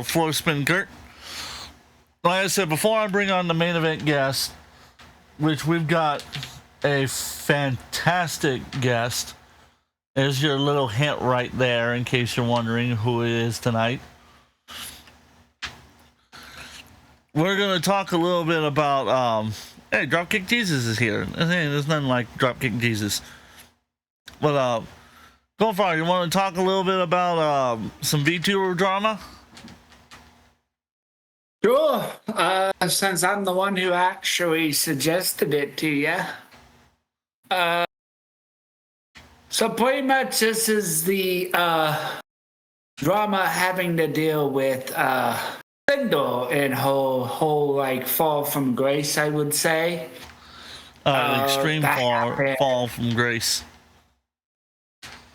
Floor Spin Kurt. Like I said, before I bring on the main event guest, which we've got a fantastic guest. There's your little hint right there in case you're wondering who it is tonight. We're going to talk a little bit about, hey, Dropkick Jesus is here. There's nothing like Dropkick Jesus. But, go far, you want to talk a little bit about some VTuber drama? Sure. Since I'm the one who actually suggested it to you. So pretty much this is the drama having to deal with Sinder and whole like fall from grace, I would say. Extreme fall from grace.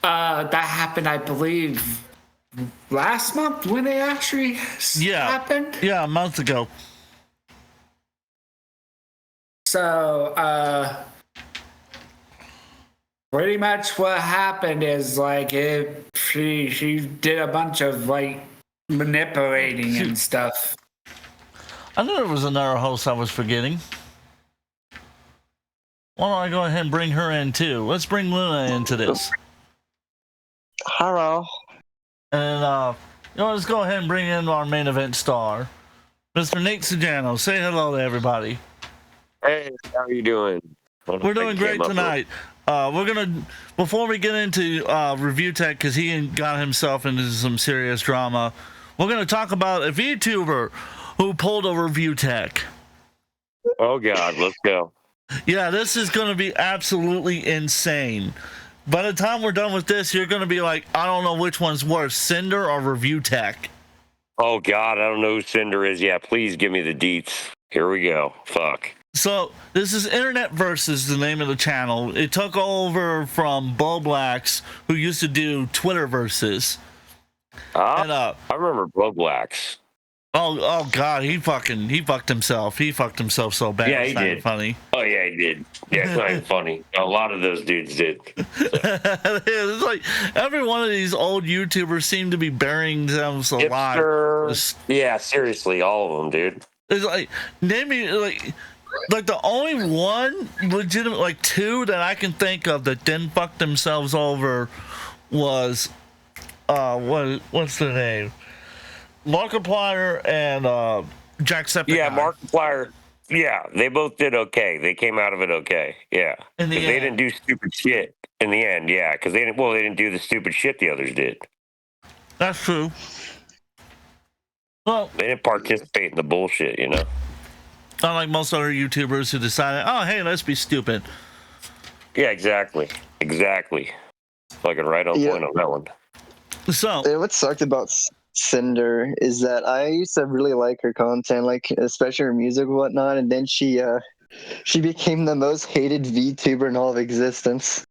That happened, I believe, last month when it actually happened. Yeah, a month ago. So, pretty much what happened is like she did a bunch of like manipulating and stuff. I knew there was another host I was forgetting. Why don't I go ahead and bring her in too? Let's bring Luna into this. Hello. And let's go ahead and bring in our main event star, Mr. Nate Sujano. Say hello to everybody. Hey, how are you doing? We're doing great tonight. We're gonna, before we get into review tech, because he got himself into some serious drama, we're gonna talk about a VTuber who pulled a review tech. Oh God, let's go. Yeah, this is gonna be absolutely insane. By the time we're done with this, you're gonna be like, I don't know which one's worse, Sinder or review tech. Oh God, I don't know who Sinder is. Yeah, please give me the deets. Here we go. Fuck. So this is Internet Versus, the name of the channel. It took over from Bo Blacks, who used to do Twitter Versus. I remember Bo Blacks. Oh God, he fucked himself. He fucked himself so bad. Yeah, he did. Funny. Oh yeah, he did. Yeah, it's not even funny. A lot of those dudes did. So. It's like every one of these old YouTubers seem to be burying themselves alive. Yeah, seriously, all of them, dude. It's like, name me like the only one legitimate, like two that I can think of that didn't fuck themselves over was what's the name? Markiplier and Jacksepticeye. Yeah, Markiplier. Yeah, they both did okay. They came out of it okay. Yeah, because they didn't do stupid shit in the end. Yeah, because they didn't do the stupid shit the others did. That's true. Well, they didn't participate in the bullshit, you know. Unlike most other YouTubers who decided, oh hey, let's be stupid. Yeah, exactly. Fucking right on point on that one. So what sucked about Sinder is that I used to really like her content, like especially her music and whatnot, and then she became the most hated VTuber in all of existence.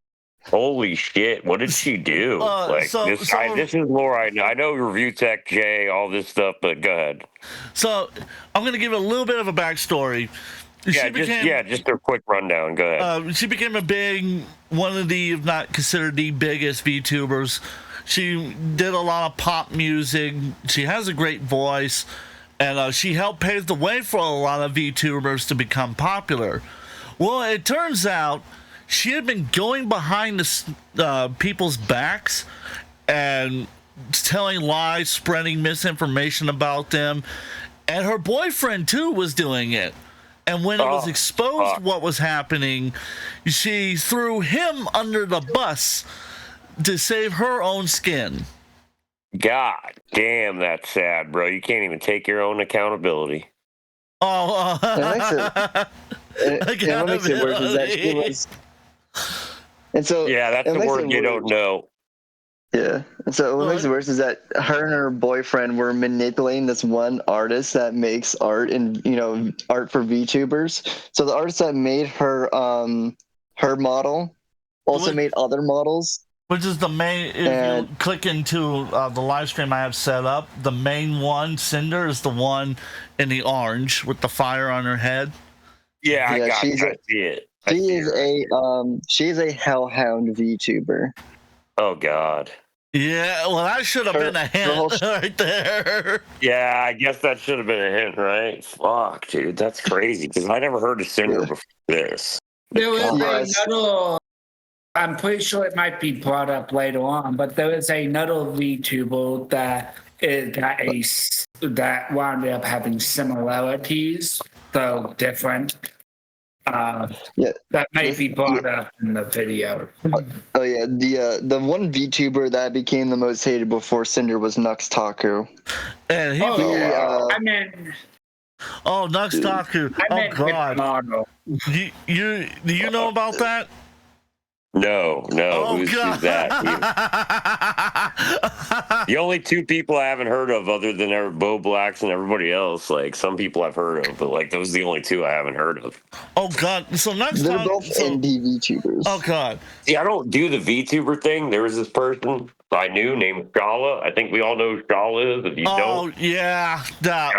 Holy shit! What did she do? This is lore I know. I know Review Tech, Jay, all this stuff, but go ahead. So I'm gonna give a little bit of a backstory. Just a quick rundown. Go ahead. She became one of the, if not considered the biggest VTubers. She did a lot of pop music. She has a great voice, and she helped pave the way for a lot of VTubers to become popular. Well, it turns out she had been going behind the people's backs and telling lies, spreading misinformation about them, and her boyfriend too was doing it. And when it was exposed what was happening, she threw him under the bus to save her own skin. God damn, that's sad, bro. You can't even take your own accountability. What makes it worse is that she was. And so yeah, that's the word you don't know. Yeah. And so what makes it worse is that her and her boyfriend were manipulating this one artist that makes art and art for VTubers. So the artist that made her her model also made other models. Which is the main, if you click into the live stream I have set up, the main one, Sinder, is the one in the orange with the fire on her head. Yeah, I see it. She is a hellhound VTuber. Oh God. Yeah, well, that should have been a hint right there. Yeah, I guess that should have been a hint, right? Fuck, dude, that's crazy because I never heard of Cinder before this. There was Yes. another. I'm pretty sure it might be brought up later on, but there is another VTuber that that wound up having similarities, though different. That might be brought up in the video. Oh yeah, the one VTuber that became the most hated before Cinder was Nux Taku. And he I mean, Nux Taku. Oh God. Do you know about that? No. Oh, who's God. that? The only two people I haven't heard of, other than Bo Blacks and everybody else, like some people I've heard of, but like those are the only two I haven't heard of. Oh God! So Nux They're Taku. both indie VTubers. Oh God! See, I don't do the VTuber thing. There was this person I knew named Shala. I think we all know who Shala is. If you don't, yeah, that.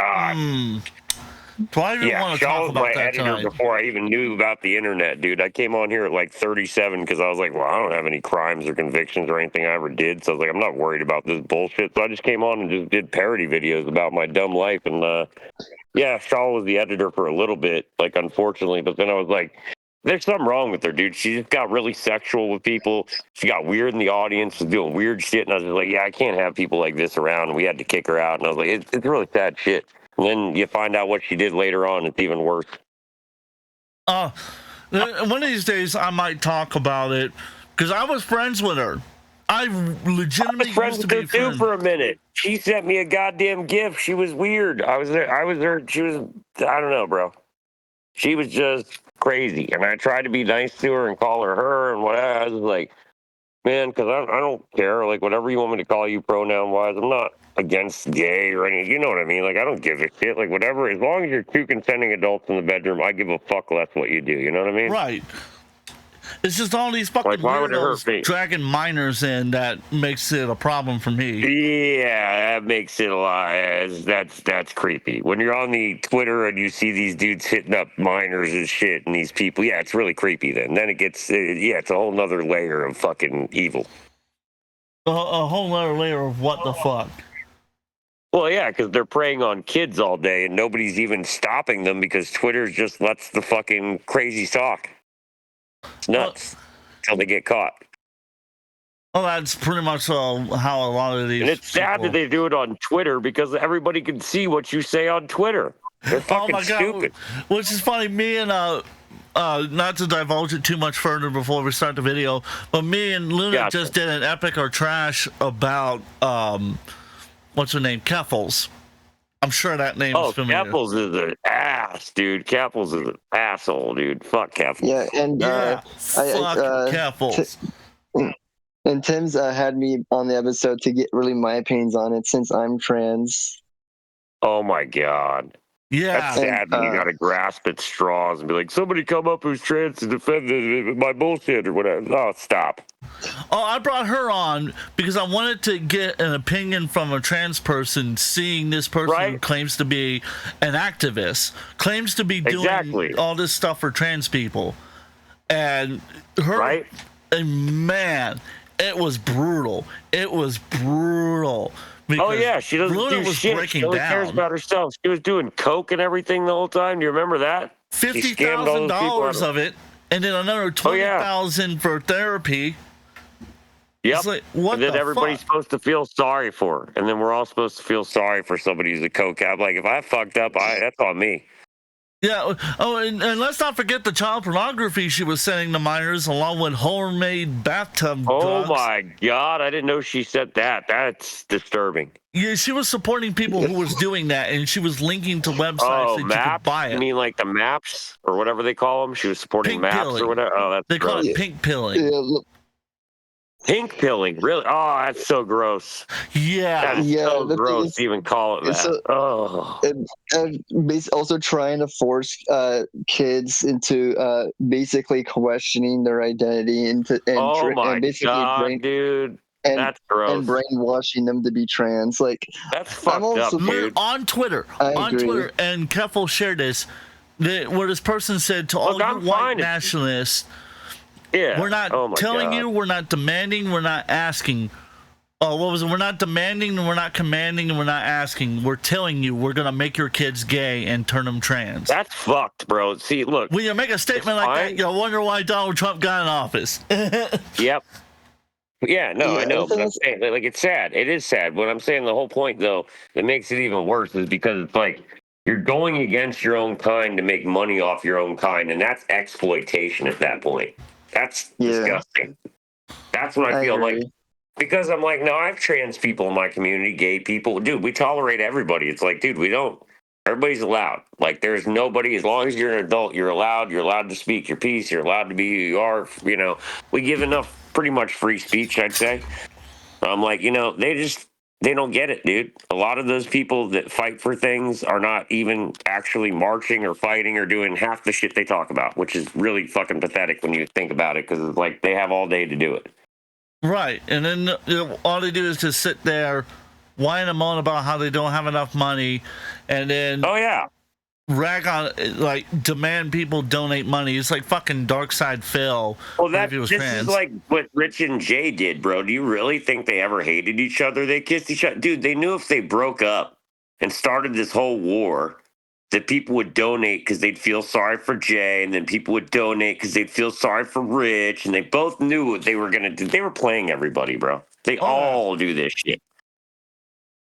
Do I even want to Shaw talk was about my that editor tonight? before I even knew about the internet, dude. I came on here at like 37 because I was like, well, I don't have any crimes or convictions or anything I ever did. So I was like, I'm not worried about this bullshit. So I just came on and just did parody videos about my dumb life. And Shaw was the editor for a little bit, like, unfortunately. But then I was like, there's something wrong with her, dude. She just got really sexual with people. She got weird in the audience, was doing weird shit. And I was just like, yeah, I can't have people like this around. And we had to kick her out. And I was like, it's really sad shit. And then you find out what she did later on. It's even worse. One of these days I might talk about it because I was friends with her. I legitimately was friends used to with be her friends. too for a minute. She sent me a goddamn gift. She was weird. I was there. She was, I don't know, bro. She was just crazy. And I tried to be nice to her and call her and whatever. I was like, man, because I don't care. Like, whatever you want me to call you pronoun wise, I'm not against gay or anything. You know what I mean? Like, I don't give a shit. Like, whatever. As long as you're two consenting adults in the bedroom, I give a fuck less what you do. You know what I mean? Right. It's just all these fucking Like, why would it hurt me? weirdos dragging minors in that makes it a problem for me. Yeah, that makes it a lot. That's creepy. When you're on the Twitter and you see these dudes hitting up minors and shit and these people, yeah, it's really creepy then it gets, it's a whole nother layer of fucking evil. A whole other layer of what the fuck. Well, yeah, because they're preying on kids all day and nobody's even stopping them because Twitter just lets the fucking crazy talk. It's nuts until they get caught. Well, that's pretty much how a lot of these. And it's sad that they do it on Twitter because everybody can see what you say on Twitter. They're fucking stupid. Which is funny. Me and not to divulge it too much further before we start the video, but me and Luna just did an epic or trash about what's her name, Keffels. I'm sure that name is familiar. Keffels is an ass, dude. Keffels is an asshole, dude. Fuck Keffels. Yeah, and fuck Keffels. And Tim's had me on the episode to get really my opinions on it since I'm trans. Oh my god. Yeah. That's sad when you gotta grasp at straws and be like, somebody come up who's trans to defend my bullshit or whatever. Oh, stop. Oh, I brought her on because I wanted to get an opinion from a trans person seeing this person who claims to be an activist, claims to be doing all this stuff for trans people. And her, and man, it was brutal. It was brutal. Oh yeah, she doesn't do shit. She only cares about herself. She was doing coke and everything the whole time. Do you remember that? $50,000 of it, and then another $20,000 for therapy. Yep. Like, what and then everybody's fuck? supposed to feel sorry for her, and then we're all supposed to feel sorry for somebody who's a coke addict. Like if I fucked up, that's on me. Yeah. Oh, and let's not forget the child pornography she was sending to minors, along with homemade bathtub drugs. Oh my god! I didn't know she said that. That's disturbing. Yeah, she was supporting people who was doing that, and she was linking to websites that you could buy it. You mean like the maps or whatever they call them? She was supporting pink maps pilling. Or whatever. Oh, that's they call it pink pilling. Yeah, pink pilling, really? Oh, that's so gross. Yeah, that's so gross to even call it that. And also trying to force kids into basically questioning their identity and basically dude. That's gross. And brainwashing them to be trans. Like that's fucked up, dude. On Twitter, Twitter, and Keffel shared this, where this person said to all you white nationalists, we're not telling you, we're not demanding, we're not asking. Oh, what was it? We're not demanding, and we're not commanding, and we're not asking. We're telling you we're gonna make your kids gay and turn them trans. That's fucked, bro. See, look. When you make a statement like that, you'll wonder why Donald Trump got in office. Yep. Yeah, no, Yeah, I know. the thing But I'm is- saying, like, it's sad. It is sad. What I'm saying, the whole point, though, that makes it even worse is because it's like you're going against your own kind to make money off your own kind, and that's exploitation at that point. That's Yeah. disgusting. That's what I feel agree. like. Because I'm like, no, I have trans people in my community, gay people. Dude, we tolerate everybody. It's like, dude, we don't. Everybody's allowed. Like, there's nobody, as long as you're an adult, you're allowed. You're allowed to speak your piece. You're allowed to be who you are. You know, we give enough, pretty much free speech, I'd say. I'm like, you know, they don't get it, dude. A lot of those people that fight for things are not even actually marching or fighting or doing half the shit they talk about, which is really fucking pathetic when you think about it, because it's like they have all day to do it. Right, and then all they do is just sit there, whine and moan about how they don't have enough money, and then Oh yeah, rag on, like, demand people donate money. It's like fucking Dark Side Phil. well, if he was this trans. is like what Rich and Jay did, bro. Do you really think they ever hated each other? They kissed each other, dude. They knew if they broke up and started this whole war, that people would donate because they'd feel sorry for Jay, and then people would donate because they'd feel sorry for Rich, and they both knew what they were gonna do. They were playing everybody, bro. They all do this shit.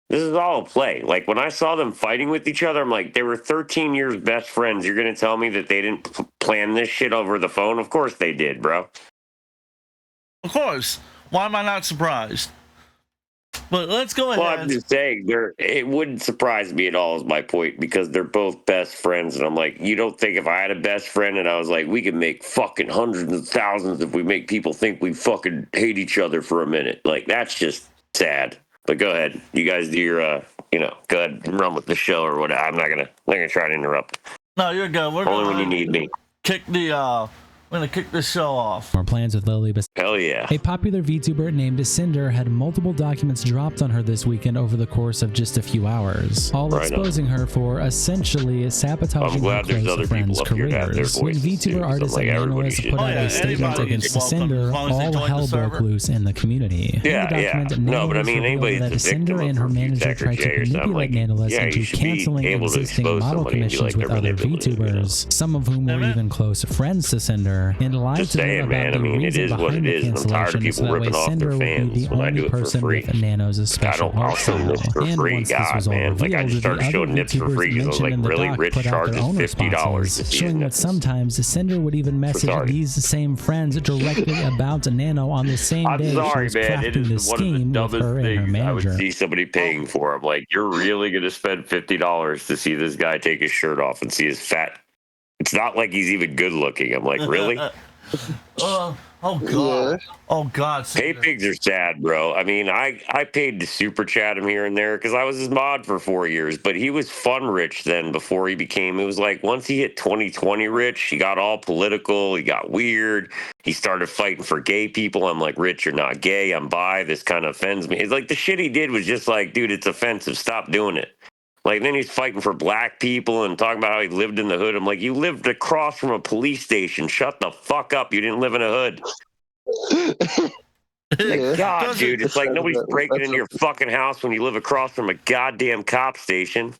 This is all a play. Like, when I saw them fighting with each other, I'm like, they were 13 years best friends. You're gonna tell me that they didn't plan this shit over the phone? Of course they did, bro. Of course. Why am I not surprised? But let's go ahead. Well, I'm just saying, it wouldn't surprise me at all, is my point, because they're both best friends. And I'm like, you don't think if I had a best friend and I was like, we could make fucking hundreds of thousands if we make people think we fucking hate each other for a minute? Like, that's just sad. But go ahead. You guys do your, go ahead and run with the show or whatever. I'm not gonna try to interrupt. No, you're good. We're Only gonna when you need me. We're gonna kick this show off. More plans with Lily. Hell yeah. A popular VTuber named Sinder had multiple documents dropped on her this weekend over the course of just a few hours, all Right exposing her for essentially sabotaging her glad there's other close friends' people up here that have their careers. When voices, too, VTuber so artist I'm like, and everybody analyst should- put Oh, out yeah, a statement anybody against is welcome, Sinder, as long as they all join the hell broke server. loose in the community. Yeah, In the yeah. document, No, but I Nanolas mean, revealed anybody that that's a victim Sinder of and her Review manager Tech or tried to Jay or something, manipulate like, Nanolas yeah, you into should be canceling able to existing expose model somebody and be commissions like, with they're other manipulative, you know? VTubers, some of whom were Amen. even close friends to Sinder, and lied Just to them saying, about man. I the mean, it reason is what behind it the is, and I'm tired of cancellation, people so that way ripping off Sinder their would be fans the when I only do it for person free. with Nano's special I'll art show style. nips for And free. once this God, was all man. Like, I revealed, just started the showing other nips for VTubers free because I was mentioned like, in the really? doc Rich put out their charges own $50 to responses, see his showing that nips. sometimes Sinder would even message sorry. these same friends directly about Nano on the same I'm day sorry, she was man. It crafting the is one of the scheme with dumbest her and her things I would manager. see somebody paying for. I'm like, you're really going to spend $50 to see this guy take his shirt off and see his fat. It's not like he's even good looking. I'm like, really? Oh God. Yeah. Oh God. Pay pigs are sad, bro. I mean, I paid to super chat him here and there because I was his mod for 4 years, but he was fun rich then before he became, it was like once he hit 2020 rich, he got all political, he got weird, he started fighting for gay people. I'm like, Rich, you're not gay, I'm bi, this kind of offends me. It's like the shit he did was just like, dude, it's offensive, stop doing it. Like, then he's fighting for black people and talking about how he lived in the hood. I'm like, you lived across from a police station. Shut the fuck up. You didn't live in a hood. Yeah. God, dude, it's like nobody's breaking That's into your fucking house when you live across from a goddamn cop station.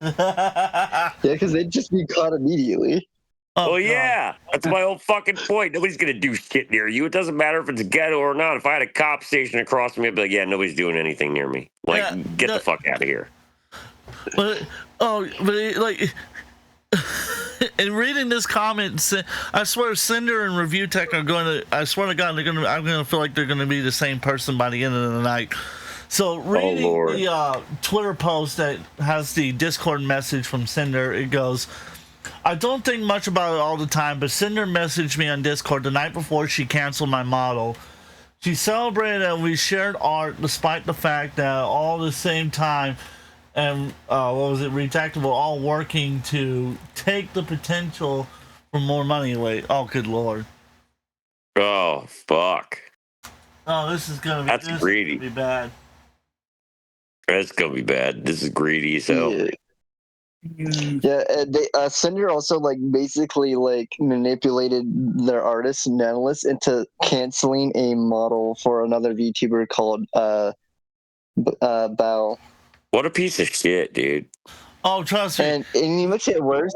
Yeah, because they'd just be caught immediately. Oh, Well, God. yeah, that's my whole fucking point. Nobody's gonna do shit near you. It doesn't matter if it's a ghetto or not. If I had a cop station across from me, I'd be like, yeah, nobody's doing anything near me. Like, Yeah, get the fuck out of here. But like, in reading this comment, I swear Cinder and Review Tech are going to. I swear to God, I'm going to feel like they're going to be the same person by the end of the night. So reading Lord. the Twitter post that has the Discord message from Cinder, it goes, I don't think much about it all the time, but Cinder messaged me on Discord the night before she canceled my model. She celebrated that we shared art despite the fact that all the same time, and Retractable, all working to take the potential for more money away. Oh, good Lord. Oh, fuck. Oh, this is going to be, That's greedy. Gonna be bad. That's gonna be bad. This is greedy, so. Yeah. Yeah, Cinder also like basically like manipulated their artists and analysts into canceling a model for another VTuber called Bao. What a piece of shit, dude. Oh, trust me. And you makes it worse.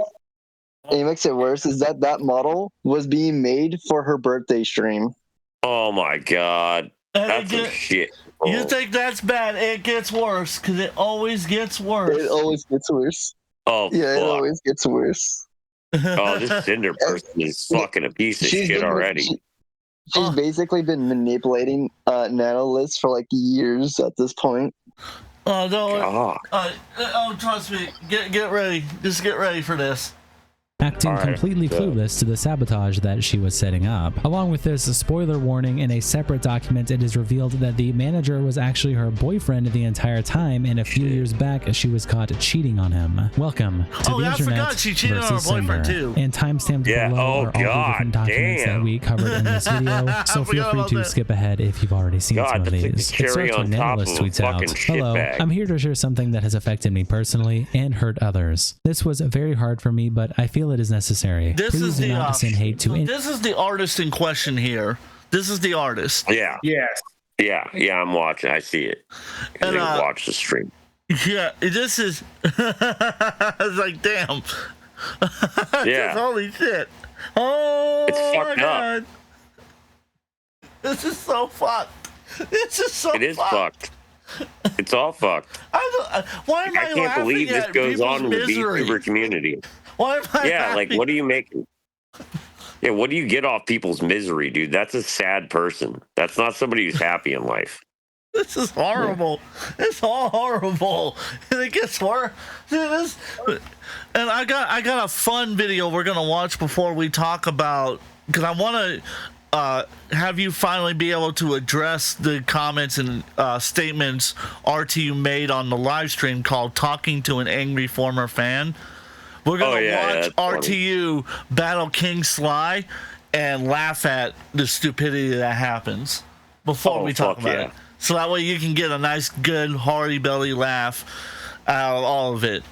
Is that model was being made for her birthday stream. Oh my god. And That's some shit. You think that's bad? It gets worse because it always gets worse. It always gets worse. Oh, Yeah, fuck. it always gets worse. Oh, this Sinder person is fucking a piece of shit already. She's basically been manipulating Nanolist for like years at this point. Oh no! God. Trust me. Get ready. Just get ready for this. Acting completely clueless to the sabotage that she was setting up. Along with this spoiler warning, in a separate document, it is revealed that the manager was actually her boyfriend the entire time, and a few years back, she was caught cheating on him. Welcome to the I internet forgot she cheated on her boyfriend Cinder. too. And timestamped below are all the different documents that we covered in this video, so feel free to skip ahead if you've already seen some of these. It starts when Nanolis tweets out, "Hello, I'm here to share something that has affected me personally and hurt others. This was very hard for me, but I feel it is necessary. Please do not send hate to any." This is the artist in question here. This is the artist. Yeah. Yes. Yeah, I'm watching. I see it. I watch the stream. Yeah, this is. I was like, damn. Yeah. Holy shit. Oh, it's fucked up. This is so fucked. This is so fucked. It is fucked. It's all fucked. Why am I can't believe this goes on in the VTuber community. Why am I like, what do you make? Yeah, what do you get off people's misery, dude? That's a sad person. That's not somebody who's happy in life. This is horrible. It's all horrible. And it gets worse. And I got a fun video we're gonna watch before we talk about, because I want to have you finally be able to address the comments and statements RTU made on the live stream called "Talking to an Angry Former Fan." We're gonna watch RTU battle King Sly and laugh at the stupidity that happens before we talk about it. So that way you can get a nice, good, hearty belly laugh out of all of it.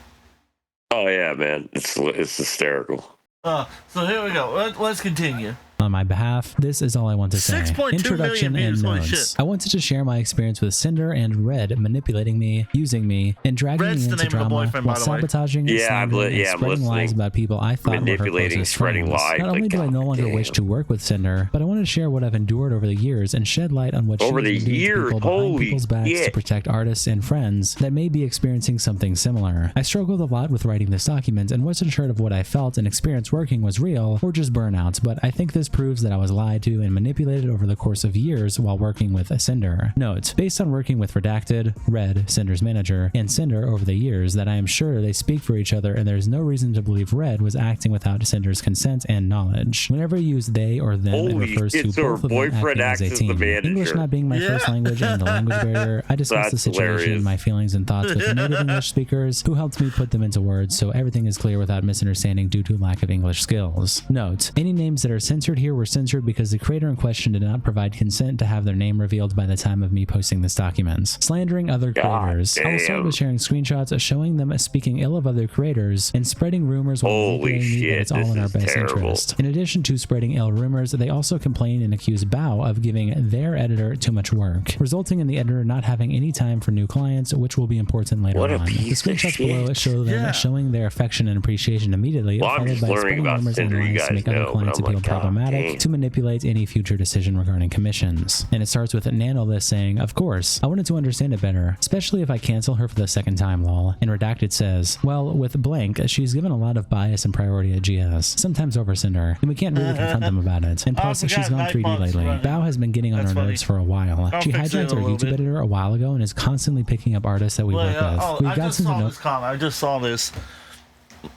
Oh yeah, man, it's hysterical. So here we go. Let's continue. On my behalf, this is all I want to say. 6.2 Introduction million and views. notes. I wanted to share my experience with Cinder and Red manipulating me, using me, and dragging Red's me into drama while sabotaging, slandering, and spreading lies about people I thought were her closest friends. Not only do I no longer wish to work with Cinder, but I want to share what I've endured over the years and shed light on what she has been doing to people behind people's backs to protect artists and friends that may be experiencing something similar. I struggled a lot with writing this document and wasn't sure if what I felt and experienced working was real or just burnout, but I think this proves that I was lied to and manipulated over the course of years while working with Cinder. Note, based on working with Redacted, Red, Cinder's manager, and Cinder over the years, that I am sure they speak for each other and there's no reason to believe Red was acting without Cinder's consent and knowledge. Whenever you use they or them, it refers to both of them acting as a team. English not being my first language and the language barrier, I discussed the situation and my feelings and thoughts with the native English speakers who helped me put them into words so everything is clear without misunderstanding due to lack of English skills. Note, any names that are censored here were censored because the creator in question did not provide consent to have their name revealed by the time of me posting this document. Slandering other creators. I will start with sharing screenshots showing them speaking ill of other creators and spreading rumors while manipulating me that it's all in our best interest. In addition to spreading ill rumors, they also complain and accuse Bao of giving their editor too much work, resulting in the editor not having any time for new clients, which will be important later on. The screenshots below show them showing their affection and appreciation immediately, followed by spreading rumors and lies to make other clients appeal problematic to manipulate any future decision regarding commissions. And it starts with Nanolist saying, "Of course, I wanted to understand it better, especially if I cancel her for the second time, lol." And Redacted says, "Well, with blank, she's given a lot of bias and priority at GS, sometimes over Cinder, and we can't really confront them about it. And plus, she's gone 3D lately. Bao has been getting on her nerves for a while. She hijacked our YouTube editor a while ago and is constantly picking up artists that we work with. We've got some notes." I just saw this.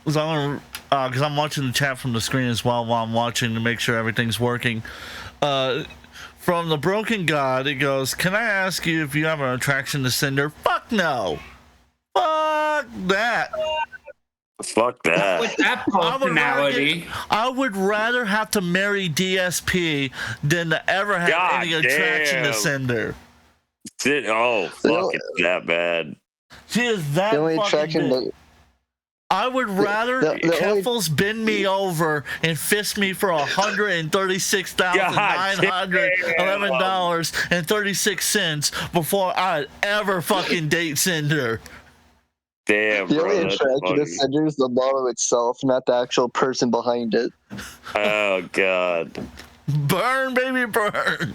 Because I'm watching the chat from the screen as well while I'm watching to make sure everything's working. From the Broken God, it goes, "Can I ask you if you have an attraction to Cinder?" Fuck no. Fuck that. Fuck that. With that personality, I would rather have to marry DSP than to ever have any attraction to Cinder. Oh, fuck, it's that bad. She is that the only fucking attraction big. I would rather Keffels bend me over and fist me for $136,911.36 before I'd ever fucking date Sinder. Damn, the bro. only attraction of Sinder is the motto itself, not the actual person behind it. Oh, God. Burn, baby, burn.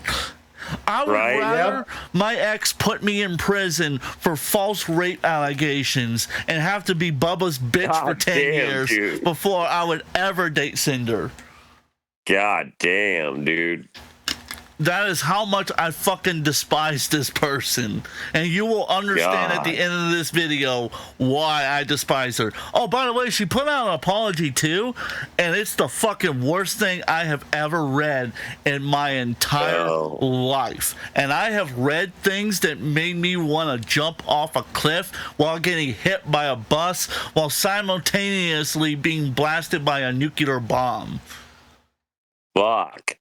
I would rather my ex put me in prison for false rape allegations and have to be Bubba's bitch for 10 years before I would ever date Sinder. God damn, dude. That is how much I fucking despise this person. And you will understand at the end of this video why I despise her. Oh, by the way, she put out an apology too, and it's the fucking worst thing I have ever read in my entire life. And I have read things that made me want to jump off a cliff while getting hit by a bus while simultaneously being blasted by a nuclear bomb. Fuck.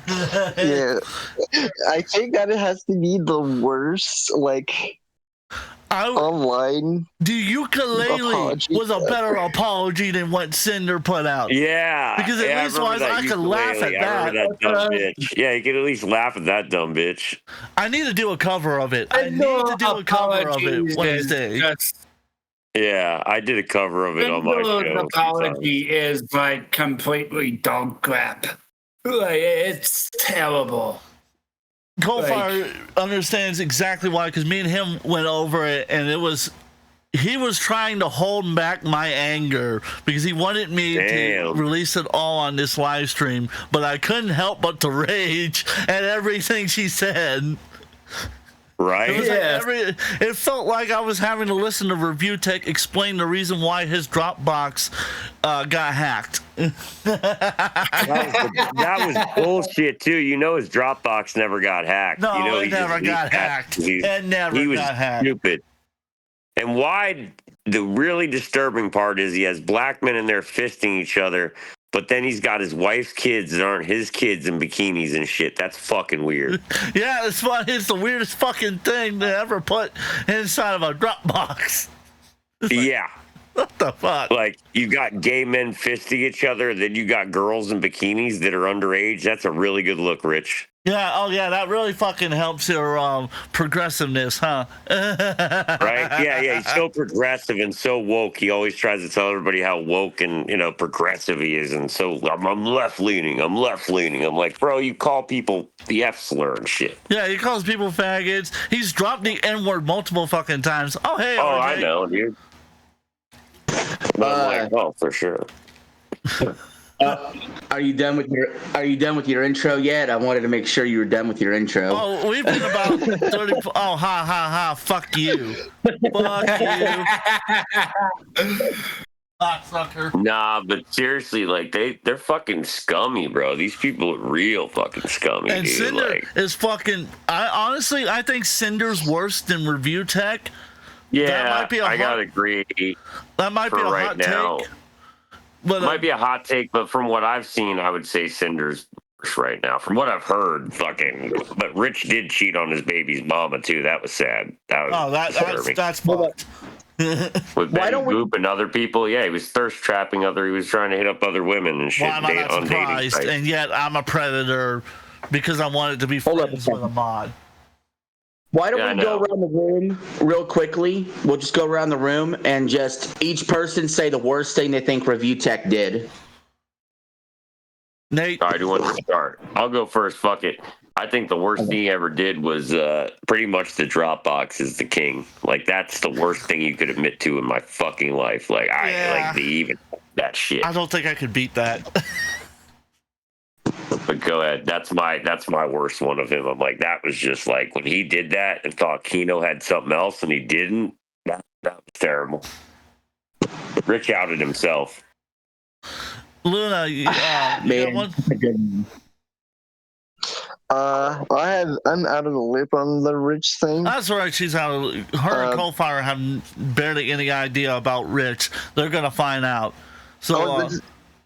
Yeah, I think that it has to be the worst, like, online. The ukulele was a better apology than what Sinder put out. Yeah. Because at least I could laugh at that. I remember that dumb bitch. Yeah, you could at least laugh at that dumb bitch. I need to do a cover of it. I need to do a cover of it one of these days. Yeah, I did a cover of it on my show. The apology is like completely dog crap. Like, it's terrible. Coldfire understands exactly why, because me and him went over it, and he was trying to hold back my anger because he wanted me to release it all on this live stream, but I couldn't help but to rage at everything she said. Right? It felt like I was having to listen to Review Tech explain the reason why his Dropbox got hacked. That was bullshit too. You know his Dropbox never got hacked. No, you know, it never got hacked. It never got hacked. Stupid. And why? The really disturbing part is he has black men in there fisting each other, but then he's got his wife's kids that aren't his kids in bikinis and shit. That's fucking weird. Yeah, it's the weirdest fucking thing to ever put inside of a Dropbox. Yeah. What the fuck? Like, you got gay men fisting each other, then you got girls in bikinis that are underage. That's a really good look, Rich. Yeah, oh yeah, that really fucking helps your progressiveness, huh? Right? Yeah, he's so progressive and so woke. He always tries to tell everybody how woke and, progressive he is. And so, I'm left-leaning. I'm like, bro, you call people the F slur and shit. Yeah, he calls people faggots. He's dropped the N-word multiple fucking times. Oh, hey, RJ. I know, dude. For sure. Are you done with your intro yet? I wanted to make sure you were done with your intro. Oh, we've been about 30. Oh, ha, fuck you. Fuck you. Sucker. Nah, but seriously, like they're fucking scummy, bro. These people are real fucking scummy. And dude. Sinder is fucking. I think Sinder's worse than Review Tech. Yeah, I gotta agree. That might be a hot take. But, might be a hot take, but from what I've seen, I would say Sinder's worse right now. From what I've heard, but Rich did cheat on his baby's mama too. That was sad. That was that's fucked. With Betty Boop and other people, yeah, he was thirst trapping he was trying to hit up other women and shit. Why am I not surprised? And yet I'm a predator because I wanted to be friends with a mod. Why don't we go around the room real quickly? We'll just go around the room and just each person say the worst thing they think Review Tech did. Nate. All right, who wants to start? I'll go first. Fuck it. I think the worst thing he ever did was pretty much the Dropbox is the king. Like, that's the worst thing you could admit to in my fucking life. Like, even that shit. I don't think I could beat that. But go ahead. That's my worst one of him. I'm like, that was just like when he did that and thought Keno had something else and he didn't. That was terrible. Rich outed himself. Luna, you got one? I'm out of the loop on the Rich thing. That's right. She's out of her and Coldfire have barely any idea about Rich. They're gonna find out. So.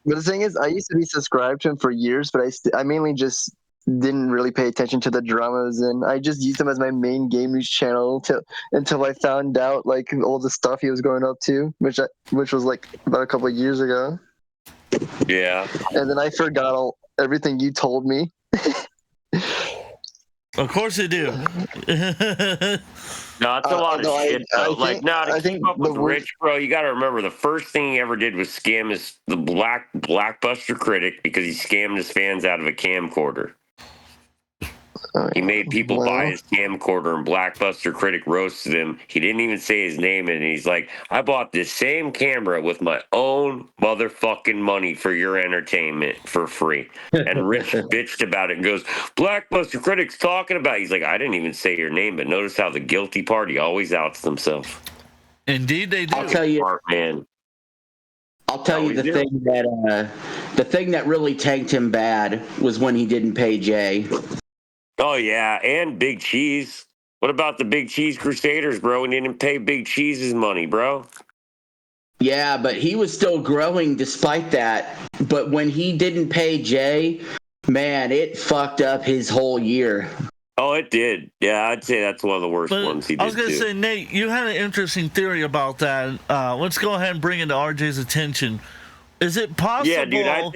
But the thing is, I used to be subscribed to him for years, but I mainly just didn't really pay attention to the dramas, and I just used him as my main game news channel until I found out like all the stuff he was going up to, which was like about a couple of years ago. Yeah. And then I forgot everything you told me. Of course they do. No, it's a lot of shit, though. To keep up with Rich, bro, you got to remember the first thing he ever did was scam the Blackbuster critic because he scammed his fans out of a camcorder. He made people buy his camcorder, and Blackbuster critic roasted him. He didn't even say his name, and he's like, I bought this same camera with my own motherfucking money for your entertainment for free. And Rich bitched about it and goes, Blackbuster critic's talking about it. He's like, I didn't even say your name, but notice how the guilty party always outs themselves. Indeed they do. I'll tell you, Smart man. I'll tell you the thing that really tanked him bad was when he didn't pay Jay. Oh, yeah, and Big Cheese. What about the Big Cheese Crusaders, bro? We didn't pay Big Cheese's money, bro. Yeah, but he was still growing despite that. But when he didn't pay Jay, man, it fucked up his whole year. Oh, it did. Yeah, I'd say that's one of the worst ones he did. I was going to say, Nate, you had an interesting theory about that. Let's go ahead and bring it to RJ's attention. Is it possible? Yeah, dude, I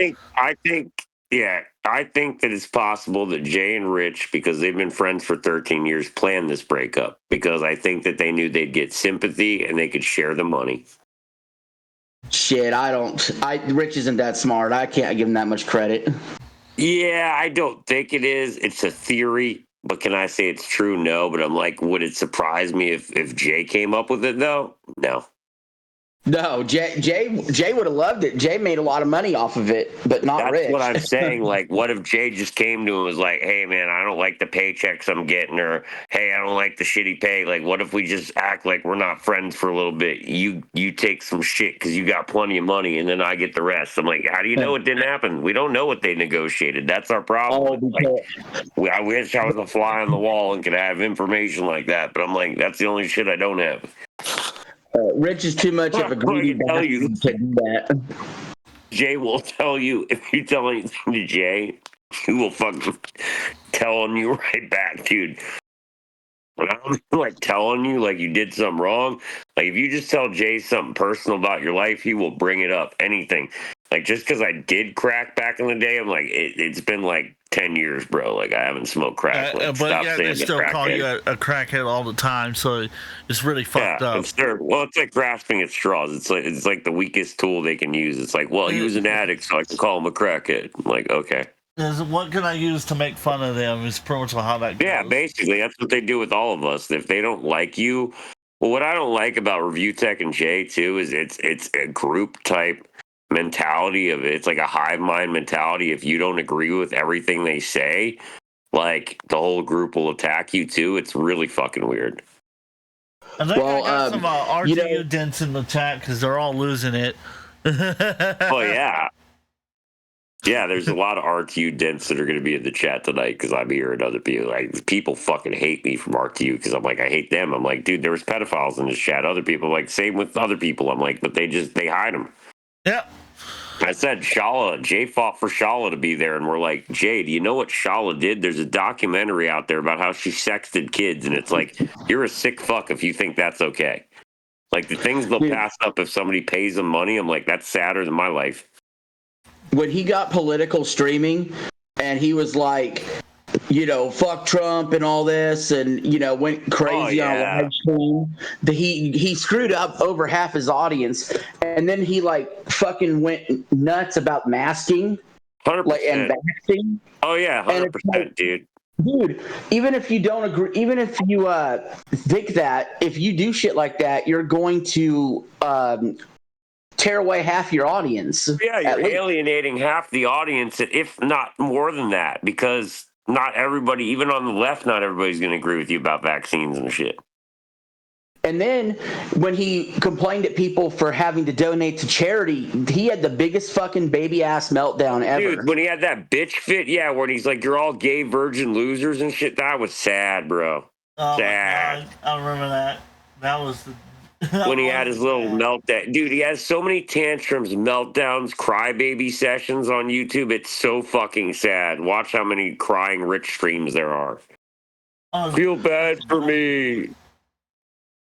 think that it's possible that Jay and Rich, because they've been friends for 13 years, planned this breakup because I think that they knew they'd get sympathy and they could share the money. Shit, Rich isn't that smart. I can't give him that much credit. Yeah, I don't think it is. It's a theory, but can I say it's true? No, but I'm like, would it surprise me if Jay came up with it though? No. No, Jay would have loved it. Jay made a lot of money off of it, but not Rich. That's what I'm saying. Like, what if Jay just came to him and was like, hey, man, I don't like the paychecks I'm getting, or hey, I don't like the shitty pay. Like, what if we just act like we're not friends for a little bit? You take some shit because you got plenty of money, and then I get the rest. I'm like, how do you know it didn't happen? We don't know what they negotiated. That's our problem. I wish I was a fly on the wall and could have information like that, but I'm like, that's the only shit I don't have. Rich is too much of a greedy bastard to do that. Jay will tell you, if you tell anything to Jay, he will fucking tell on you right back, dude. When I'm like telling you like you did something wrong, like if you just tell Jay something personal about your life, he will bring it up, anything. Like just because I did crack back in the day, I'm like, it's been like 10 years, bro. Like I haven't smoked crack. Like, but yeah, they still call you a crackhead all the time, so it's really fucked up. It's like grasping at straws. It's like the weakest tool they can use. It's like, well, he was an addict, so I can call him a crackhead. I'm like, okay. What can I use to make fun of them is pretty much how that goes. Yeah, basically, that's what they do with all of us. If they don't like you, well, what I don't like about Review Tech and Jay too is it's a group type mentality of it. It's like a hive mind mentality. If you don't agree with everything they say, like the whole group will attack you too. It's really fucking weird. I think I got some RTU dents in the chat because they're all losing it. Oh yeah. Yeah, there's a lot of RTU dents that are going to be in the chat tonight because I'm hearing other people. Like, people fucking hate me from RTU because I'm like, I hate them. I'm like, dude, there was pedophiles in this chat. Other people, like, same with other people. I'm like, but they hide them. Yep. I said Jay fought for Shala to be there, and we're like, Jay, do you know what Shala did? There's a documentary out there about how she sexted kids, and it's like, you're a sick fuck if you think that's okay. Like, the things they'll pass up if somebody pays them money, I'm like, that's sadder than my life. When he got political streaming and he was like, fuck Trump and all this, and went crazy on live stream, he screwed up over half his audience, and then he like fucking went nuts about masking, 100%. And vaxxing. Oh yeah, 100%, like, dude. Dude, even if you don't agree, even if you think that, if you do shit like that, you're going to tear away half your audience. Yeah, you're alienating half the audience, if not more than that, because not everybody, even on the left, not everybody's going to agree with you about vaccines and shit. And then when he complained at people for having to donate to charity, he had the biggest fucking baby ass meltdown ever. Dude, when he had that bitch fit, where he's like, you're all gay virgin losers and shit, that was sad, bro. Oh sad. my God, I remember that. That was when he had his little meltdown. Dude, he has so many tantrums, meltdowns, crybaby sessions on YouTube. It's so fucking sad. Watch how many crying Rich streams there are. Feel bad for me.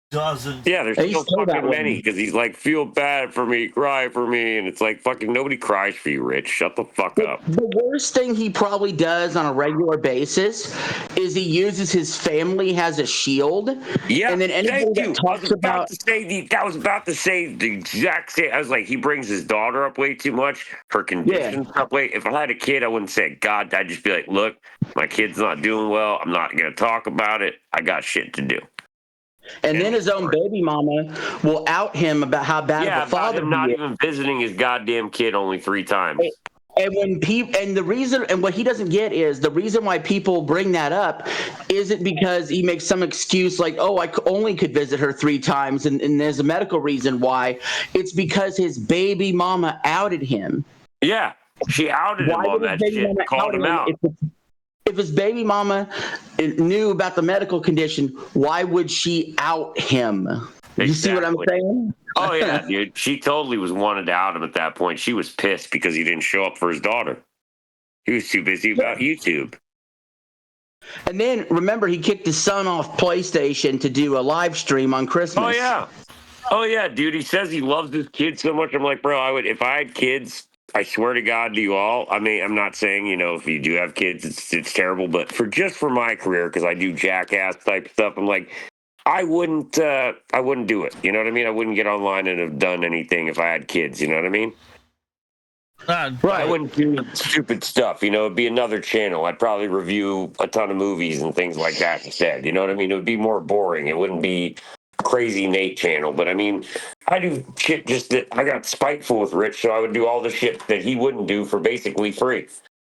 Doesn't. Yeah, there's still fucking many because he's like, feel bad for me, cry for me. And it's like, fucking nobody cries for you, Rich. Shut the fuck up. The worst thing he probably does on a regular basis is he uses his family as a shield. Yeah, and then anybody that talks about I was about to say the exact same. I was like, he brings his daughter up way too much. Her conditions up way. If I had a kid, I wouldn't say God. I'd just be like, look, my kid's not doing well. I'm not gonna talk about it. I got shit to do. And then his own baby mama will out him about how bad of a father him not even visiting his goddamn kid only 3 times. And when people, and the reason, and what he doesn't get is the reason why people bring that up isn't because he makes some excuse like, oh, I only could visit her 3 times, and there's a medical reason why. It's because his baby mama outed him. Yeah, she outed him on that shit, called him out. If his baby mama knew about the medical condition, why would she out him? Exactly. You see what I'm saying? Oh, yeah, dude. She totally was wanted to out him at that point. She was pissed because he didn't show up for his daughter. He was too busy about YouTube. And then, remember, he kicked his son off PlayStation to do a live stream on Christmas. Oh, yeah. Oh, yeah, dude. He says he loves his kids so much. I'm like, bro, if I had kids, I swear to God to you all. I mean, I'm not saying, if you do have kids, it's terrible, but for my career, because I do jackass type stuff, I'm like, I wouldn't do it. You know what I mean? I wouldn't get online and have done anything if I had kids. You know what I mean? Right. I wouldn't do stupid stuff. It'd be another channel. I'd probably review a ton of movies and things like that instead. You know what I mean? It would be more boring. It wouldn't be Crazy Nate channel. But I mean, I do shit just that I got spiteful with Rich, so I would do all the shit that he wouldn't do for basically free.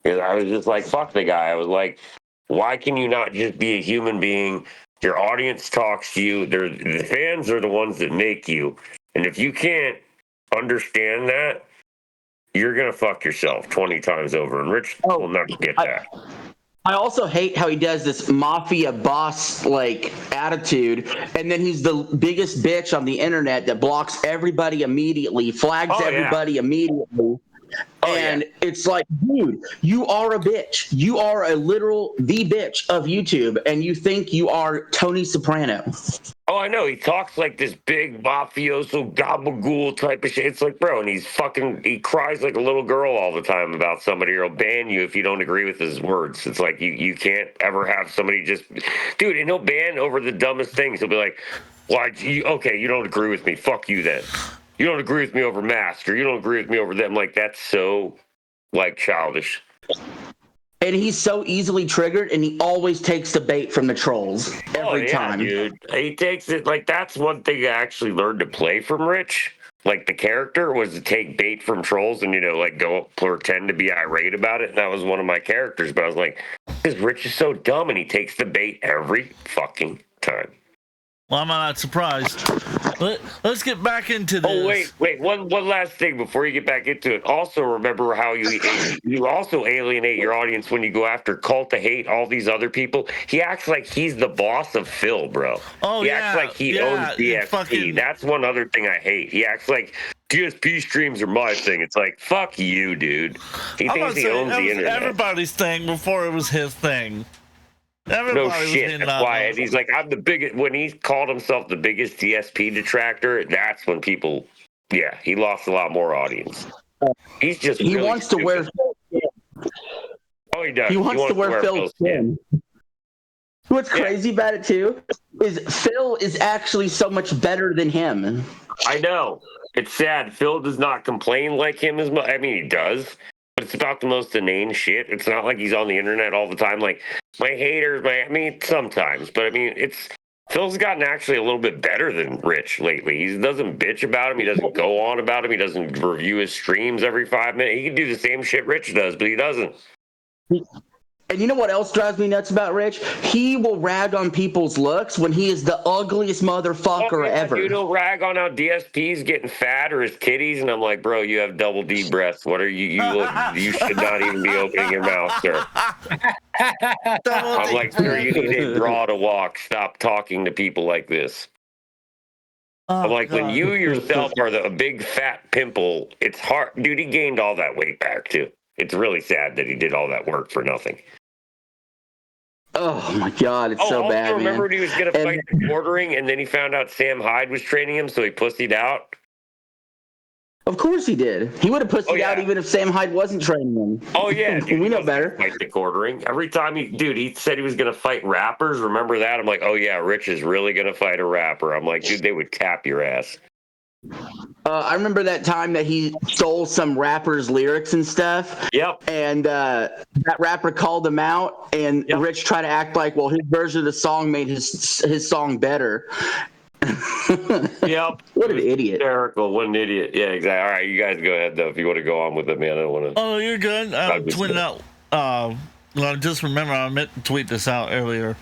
Because I was just like, fuck the guy. I was like, why can you not just be a human being? Your audience talks to you. The fans are the ones that make you. And if you can't understand that, you're going to fuck yourself 20 times over. And Rich will never get that. I also hate how he does this mafia boss attitude, and then he's the biggest bitch on the internet that blocks everybody immediately, flags everybody immediately. It's like, dude, you are a bitch. You are the bitch of YouTube, and you think you are Tony Soprano. Oh, I know. He talks like this big mafioso gabagool type of shit. It's like, bro, and he cries like a little girl all the time about somebody, or he'll ban you if you don't agree with his words. It's like, you can't ever have somebody just, dude, and he'll ban over the dumbest things. He'll be like, okay, you don't agree with me. Fuck you then. You don't agree with me over masks, or you don't agree with me over them. Like, that's so, childish. And he's so easily triggered, and he always takes the bait from the trolls every time. Dude. He takes it, that's one thing I actually learned to play from Rich. The character was to take bait from trolls and, go up, pretend to be irate about it. And that was one of my characters. But I was like, because Rich is so dumb, and he takes the bait every fucking time. Well, I'm not surprised. Let's get back into this. Oh, wait. One last thing before you get back into it. Also, remember how you also alienate your audience when you go after Cult of Hate, all these other people. He acts like he's the boss of Phil, bro. Oh, he acts like he owns DSP. That's one other thing I hate. He acts like DSP streams are my thing. It's like, fuck you, dude. He thinks he owns the internet. Everybody's thing before it was his thing. No shit. That's why. And he's like, I'm the biggest. When he called himself the biggest DSP detractor, that's when people. Yeah, he lost a lot more audience. He's just. He wants to wear. Oh, he does. He wants to wear Phil's skin. What's crazy about it too is Phil is actually so much better than him. I know. It's sad. Phil does not complain like him as much. I mean, he does. But it's about the most inane shit. It's not like he's on the internet all the time. Like, my haters, sometimes. But, Phil's gotten actually a little bit better than Rich lately. He doesn't bitch about him. He doesn't go on about him. He doesn't review his streams every 5 minutes. He can do the same shit Rich does, but he doesn't. And you know what else drives me nuts about Rich? He will rag on people's looks when he is the ugliest motherfucker ever. Dude, he'll rag on how DSP's getting fat or his titties, and I'm like, bro, you have double D breasts. What are you? You should not even be opening your mouth, sir. I'm like, sir, you need a draw to walk. Stop talking to people like this. I'm like, when you yourself are a big fat pimple, it's hard. Dude, he gained all that weight back, too. It's really sad that he did all that work for nothing. Oh, my God. It's so bad, man. Remember when he was going to fight the quartering, and then he found out Sam Hyde was training him, so he pussied out? Of course he did. He would have pussied out even if Sam Hyde wasn't training him. Oh, yeah. Dude, we know better. Fight the quartering. Every time he said he was going to fight rappers. Remember that? I'm like, oh, yeah, Rich is really going to fight a rapper. I'm like, dude, they would cap your ass. I remember that time that he stole some rapper's lyrics and stuff. Yep. And that rapper called him out, and Rich tried to act like, well, his version of the song made his song better. Yep. What an idiot. Hysterical. What an idiot. Yeah, exactly. All right, you guys go ahead, though, if you want to go on with it, man. I don't want to. Oh, you're good. I tweeted out. Well, just remember, I meant to tweet this out earlier.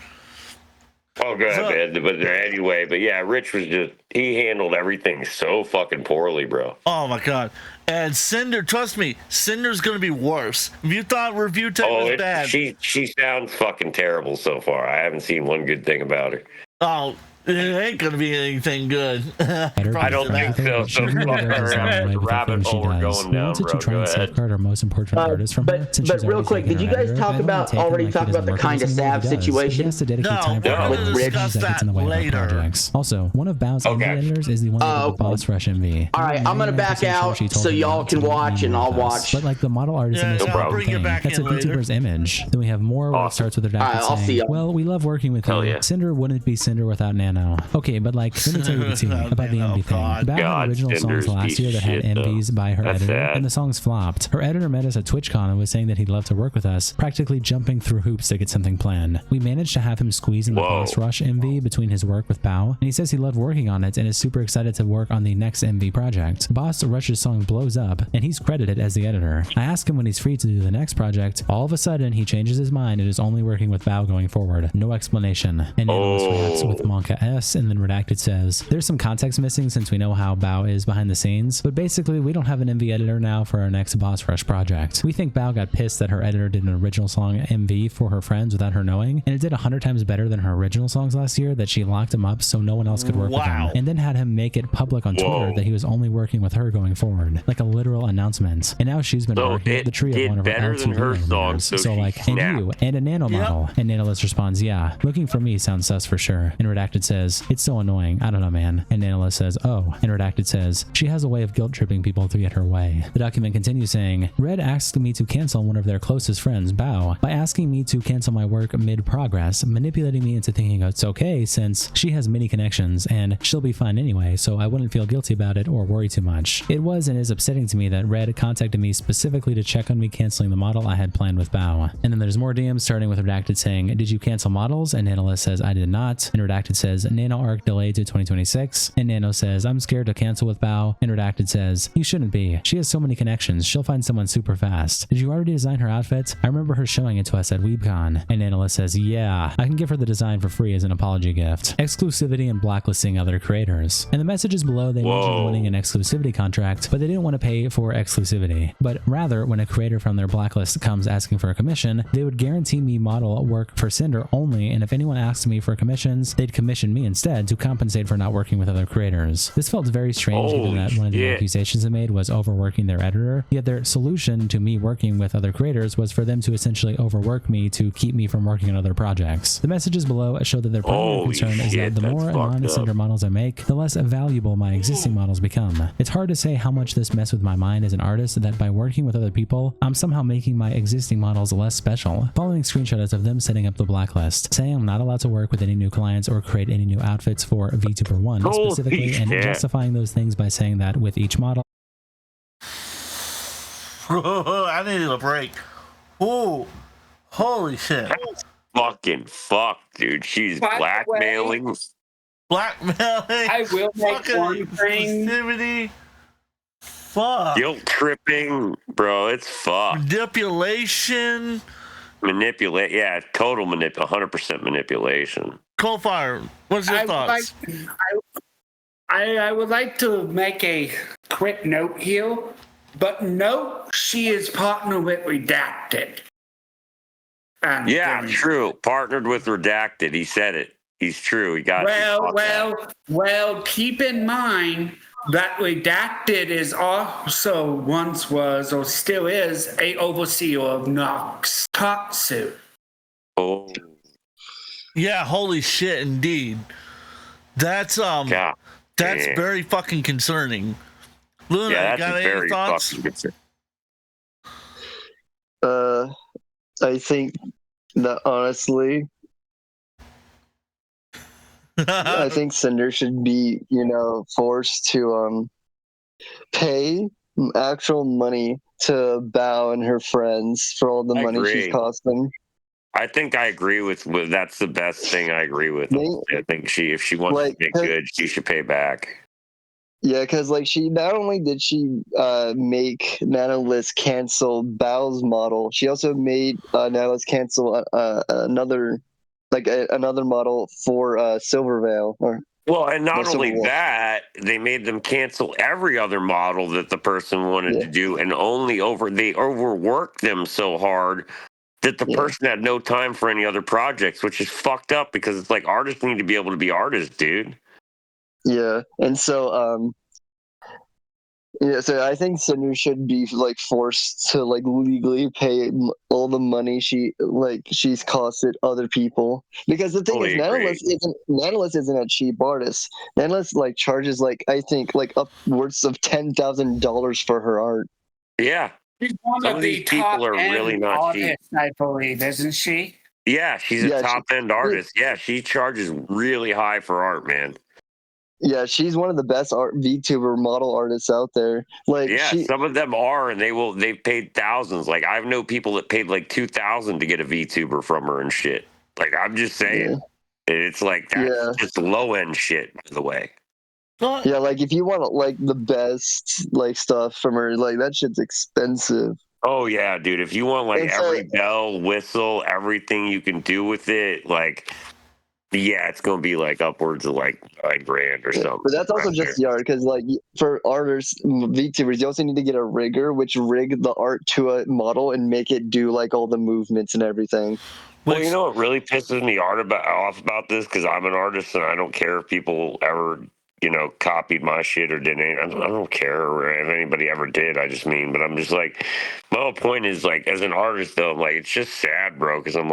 Oh, go ahead, man. But anyway, Rich was he handled everything so fucking poorly, bro. Oh, my God. And Sinder, trust me, Cinder's going to be worse. If you thought Review Tech was bad. She sounds fucking terrible so far. I haven't seen one good thing about her. Oh, it ain't going to be anything good. I don't think so. So the rabbit hole we're going down, bro. To try and safeguard our most important artists from her. But real quick, did you guys talk about the kind of Sav situation? With Rich. That later. Also, one of Bao's MV editors is the one with the Boss Rush MV. All right, I'm going to back out so y'all can watch and I'll watch. But like the model artist in this thing, that's a VTuber's image. Then we have more where it starts with her dad saying, well, we love working with you. Cinder wouldn't be Cinder without Nano. Okay, but like, let me tell you the tea about the MV thing. Bao had original songs last year that had MVs by her editor, and the songs flopped. Her editor met us at TwitchCon and was saying that he'd love to work with us, practically jumping through hoops to get something planned. We managed to have him squeeze in the Boss Rush MV between his work with Bao, and he says he loved working on it and is super excited to work on the next MV project. Boss Rush's song blows up, and he's credited as the editor. I ask him when he's free to do the next project. All of a sudden, he changes his mind and is only working with Bao going forward. No explanation. And Analyst reacts with Monka S, and then Redacted says, there's some context missing since we know how Bao is behind the scenes, but basically we don't have an MV editor now for our next Boss Rush project. We think Bao got pissed that her editor did an original song MV for her friends without her knowing, and it did 100 times better than her original songs last year that she locked him up so no one else could work with him, and then had him make it public on Twitter that he was only working with her going forward, like a literal announcement. And now she's been working with the tree of one of her LTV members. So like, and you, and a Nano model. And Nanolist responds, yeah, looking for me sounds sus for sure. And Redacted says, it's so annoying. I don't know, man. And Nanola says, oh. And Redacted says, she has a way of guilt tripping people to get her way. The document continues saying, Red asked me to cancel one of their closest friends, Bao, by asking me to cancel my work mid-progress, manipulating me into thinking it's okay since she has many connections and she'll be fine anyway, so I wouldn't feel guilty about it or worry too much. It was and is upsetting to me that Red contacted me specifically to check on me canceling the model I had planned with Bao. And then there's more DMs starting with Redacted saying, did you cancel models? And Nanola says, I did not. And Redacted says, Nano arc delayed to 2026. And Nano says, I'm scared to cancel with Bao. And Redacted says, you shouldn't be. She has so many connections. She'll find someone super fast. Did you already design her outfit? I remember her showing it to us at WeebCon. And Nanola says, yeah, I can give her the design for free as an apology gift. Exclusivity and blacklisting other creators. And the messages below, they mentioned winning an exclusivity contract, but they didn't want to pay for exclusivity. But rather, when a creator from their blacklist comes asking for a commission, they would guarantee me model work for Sinder only, and if anyone asked me for commissions, they'd commission me instead to compensate for not working with other creators. This felt very strange given that one of the accusations they made was overworking their editor, yet their solution to me working with other creators was for them to essentially overwork me to keep me from working on other projects. The messages below show that their primary concern is that the more non-Sinder models I make, the less valuable my existing models become. It's hard to say how much this messed with my mind as an artist that by working with other people, I'm somehow making my existing models less special. Following screenshots of them setting up the blacklist, saying I'm not allowed to work with any new clients or create any new outfits for VTuber 1 specifically, and justifying those things by saying that with each model. I needed a break. Oh, holy shit. Fucking fuck, dude. She's blackmailing. I will make one thing. Fuck. Guilt tripping, bro. It's fucked. Manipulation. Yeah, total 100% manipulation. Coalfire, what's your thoughts? I would like to make a quick note here, but note she is partnered with Redacted. True. Partnered with Redacted. He said it. He's true. He got well. Keep in mind that Redacted is also once was or still is a overseer of Nox Tatsu. Oh, yeah, holy shit, indeed. That's very fucking concerning. Luna, yeah, you got any thoughts? I think that honestly, I think Sinder should be, forced to pay actual money to Bao and her friends for all the money she's cost them. I think I agree with that's the best thing. I agree with. I think if she wants to make good, she should pay back. Yeah, because she not only did she make Nanolith cancel Bao's model, she also made Nanolith cancel another model for Silvervale. And not only that, they made them cancel every other model that the person wanted to do, and they overworked them so hard that the person had no time for any other projects, which is fucked up because it's like artists need to be able to be artists, dude. Yeah, and so so I think Sinder should be forced to legally pay all the money she's costed other people, because the thing is Nanolith isn't a cheap artist. Nanolith charges I think upwards of $10,000 for her art. Yeah, she's one of the top people are really not artists, cheap. I believe, isn't she? Yeah, she's a top end artist. Yeah, she charges really high for art, man. Yeah, she's one of the best VTuber model artists out there. Some of them are, and they've paid thousands. I know people that paid $2,000 to get a VTuber from her and shit. I'm just saying, it's that's just low end shit, by the way. Yeah, if you want the best stuff from her, that shit's expensive. Oh yeah, dude. If you want every bell, whistle, everything you can do with it, it's gonna be upwards of $9,000 or something. But that's also just the art, because for artists, VTubers, you also need to get a rigger, which rig the art to a model and make it do all the movements and everything. Well, you know what really pisses me off about this, because I'm an artist and I don't care if people ever copied my shit or didn't. I don't care if anybody ever did. I just mean, but I'm just my whole point is as an artist though, I'm it's just sad, bro, because I'm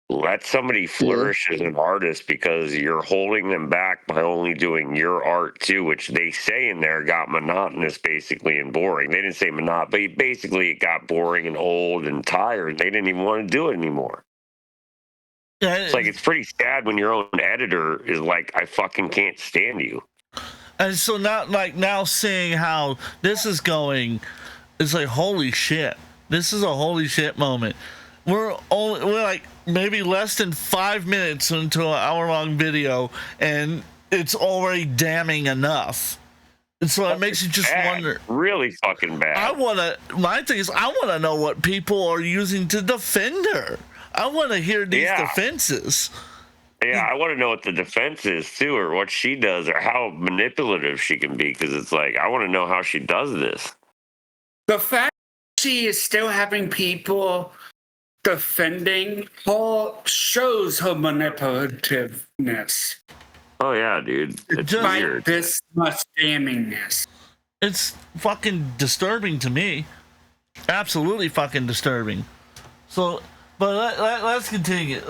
let somebody flourish as an artist, because you're holding them back by only doing your art too, which they say in there got monotonous basically and boring. They didn't say but basically it got boring and old and tired. They didn't even want to do it anymore. It's it's pretty sad when your own editor is I fucking can't stand you. And so now seeing how this is going, it's holy shit. This is a holy shit moment. We're maybe less than 5 minutes into an hour-long video, and it's already damning enough. And so it makes you just wonder. Really fucking bad. My thing is, I want to know what people are using to defend her. I want to hear these defenses. Yeah, I want to know what the defense is too, or what she does, or how manipulative she can be, because it's I want to know how she does this. The fact she is still having people defending her shows her manipulativeness. Oh yeah, dude. It's weird. This much damningness. It's fucking disturbing to me. Absolutely fucking disturbing. So, but let's continue.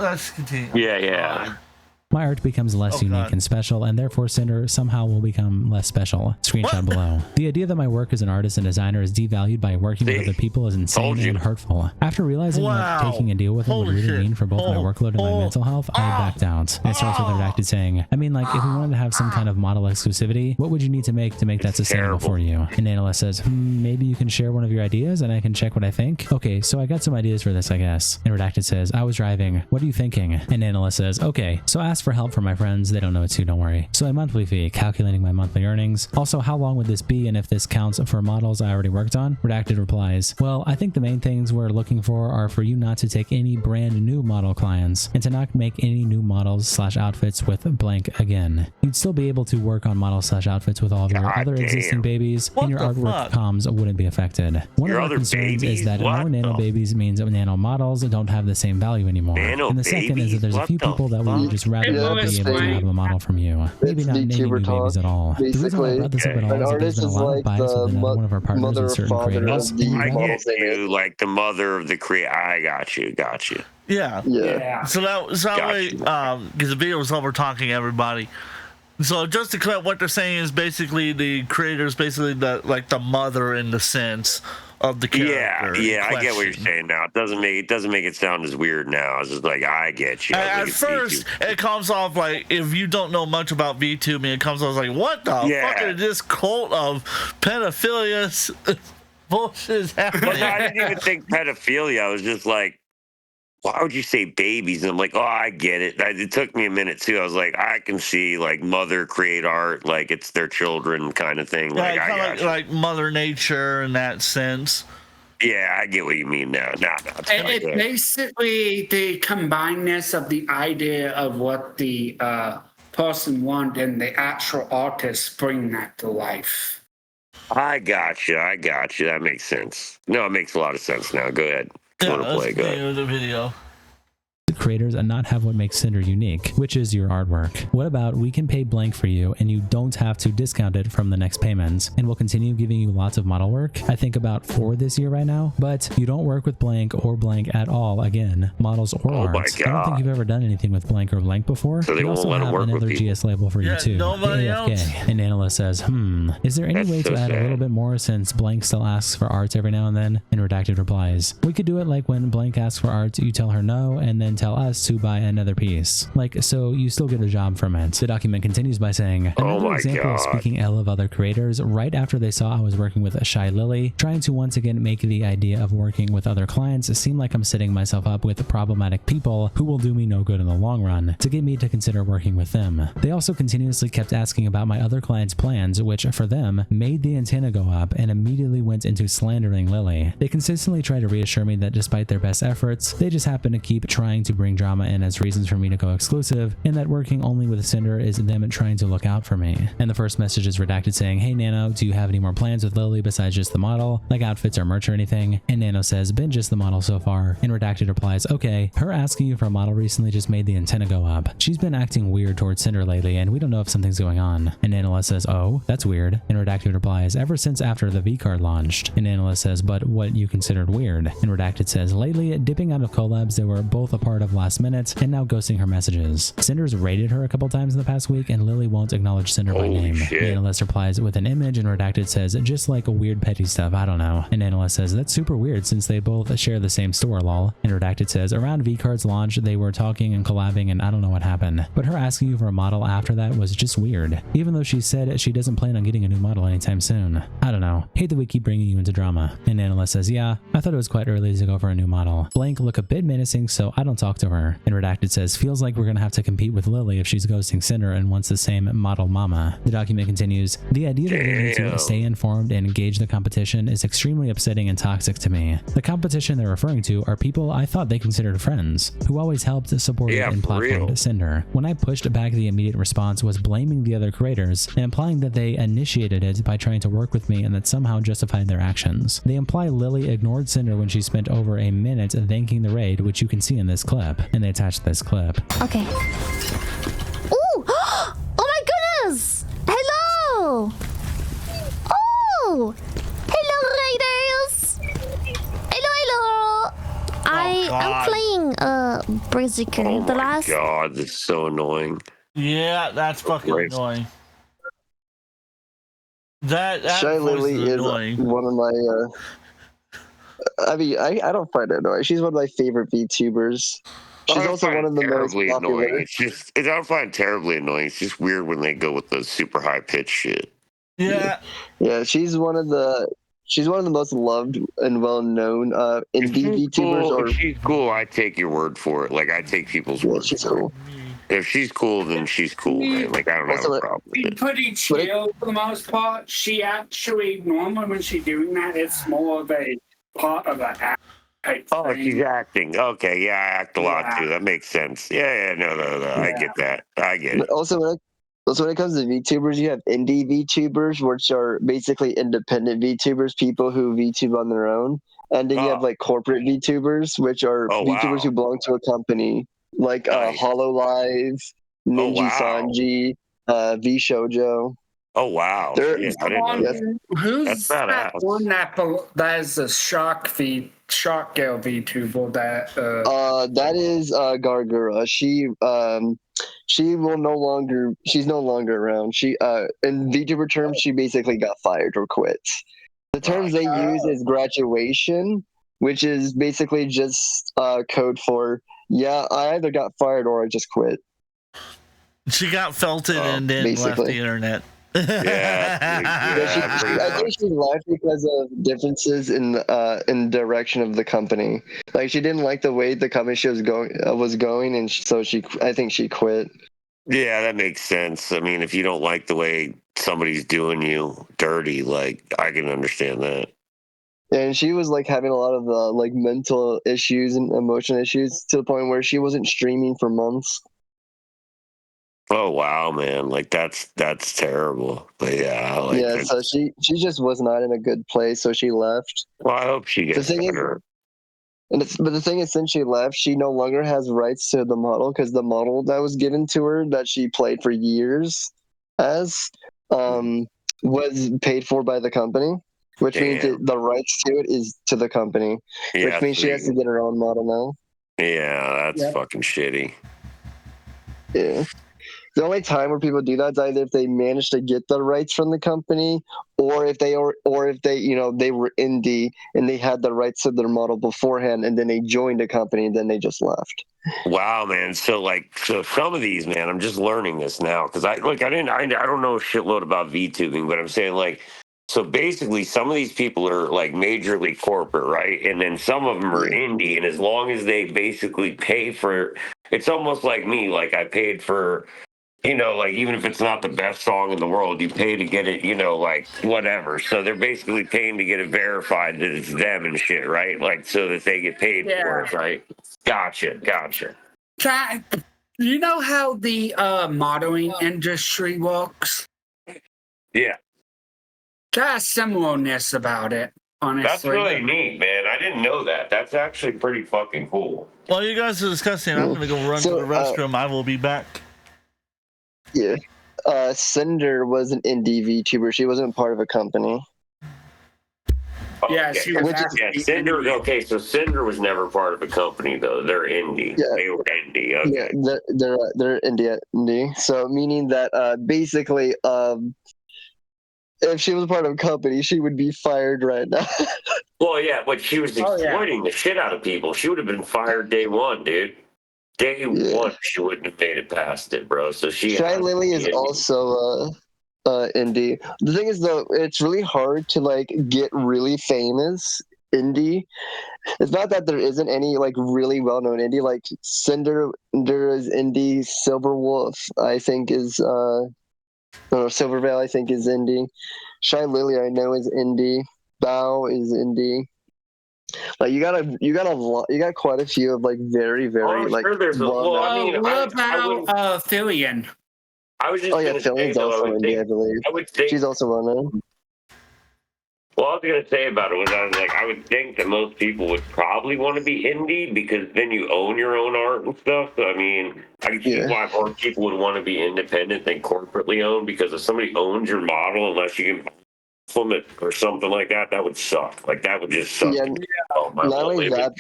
Yeah. My art becomes less unique and special, and therefore Sinder somehow will become less special. Screenshot below. The idea that my work as an artist and designer is devalued by working with other people is insane and hurtful. After realizing what taking a deal with him would really mean for both my workload and my mental health, I backed out. And it starts with Redacted saying, I mean, if we wanted to have some kind of model exclusivity, what would you need to make that sustainable for you? And Analyst says, maybe you can share one of your ideas and I can check what I think. Okay, so I got some ideas for this, I guess. And Redacted says, I was driving. What are you thinking? And Analyst says, okay, so ask for help from my friends. They don't know it too, don't worry. So a monthly fee, calculating my monthly earnings. Also, how long would this be, and if this counts for models I already worked on? Redacted replies, well, I think the main things we're looking for are for you not to take any brand new model clients and to not make any new models / outfits with blank again. You'd still be able to work on models / outfits with all of your other existing babies, and your artwork comms wouldn't be affected. One of our concerns is that more nano babies means nano models don't have the same value anymore. And the second is that there's a few people that would just rather not be able to have a model from you. Maybe not any new babies at all. The reason why I brought this up at all is that there's been a lot of bias within one of our partners with certain creators. I get you, like the mother of the creator. I got you. Yeah. So that way, because the video was over talking everybody. So just to clear, what they're saying is basically the creator's basically the mother in the sense of the character. Yeah, I get what you're saying now. It doesn't make it sound as weird now. It's just like, I get you. At first, it comes off like, if you don't know much about VTubing, it comes off like, what the fuck is this cult of pedophilia bullshit is happening? But I didn't even think pedophilia. I was just like, why would you say babies? And I'm like, oh, I get it. It took me a minute too. I was like, I can see like mother create art, like it's their children kind of thing. Like, like Mother Nature in that sense. Yeah, I get what you mean now. It's basically the combinedness of the idea of what the person wants and the actual artist bring that to life. I got you. That makes sense. No, it makes a lot of sense now. Go ahead. The video. The creators and not have what makes Sinder unique, which is your artwork. What about we can pay blank for you and you don't have to discount it from the next payments, and we'll continue giving you lots of model work. I think about 4 this year right now, but you don't work with blank or blank at all again, models or art. I don't think you've ever done anything with blank or blank before. So they we won't also let have another GS label for you too. Nobody else. And Analyst says, is there any way to add a little bit more since blank still asks for arts every now and then? And Redacted replies, we could do it like when blank asks for art, you tell her no, and then tell us to buy another piece. Like, so you still get a job from it. The document continues by saying, another example of speaking ill of other creators, right after they saw I was working with Shy Lily, trying to once again make the idea of working with other clients seem like I'm setting myself up with problematic people who will do me no good in the long run, to get me to consider working with them. They also continuously kept asking about my other clients' plans, which for them made the antenna go up, and immediately went into slandering Lily. They consistently try to reassure me that despite their best efforts, they just happen to keep trying to bring drama in as reasons for me to go exclusive, and that working only with Sinder is them trying to look out for me. And the first message is Redacted saying, hey Nano, do you have any more plans with Lily besides just the model, like outfits or merch or anything? And Nano says, been just the model so far. And Redacted replies, okay, her asking you for a model recently just made the antenna go up. She's been acting weird towards Sinder lately, and we don't know if something's going on. And Analyst says, oh, that's weird. And Redacted replies, ever since after the V card launched. And Analyst says, but what you considered weird? And Redacted says, lately, dipping out of collabs they were both a part of last minute, and now ghosting her messages. Cinder's raided her a couple times in the past week, and Lily won't acknowledge Sinder by name. The Analyst replies with an image, and Redacted says, just like a weird petty stuff, I don't know. And Analyst says, that's super weird since they both share the same store, lol. And Redacted says, around V-Card's launch, they were talking and collabing, and I don't know what happened. But her asking you for a model after that was just weird, even though she said she doesn't plan on getting a new model anytime soon. I don't know. Hate that we keep bringing you into drama. And Analyst says, yeah, I thought it was quite early to go for a new model. Blank look a bit menacing, so I don't talk to her. And Redacted says, feels like we're gonna have to compete with Lily if she's ghosting Sinder and wants the same model mama. The document continues, the idea that we need to stay informed and engage the competition is extremely upsetting and toxic to me. The competition they're referring to are people I thought they considered friends, who always helped, supported, and platformed Sinder. When I pushed back, the immediate response was blaming the other creators and implying that they initiated it by trying to work with me and that somehow justified their actions. They imply Lily ignored Sinder when she spent over a minute thanking the raid, which you can see in this clip, and they attached this clip. Okay. Ooh! Oh my goodness! Hello! Oh! Hello, Raiders! Hello! I'm playing Berserker. Oh my god, this is so annoying. Yeah, that's fucking annoying. That Shy Lily is annoying. One of my I mean, I don't find her annoying. She's one of my favorite VTubers. She's also one of the most popular. Annoying. I don't find it terribly annoying. It's just weird when they go with the super high pitched shit. Yeah, she's one of the most loved and well known indie VTubers. If she's cool, I take your word for it. Like I take people's word she's for cool. it. If she's cool, then she's cool, man. Like, I don't have a problem with She's it. pretty chill for the most part. She actually, normally when she's doing that, it's more of a part of the act. Oh, she's acting. Okay, yeah, I act a lot too. That makes sense. Yeah, no. I get that. I get it. Also, when it comes to VTubers, you have indie VTubers, which are basically independent VTubers, people who VTube on their own. And then you have like corporate VTubers, which are VTubers who belong to a company, like HoloLive, Ninja Sanji, V Shoujo. Oh wow! Who's that one that is a shark girl VTuber that? That is Gargura. She's no longer around. She in VTuber terms, she basically got fired or quit. The terms they use is graduation, which is basically just code for I either got fired or I just quit. She got felted and then left the internet. I think she left because of differences in direction of the company. Like she didn't like the way the company she was going, and so I think she quit. Yeah, that makes sense. I mean, if you don't like the way somebody's doing you dirty, like I can understand that. And she was like having a lot of like mental issues and emotional issues to the point where she wasn't streaming for months. Oh wow, man! Like that's terrible. But yeah, so she just was not in a good place, so she left. Well, I hope she gets better. But the thing is, since she left, she no longer has rights to the model because the model that was given to her that she played for years was paid for by the company, which means the rights to it is to the company, which means she has to get her own model now. Yeah, that's fucking shitty. Yeah. The only time where people do that is either if they manage to get the rights from the company, or if they were indie and they had the rights to their model beforehand, and then they joined a company and then they just left. Wow, man. So some of these, man, I'm just learning this now because I don't know a shitload about VTubing, but I'm saying like. So basically, some of these people are like majorly corporate, right? And then some of them are indie. And as long as they basically pay for, it's almost like me. Like I paid for, like even if it's not the best song in the world, you pay to get it, like whatever. So they're basically paying to get it verified that it's them and shit, right? Like so that they get paid for it, right? Gotcha. You know how the modeling industry works? Yeah. Got a similarness about it, honestly. That's really neat, man. I didn't know that. That's actually pretty fucking cool. While you guys are discussing, I'm going to go run to the restroom. I will be back. Yeah. Sinder was an indie VTuber. She wasn't part of a company. Yeah, she was Sinder. Okay, so Sinder was never part of a company, though. They're indie. Yeah. They were indie. Okay. Yeah, they're indie. So meaning that basically, if she was part of a company, she would be fired right now. Well, yeah, but she was exploiting the shit out of people. She would have been fired day one, dude. Day one, she wouldn't have made it past it, bro. So Shy Lily is also indie. The thing is, though, it's really hard to like get really famous indie. It's not that there isn't any like really well-known indie. Like Sinder is indie. Silverwolf, I think, is Silverveil, I think, is indie. Shy Lily, I know, is indie. Bao is indie. Like you got quite a few of like very like. Sure there's what about Fillion? I was just Fillion's also indie, I believe. I would think she's also well known. Well, I was gonna say about it was I would think that most people would probably want to be indie because then you own your own art and stuff. So, I mean, I can see why more people would want to be independent than corporately owned because if somebody owns your model, unless you can film it or something like that, that would suck. Like that would just suck. Not only that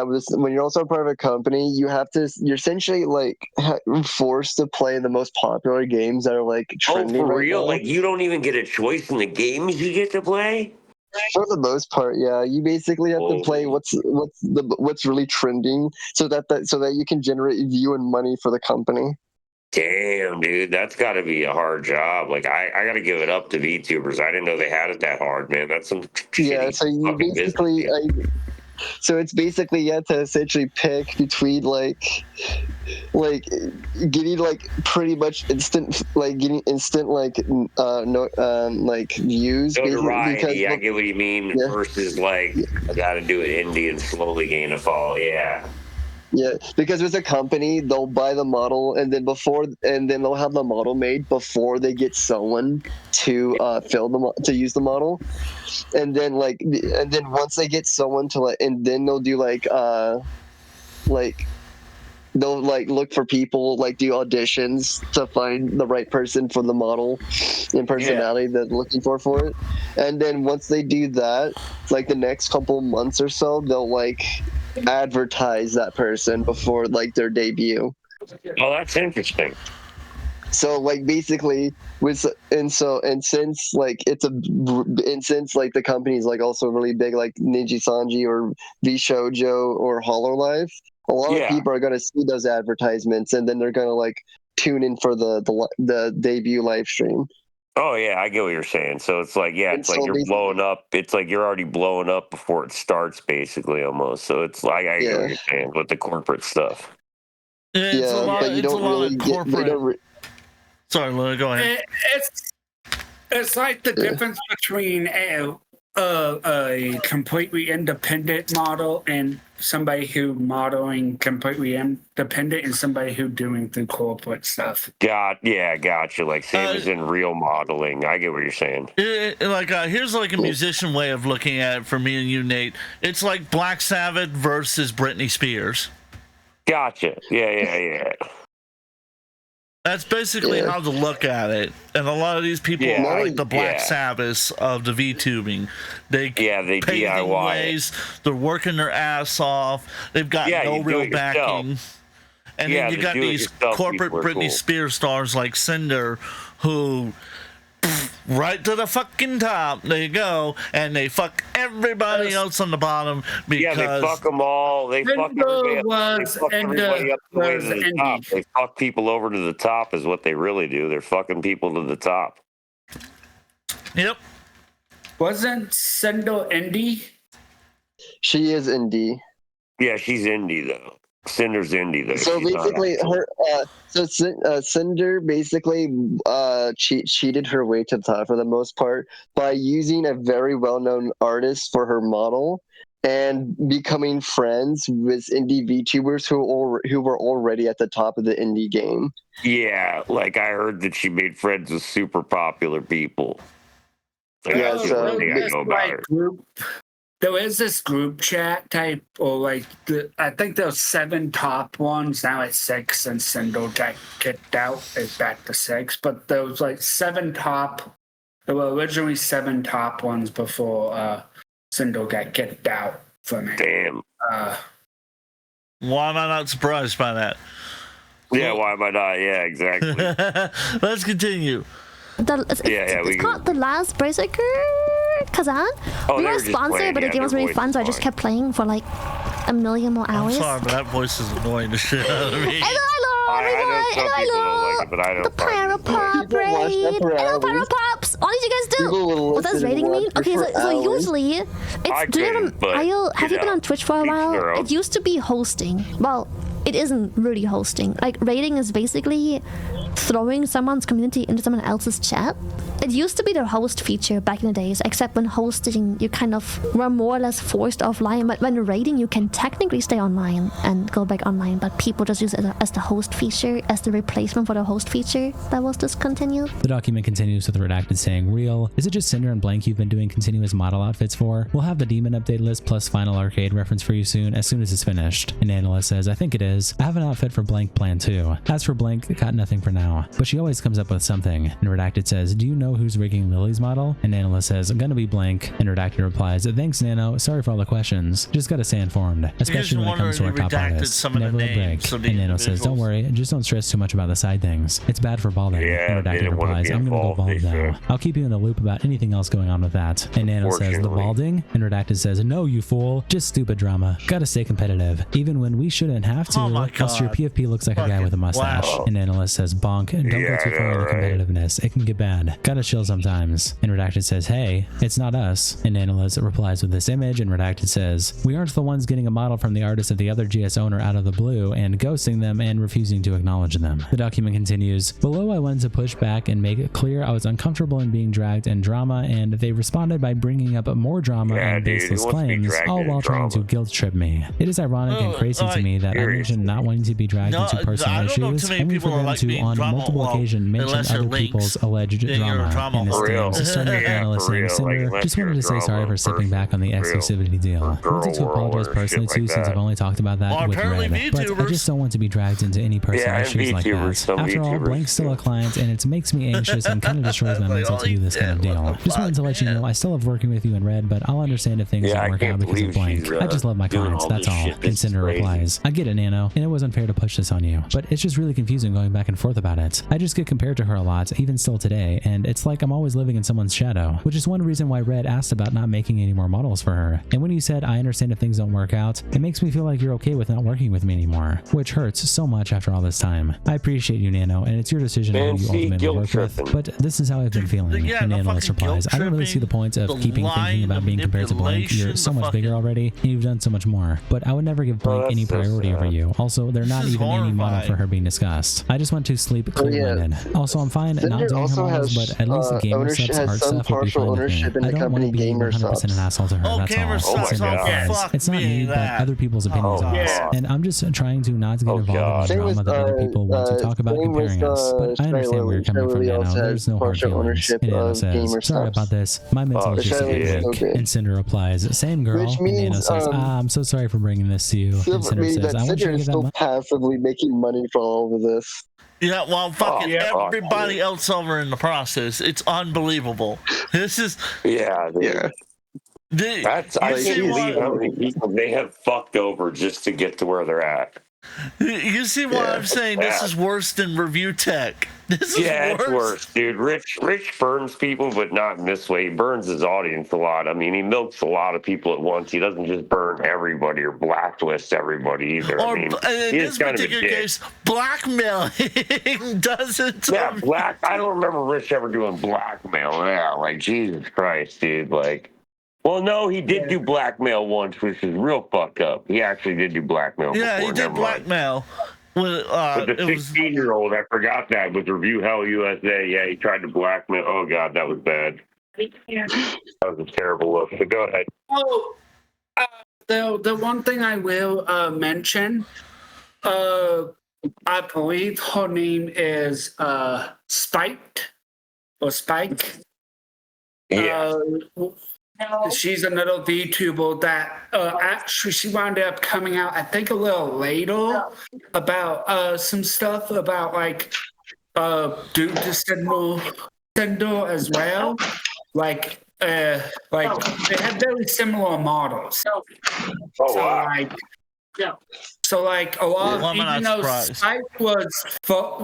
was when you're also part of a company, you're essentially like forced to play the most popular games that are like trending. Oh, for right real? now. Like you don't even get a choice in the games you get to play? For the most part, yeah. You basically have to play what's really trending so that you can generate view and money for the company. Damn, dude, that's got to be a hard job. Like, I got to give it up to VTubers. I didn't know they had it that hard, man. That's some shitty so you basically So it's basically you have to essentially pick between like getting like pretty much instant like views. Notoriety, I get what you mean. Versus like I got to do it indie and slowly gain a fall. Yeah. Yeah, because with a company, they'll buy the model and then they'll have the model made before they get someone to use the model, and then once they get someone to and then they'll do they'll look for people, do auditions to find the right person for the model and personality that they're looking for it, and then once they do that, the next couple months or so, they'll advertise that person before their debut. Oh, that's interesting. So basically since the company's also really big, like Ninja Sanji or VShojo or Hololive, a lot of people are going to see those advertisements and then they're going to tune in for the debut live stream. Oh yeah, I get what you're saying. So it's you're blowing up. It's like you're already blowing up before it starts, basically, almost. So it's I get what you're saying with the corporate stuff. It's a lot of corporate. Sorry, Luna, go ahead. It's like the difference between a completely independent model and somebody who modeling completely independent and somebody who doing the corporate stuff. Gotcha. Like same as in real modeling. I get what you're saying. Here's a musician way of looking at it for me and you, Nate. It's like Black Sabbath versus Britney Spears. Gotcha. Yeah. That's basically how to look at it. And a lot of these people are like the Black Sabbaths of the VTubing. They DIY ways, they're working their ass off. They've got no real backing. And then you got these corporate Britney Spears stars like Sinder who right to the fucking top they go, and they fuck everybody else on the bottom because they fuck them all. They fuck everybody up the way to the top. They fuck people over to the top is what they really do. They're fucking people to the top. Yep. Wasn't Sinder indie? She is indie. Yeah, she's indie though. Cinder's indie though. So basically, Sinder basically cheated her way to the top for the most part by using a very well-known artist for her model and becoming friends with indie VTubers who were already at the top of the indie game. Yeah, I heard that she made friends with super popular people. There is this group chat type, or I think there's 7 top ones. Now it's 6, and Sinder got kicked out. It's back to 6, but there was 7 top. There were originally 7 top ones before Sinder got kicked out from it. Damn. Why am I not surprised by that? Yeah, why am I not? Yeah, exactly. Let's continue. It's called The Last Berserker Kazan. We were sponsored, but the game was really fun, so I just kept playing for a million more hours. I'm sorry, but that voice is annoying the shit out of me. Hello, but I don't the Pyro Pop raid. Hello, Pyro Pops. All you guys do. What does rating mean? Okay, so usually have you been on Twitch for a while? It used to be hosting. Well, it isn't really hosting. Rating is basically throwing someone's community into someone else's chat. It used to be the host feature back in the days, except when hosting, you kind of were more or less forced offline. But when raiding, you can technically stay online and go back online, but people just use it as the host feature, as the replacement for the host feature that was discontinued. The document continues with the redacted saying, Real, is it just Sinder and Blank you've been doing continuous model outfits for? We'll have the demon update list plus final arcade reference for you soon as it's finished. An analyst says, I think it is. I have an outfit for Blank planned too. As for Blank, got nothing for now, but she always comes up with something. And redacted says, do you know who's rigging Lily's model? And analyst says, I'm gonna be Blank. And redacted replies, thanks Nano, sorry for all the questions. Just gotta stay informed, especially when it comes to our top artists. Never will break. And Nano says, don't worry, just don't stress too much about the side things. It's bad for balding. And redacted replies, I'm gonna go bald though. I'll keep you in the loop about anything else going on with that. And Nano says, the balding? And redacted says, no you fool, just stupid drama. Gotta stay competitive, even when we shouldn't have to. Else your PFP looks like a guy with a mustache. Wow. An analyst says, bonk, don't go too far in the competitiveness. It can get bad. Gotta chill sometimes. And Redacted says, hey, it's not us. And Analyst replies with this image, and Redacted says, we aren't the ones getting a model from the artist of the other GS owner out of the blue and ghosting them and refusing to acknowledge them. The document continues, below I wanted to push back and make it clear I was uncomfortable in being dragged in drama, and they responded by bringing up more drama and baseless claims, all while trying to guilt trip me. It is ironic and crazy to me that I mentioned not wanting to be dragged into personal issues, only for them to, on multiple occasions, mention other people's alleged drama in this DMs. Starting with Analyst saying, Sinder, just wanted to say sorry for stepping back on the exclusivity deal. Wanted to apologize personally too, since I've only talked about that with Red, but I just don't want to be dragged into any personal issues like that. After all, Blank's still a client, and it makes me anxious and kind of destroys my mental to do this kind of deal. Just wanted to let you know I still love working with you and Red, but I'll understand if things don't work out because of Blank. I just love my clients, that's all. And Cinder replies, I get it, Nano, and it was unfair to push this on you, but it's just really confusing going back and forth about it. I just get compared to her a lot, even still today, and it's like I'm always living in someone's shadow, which is one reason why Red asked about not making any more models for her. And when you said, I understand if things don't work out, it makes me feel like you're okay with not working with me anymore, which hurts so much after all this time. I appreciate you, Nano, and it's your decision who you ultimately work with, but this is how I've been feeling. And Analyst replies, I don't really see the point of keeping thinking about being compared to Blank. You're so much bigger already, and you've done so much more, but I would never give Blank any priority over you. Also, they're not even any model for her being discussed. I just want to sleep clear-minded. Also, I'm fine not doing her models, but at least the gamer subs art stuff would be fine with me. I don't want to be 100% an asshole to her, that's all. It's not me, but other people's opinions on us. And I'm just trying to not get involved in drama that other people want to talk about comparing us. But I understand where you're coming from, Nano. There's no hard feelings. And Nano says, sorry about this. My mental is just a week. And Cinder replies, same girl. And Nano says, I'm so sorry for bringing this to you. And Cinder says, I want you to get that money. Passively making money from all of this. Yeah, well, fucking everybody else over in the process. It's unbelievable. This is... Yeah. I can't believe how many people they have fucked over just to get to where they're at. You see why I'm saying this is worse than review tech. This is worse. It's worse, dude. Rich burns people, but not in this way. He burns his audience a lot. I mean, he milks a lot of people at once. He doesn't just burn everybody or blacklist everybody either. Or, I mean, in this particular case, blackmailing doesn't. Yeah, I don't remember Rich ever doing blackmail. Yeah, like Jesus Christ, dude. Like. Well, no, he did do blackmail once, which is real fucked up. He actually did do blackmail before. Yeah, he did blackmail. But the 16-year-old, I forgot that, with Review Hell USA. Yeah, he tried to blackmail. Oh, God, that was bad. That was a terrible look. So go ahead. Oh, the one thing I will mention, I believe her name is Spike. Yeah. She's another VTuber that actually she wound up coming out, I think, a little later about some stuff about like due to Sinder as well. Like they had very similar models. So like a lot of, even though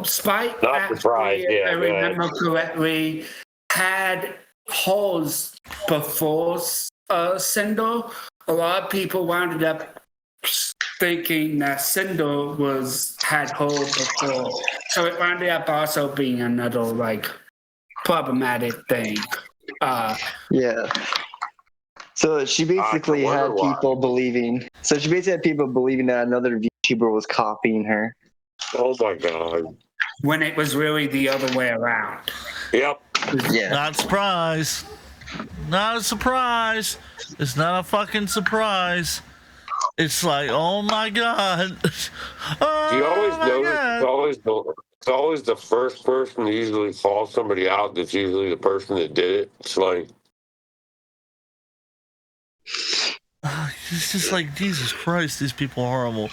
Spike actually, if I remember correctly, had holes before Sinder. A lot of people wound up thinking that Sinder had holes before, so it wound up also being another like problematic thing. So she basically had people believing. So she basically had people believing that another VTuber was copying her. Oh my God! When it was really the other way around. Yep. Yeah. Not surprise. Not a surprise. It's not a fucking surprise. It's like, oh my God. Oh, you always notice it's always the first person to usually call somebody out that's usually the person that did it. It's like it's just like, Jesus Christ, these people are horrible.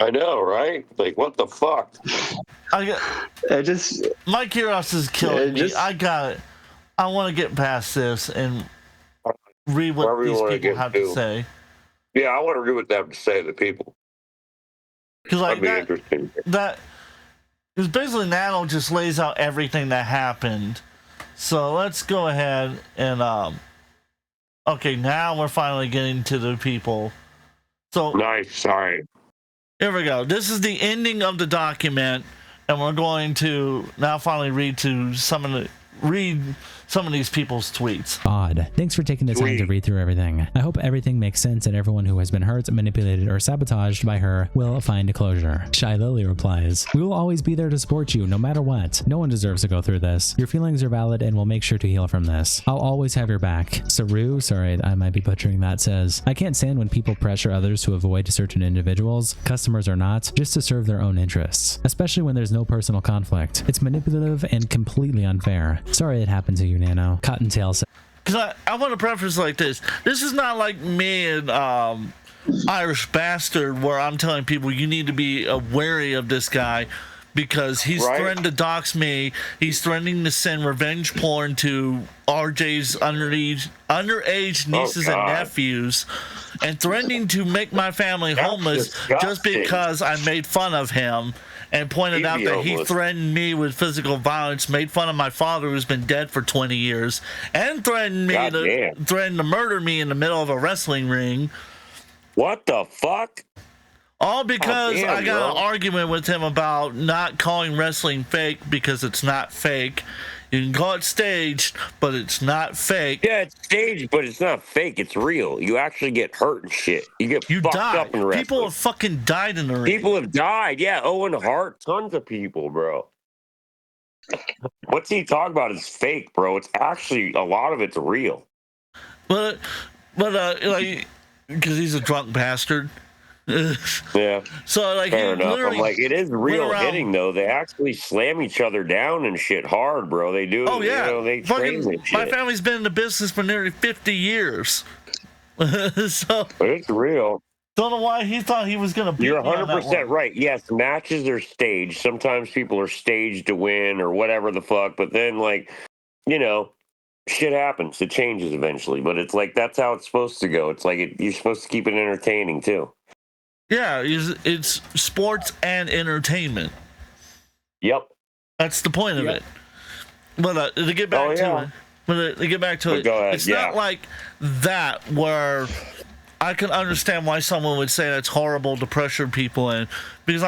I know, right? Like, what the fuck? My curiosity is killing me. I got it. I want to get past this and read what these people have to say. Yeah, I want to read what they have to say to the people. Because like that'd be interesting. Because basically Nano just lays out everything that happened. So let's go ahead and okay, now we're finally getting to the people. So nice. Sorry. Here we go. This is the ending of the document, and we're going to now finally read some of these people's tweets. Odd. Thanks for taking the time to read through everything. I hope everything makes sense and everyone who has been hurt, manipulated, or sabotaged by her will find a closure. Shy Lily replies, "We will always be there to support you, no matter what. No one deserves to go through this. Your feelings are valid and we'll make sure to heal from this. I'll always have your back." Saru, sorry, I might be butchering that, says, "I can't stand when people pressure others to avoid certain individuals, customers or not, just to serve their own interests, especially when there's no personal conflict. It's manipulative and completely unfair. Sorry it happened to you, Nano." Cottontail says, because I want to preface like this. This is not like me and Irish Bastard where I'm telling people you need to be wary of this guy because he's threatened to dox me. He's threatening to send revenge porn to RJ's underage nieces and nephews and threatening to make my family homeless just because I made fun of him. And pointed out that he threatened me with physical violence, made fun of my father who's been dead for 20 years, and threatened to murder me in the middle of a wrestling ring. What the fuck? All because I got an argument with him about not calling wrestling fake because it's not fake. You can call it staged, but it's not fake. Yeah, it's staged, but it's not fake. It's real. You actually get hurt and shit. You fucked up in wrestling. People have fucking died in the ring. People have died. Yeah, Owen Hart, tons of people, bro. What's he talking about is fake, bro. It's actually, a lot of it's real. But like, because he's a drunk bastard. Yeah. So like, fair enough. I'm like, it is real hitting though. They actually slam each other down and shit hard, bro. They do. Oh yeah. You know, they train this shit. My family's been in the business for nearly 50 years. So it's real. Don't know why he thought he was gonna beat You're me on that 100% one. right. Yes, matches are staged. Sometimes people are staged to win or whatever the fuck. But then, like, you know, shit happens. It changes eventually. But it's like that's how it's supposed to go. It's like you're supposed to keep it entertaining too. Yeah, it's sports and entertainment. Yep. That's the point of it. But to get back to it, it's not like that where I can understand why someone would say that's horrible to pressure people in. Because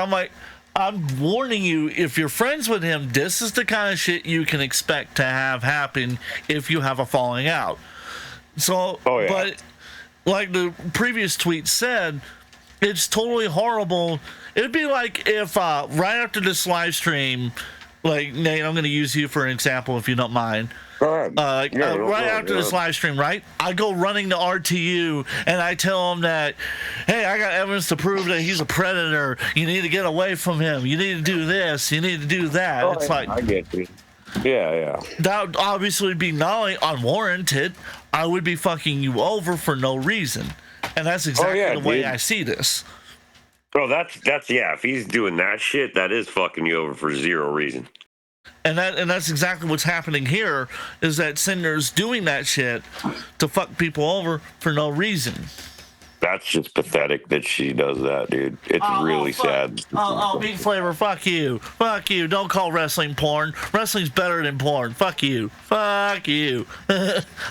I'm warning you, if you're friends with him, this is the kind of shit you can expect to have happen if you have a falling out. So, but like the previous tweet said, it's totally horrible. It'd be like if right after this live stream, like Nate, I'm going to use you for an example if you don't mind. Right after this live stream, right? I go running to RTU and I tell him that, hey, I got evidence to prove that he's a predator. You need to get away from him. You need to do this. You need to do that. It's like, I get you. Yeah. That would obviously be not only unwarranted. I would be fucking you over for no reason. And that's exactly the way I see this. Bro, that's if he's doing that shit, that is fucking you over for zero reason. And that's exactly what's happening here, is that Cinder's doing that shit to fuck people over for no reason. That's just pathetic that she does that, dude. It's really sad. Meat Flavor, fuck you. Fuck you. Don't call wrestling porn. Wrestling's better than porn. Fuck you. Fuck you.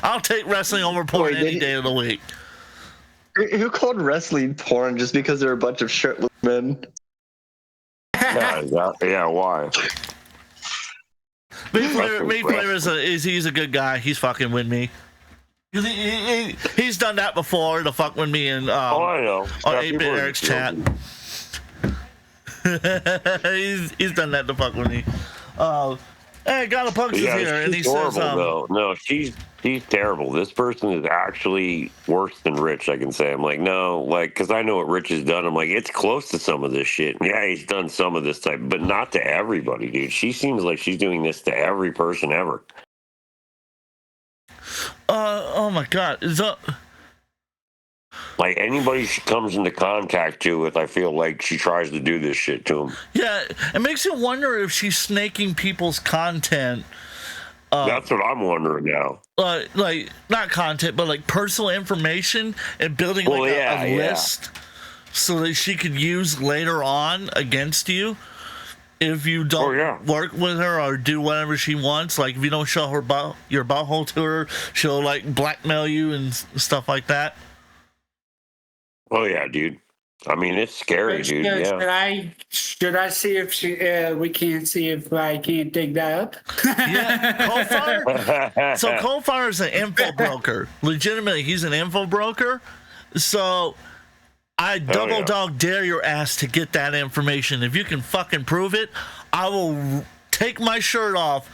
I'll take wrestling over porn any day of the week. Who called wrestling porn just because they're a bunch of shirtless men? Yeah, why? Meat Flavor he's a good guy. He's fucking with me. He's done that before to fuck with me and I know. On 8-Bit Eric's chat. he's done that to fuck with me. Hey, Gotta Punks is here, and he horrible, says, no, she's terrible. This person is actually worse than Rich, I can say. I'm like, no, like, because I know what Rich has done. I'm like, it's close to some of this shit. Yeah, he's done some of this type, but not to everybody, dude. She seems like she's doing this to every person ever. Oh my God. Like, anybody she comes into contact with, I feel like she tries to do this shit to them. Yeah, it makes you wonder if she's snaking people's content. That's what I'm wondering now. Like, not content, but like personal information and building a list so that she could use later on against you. If you don't work with her or do whatever she wants, like if you don't show her your butthole to her, she'll like blackmail you and stuff like that. Oh yeah, dude. I mean, it's scary, dude. Yeah. Should I see if we can't see if I can't dig that up? Yeah, Coalfire. So Coalfire is an info broker. Legitimately, he's an info broker. So I double dog dare your ass to get that information. If you can fucking prove it, I will take my shirt off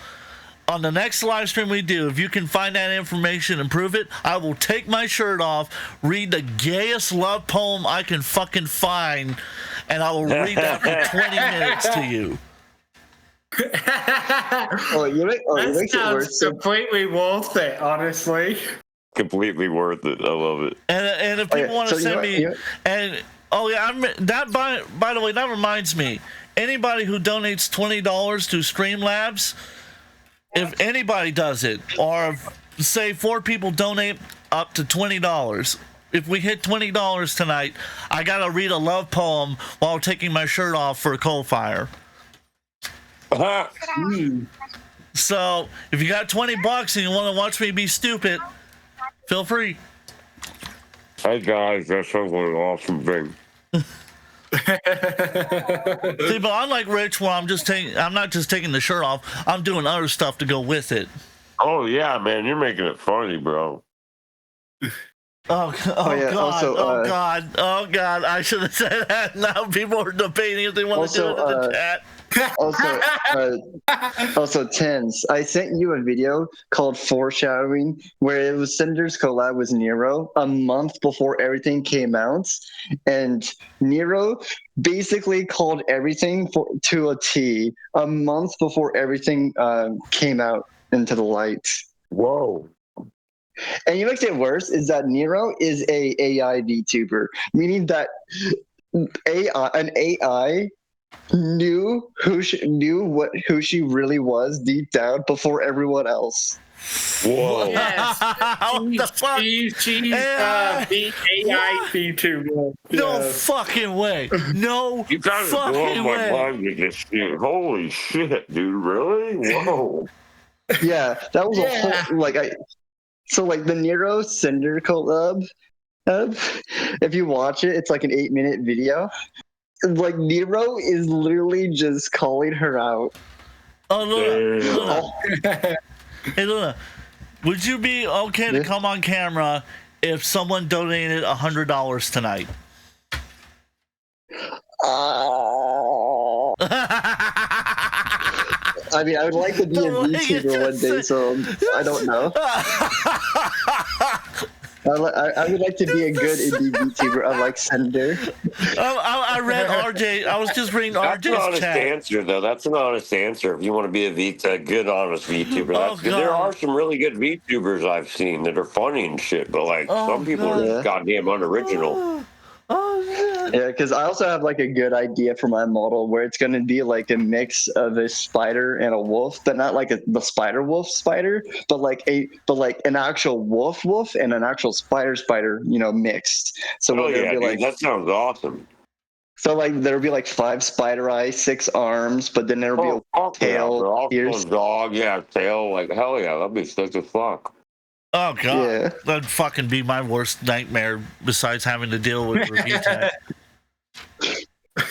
on the next live stream we do. If you can find that information and prove it, I will take my shirt off, read the gayest love poem I can fucking find, and I will read that for 20 minutes to you. That sounds completely worth it, honestly. Completely worth it. I love it. And if people want to send me, and by the way, that reminds me, anybody who donates $20 to Streamlabs, if anybody does it, or if, say 4 people donate up to $20, if we hit $20 tonight, I gotta read a love poem while taking my shirt off for Coalfire. So if you got $20 and you want to watch me be stupid, feel free. Hey guys, that sounds like an awesome thing. See, but unlike Rich, where I'm not just taking the shirt off, I'm doing other stuff to go with it. Oh yeah, man, you're making it funny, bro. God! I should have said that. Now people are debating if they want to do it in the chat. Also, Tens, I sent you a video called Foreshadowing, where it was Cinder's collab with Nero a month before everything came out, and Nero basically called everything to a T a month before everything came out into the light. Whoa. And what makes it worse is that Nero is a AI VTuber, meaning that an AI knew who she really was deep down before everyone else. Whoa! Yes, she's the AI VTuber. No fucking way! No you guys are blowing my mind with this shit. Holy shit, dude! Really? Whoa! Yeah, that was a whole So the Nero Sinder collab, if you watch it, it's like an 8-minute video. Nero is literally just calling her out. Oh, Luna. Hey, Luna, would you be okay to come on camera if someone donated $100 tonight? I mean, I would like to be a VTuber one day, so I don't know. I would like to be a good indie VTuber. I like Sinder. I read RJ. I was just reading RJ's chat. That's an honest answer, though. That's an honest answer. If you want to be a good, honest VTuber, there are some really good VTubers I've seen that are funny and shit. But some people are goddamn unoriginal. Yeah, because I also have a good idea for my model where it's going to be a mix of a spider and a wolf, but not the spider wolf spider, but an actual wolf and an actual spider mixed. So that sounds awesome. So there'll be 5 spider eyes, 6 arms, but then there'll be a tail, ears, dog, tail, hell yeah, that'd be sick as fuck. Oh god, yeah. That'd fucking be my worst nightmare besides having to deal with review tech.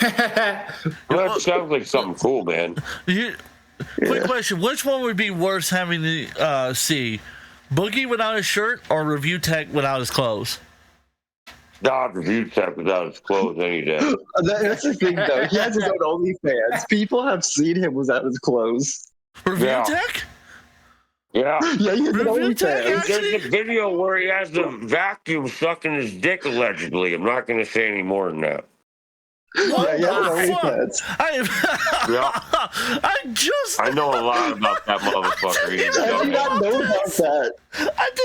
That sounds like something cool, man. Quick question: which one would be worse having to see, Boogie without his shirt or review tech without his clothes? Not review tech without his clothes any day. That's the thing, though. He has his own OnlyFans. People have seen him without his clothes. Review tech? Yeah. Yeah, he has an OnlyFans. There's a video where he has the vacuum sucking his dick, allegedly. I'm not going to say any more than that. What the fuck? I know a lot about that motherfucker. I did not know about that.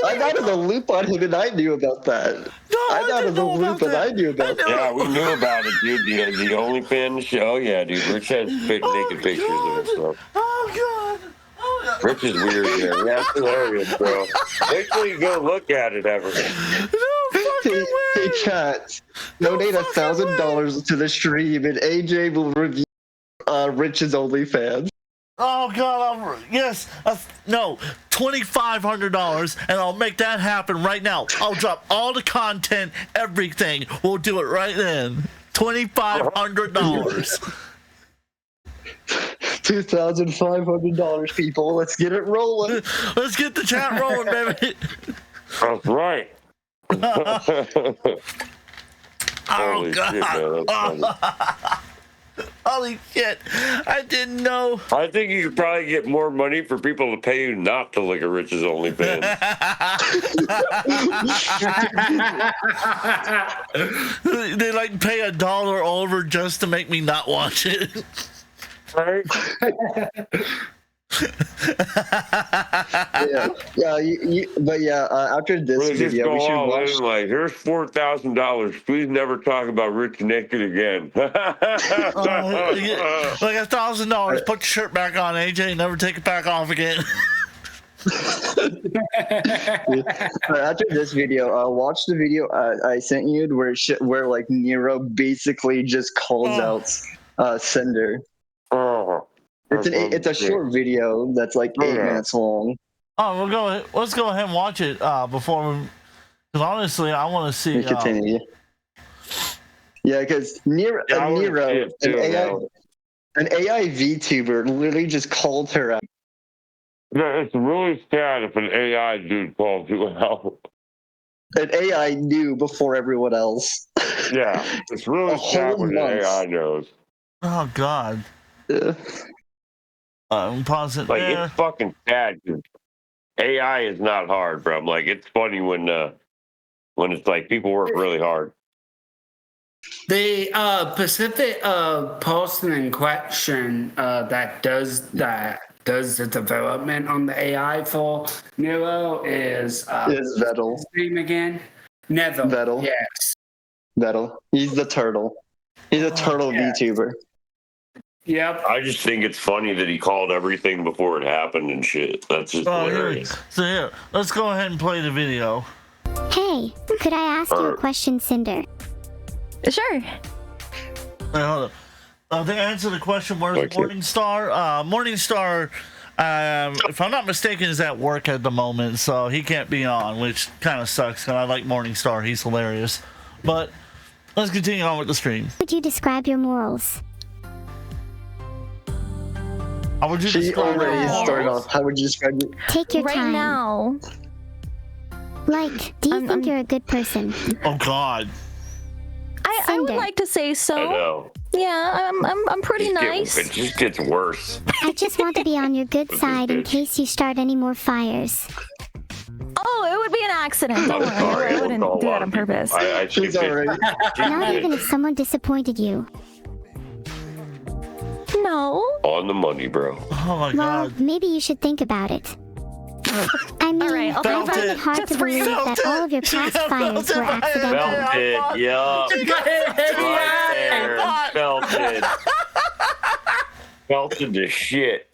I got in the loop on him and I knew about that. I got in the loop and I knew about that. Yeah, we knew about it, dude. The OnlyFans show, yeah, dude. Rich has naked pictures of himself. Oh, God. Rich is weird there. Yeah, it's hilarious, bro. Wait till you go look at it, ever. Hey, chat. Donate $1,000 to the stream, and AJ will review Rich's OnlyFans. Oh God! Yes. No, $2,500, and I'll make that happen right now. I'll drop all the content, everything. We'll do it right then. $2,500. $2,500, people. Let's get it rolling. Let's get the chat rolling, baby. That's right. Oh, God. Holy shit. I didn't know. I think you could probably get more money for people to pay you not to look at Rich's OnlyFans. They like pay $1 over just to make me not watch it. Right? After this video, we should watch. Like, here's $4,000. Please never talk about Rich naked again. Like $1,000. Put your shirt back on, AJ. Never take it back off again. After this video, watch the video I sent you where like Nero basically just calls out Sinder. It's a short video that's like 8 minutes long. Oh, let's go ahead and watch it before we, because honestly, I want to see. Continue. Yeah, because Nero, an AI VTuber, literally just called her out. Yeah, it's really sad if an AI dude calls you out. An AI knew before everyone else. Yeah, it's really sad when an AI knows. Oh God. Yeah. Pause it like there. It's fucking sad. AI is not hard, bro. Like, it's funny when it's like people work really hard. The Pacific person in question that does the development on the AI for Nero is Vettel. His name again? Neville. Vettel. Yes. Vettel. He's the turtle. He's a turtle VTuber. Yep. I just think it's funny that he called everything before it happened and shit. That's just hilarious. So here, let's go ahead and play the video. Hey, could I ask you a question, Sinder? Sure. Hold on. To answer the question, where's Morningstar? Morningstar, if I'm not mistaken, is at work at the moment, so he can't be on, which kind of sucks, because I like Morningstar. He's hilarious. But let's continue on with the stream. How would you describe your morals? How would you describe already started off. How would you describe it? Take your time. Right now. Like, do you think you're a good person? Oh God. I would like to say so. I know. Yeah, I'm pretty nice. It just gets worse. I just want to be on your good side in case you start any more fires. Oh, it would be an accident. Don't worry. Sorry, I wouldn't do that on purpose. She's already. Not even if someone disappointed you. No. On the money, bro. Oh my Well, God. maybe you should think about it. I mean, right, I find it hard to believe that all of your past fires were accidental. Felt it, yup. Right there. Felt it. Felt it the shit.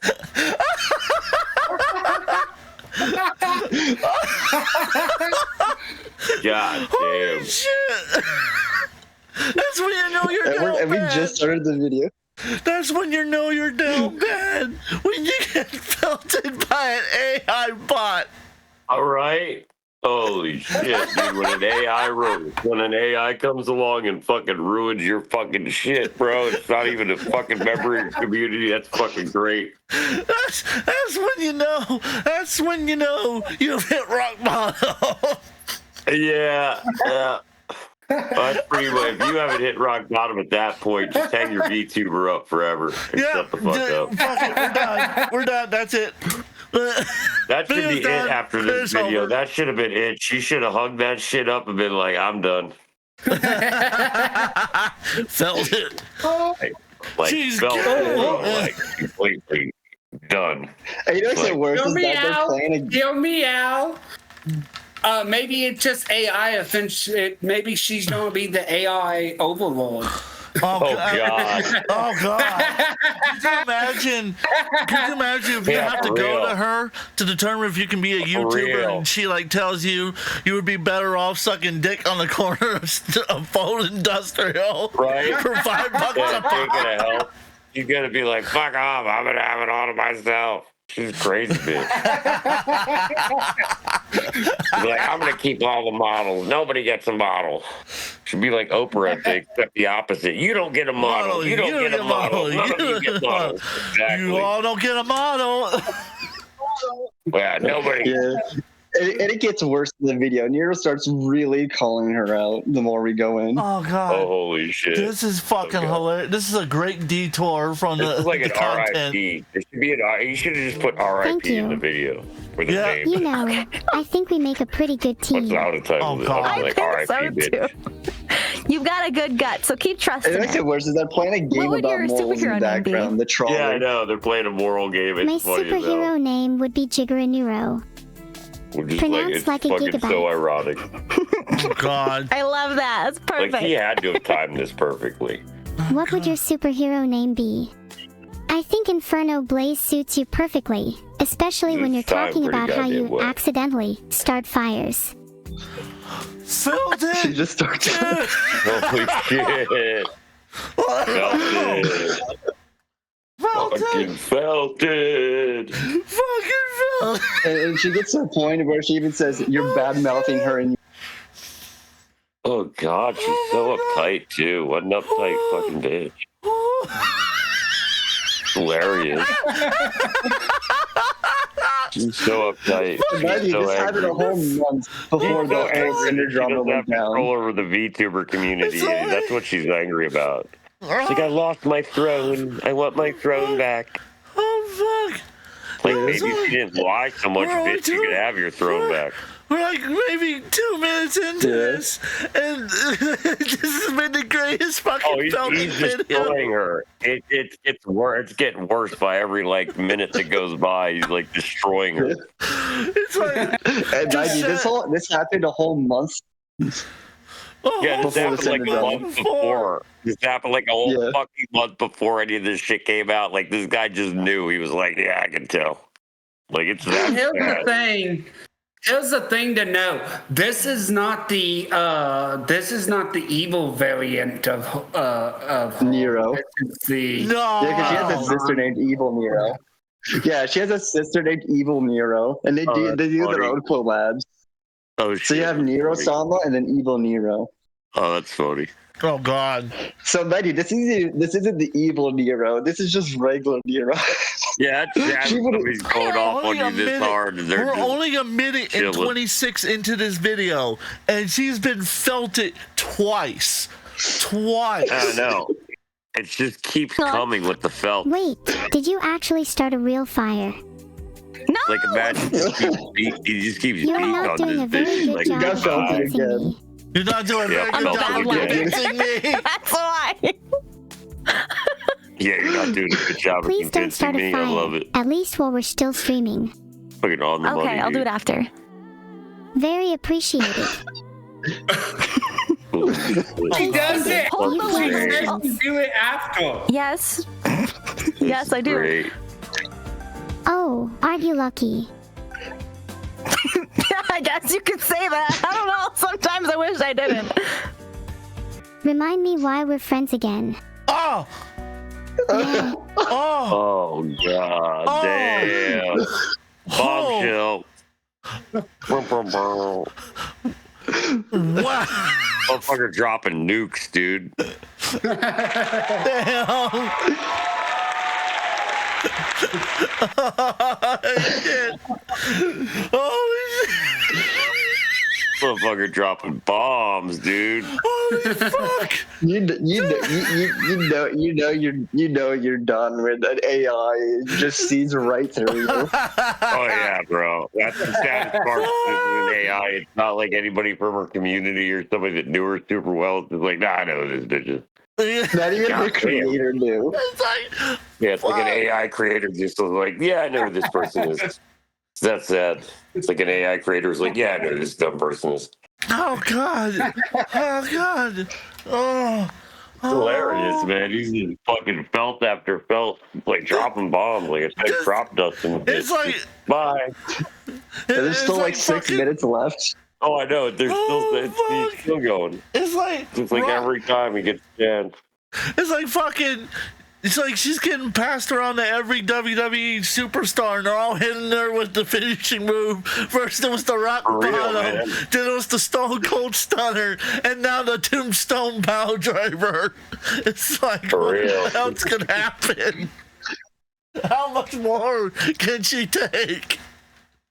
God Holy damn. shit. That's when you know you're down And we bad. just started the video. That's when you know you're down bad. When you get felted by an AI bot. All right. Holy shit, dude. When an AI comes along and fucking ruins your fucking shit, bro, it's not even a fucking member of your community. That's fucking great. That's when you know. That's when you know you've hit rock bottom. Yeah. That's pretty much. If you haven't hit rock bottom at that point, just hang your VTuber up forever and shut the fuck up. Fuck it, we're done. We're done. That's it. That should be it after this video. Over. That should have been it. She should have hugged that shit up and been like, I'm done. Felt it. Like, She's felt good. like completely done. And you know what's the worst is that they're playing Hear me out. Maybe it's just AI. Maybe she's gonna be the AI overlord. Oh God. Oh God. Could you imagine if you have to go to her to determine if you can be a YouTuber and she like tells you would be better off sucking dick on the corner of Fold Industrial Right. for $5 Yeah, a pop? taking a help. You're gonna be like, fuck off, I'm gonna have it all to myself. She's a crazy bitch. Like, I'm gonna keep all the models. Nobody gets a model. Should be like Oprah, except the opposite. You don't get a model. You don't get a model. None of you get models. Exactly. You all don't get a model. Yeah, nobody. Yeah. And it gets worse in the video. Nero starts really calling her out the more we go in. Oh God! Oh, holy shit! This is fucking hilarious. This is a great detour from this the is like the an content. RIP. There should be you should have just put RIP in the video with the name. You know, I think we make a pretty good team. What's the outer title? Oh God! I like RIP, so bitch. You've got a good gut, so keep trusting. It makes it worse. Is that playing a game would about your morals in superhero the name be? background? The troll. Yeah, I know. They're playing a moral game. It's My funny superhero name would be Jiggeranuro. We're just Pronounced like, it's like a fucking gigabyte. so ironic. Oh God! I love that. That's perfect. Like, he had to have timed this perfectly. What would your superhero name be? I think Inferno Blaze suits you perfectly, especially when you're talking about how you accidentally start fires. Felt it! She just starts. Holy shit! Felt it! Fucking felt it! Fucking felt it! And she gets to a point where she even says, "You're bad mouthing her," and Oh God, she's so uptight too. What an uptight fucking bitch. Hilarious. She's so uptight. Buddy, so this happened a whole month before the whole Sinder drama went down. Control over the VTuber community. That's what she's angry about. She's like, I lost my throne. I want my throne back. Oh fuck! Like, maybe if you didn't lie so much, bitch, you could have your throne back. We're like maybe 2 minutes into this, and this has been the greatest fucking he's destroying her. It's worse. It's getting worse by every like minute that goes by. He's like destroying her. It's like, and this happened a whole month. Yeah, this happened like a month before. This happened like a whole fucking month before any of this shit came out. Like, this guy just knew. He was like, yeah, I can tell. Like, it's that Here's bad. the thing. Here's the thing to know. This is not the evil variant of Nero. It's the no. Yeah, because she has a sister named Evil Nero. Yeah, she has a sister named Evil Nero, and they do their own collabs. Oh shit! So you have Nero Sama and then Evil Nero. Oh, that's funny. Oh God! So, Betty, this isn't the evil Nero. This is just regular Nero. Yeah, that's somebody's going off on you this hard. We're only a minute and 26 into this video, and she's been felt it twice. I know. It just keeps coming with the felt. Wait, did you actually start a real fire? No! Like, imagine he just keeps You're beating not on doing a this very bitch. good Like, job got felt it convincing again. me. You're not doing a very good job of convincing me. That's why. yeah, you're not doing a good job of Please don't convincing start a me. I love fire. it. At least while we're still streaming. Fucking on the money. Okay, I'll do it after. Very appreciated. He does it. Hold the She leg. says to do it after. Yes. Yes, I do. Great. Oh, aren't you lucky? I guess you could say that. I don't know. Sometimes I wish I didn't. Remind me why we're friends again. Oh! Yeah. Oh! Oh God! Oh. Damn! Bombshell! Wow! Motherfucker dropping nukes, dude. Damn! Shit. Holy shit! Motherfucker dropping bombs, dude. Holy fuck! You know you're done with that AI. It just sees right through you. Oh yeah, bro. That's the saddest part. This is an AI. It's not like anybody from her community or somebody that knew her super well. It's like, nah, I know who this bitch is. Not even the creator knew. It's like, Yeah, it's like an AI creator just was like, yeah, I know who this person is. That's sad. It's like an AI creator is like, yeah, I know who this dumb person is. oh God! Oh God! Oh! It's hilarious, man. He's just fucking felt after felt, like dropping bombs, like it's like crop dust. It's like, bye. There's still like 6 fucking, minutes left. Oh, I know. There's he's still going. It's like It's like every time he gets a chance. It's like fucking It's like she's getting passed around to every WWE superstar, and they're all hitting her with the finishing move. First it was the rock bottom, then it was the Stone Cold Stunner, and now the Tombstone Power Driver. It's like, what else could happen? How much more can she take?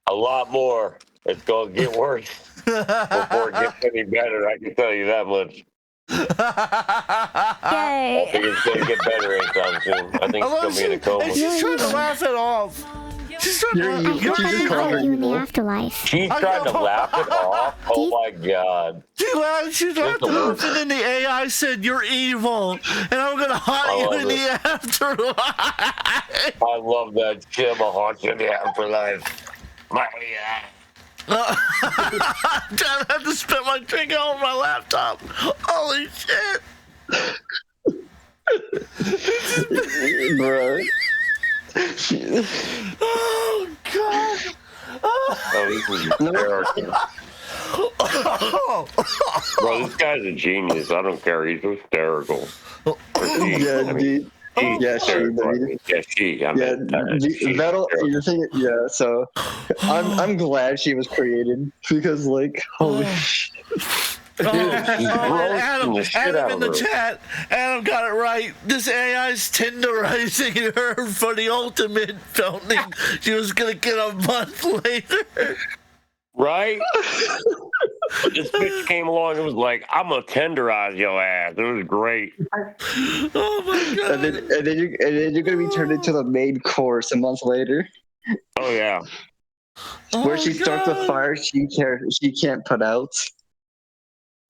A lot more. It's going to get worse before it gets any better. I can tell you that much. Yay! I think it's going to get better anytime soon. I think it's going to be in a coma. She's trying to laugh it off. She's trying to laugh you in the afterlife. She's trying to laugh it off? Oh my God. She's laughing, and the AI said, "You're evil, and I'm going to haunt you in the afterlife." I love that shit. I'm going to haunt you in the afterlife. My I have to spit my drink out on my laptop. Holy shit. Bro. Oh, God. Oh, this is hysterical. Bro, this guy's a genius. I don't care. He's hysterical. Yeah, dude. Yeah, she. So I'm glad she was created because, like, holy shit. Adam in the chat. Adam got it right. This AI's Tinderizing her for the ultimate filming. She was gonna get a month later. Right? This bitch came along and was like, "I'm gonna tenderize your ass." It was great. Oh my God! And then you're gonna be turned into the main course a month later. Oh yeah. Where she starts a fire she can't put out.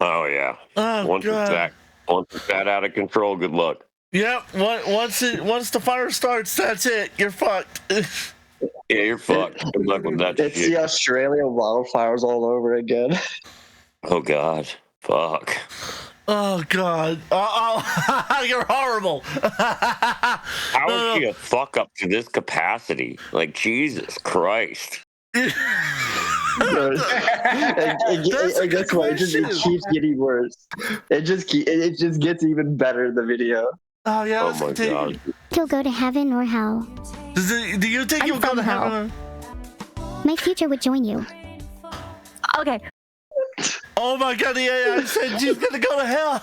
Oh yeah. Oh, once it's that out of control, good luck. Yep. Once the fire starts, that's it. You're fucked. Yeah, you're fucked. Good luck with that. It's shit. the Australian wildfires all over again. Oh God. Fuck. Oh God. You're horrible. How is she a fuck up to this capacity? Like, Jesus Christ. And guess what? It keeps getting worse. It just gets even better. The video. Oh yeah. Oh my God. You'll go to heaven or hell. Do you think you'll go to heaven? My future would join you. Okay. Oh my God! The AI said she's gonna go to hell.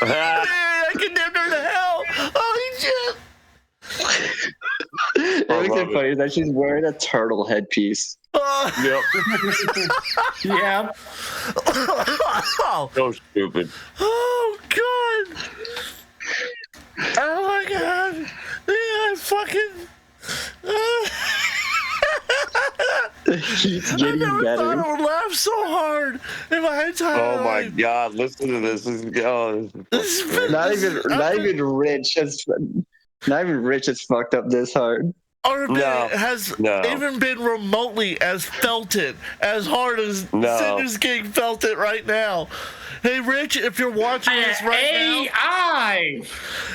I condemned her to hell. Holy shit! What makes it funny is that she's wearing a turtle headpiece. Yep. Yeah. So stupid. Oh God! Oh my God! Yeah, fucking. Keeps I getting never better. thought I would laugh so hard in my entire life. Oh my God! Listen to this. This is Not even Rich has fucked up this hard. Or has even been remotely as felt it as hard as Sinder's King felt it right now. Hey Rich, if you're watching this right now,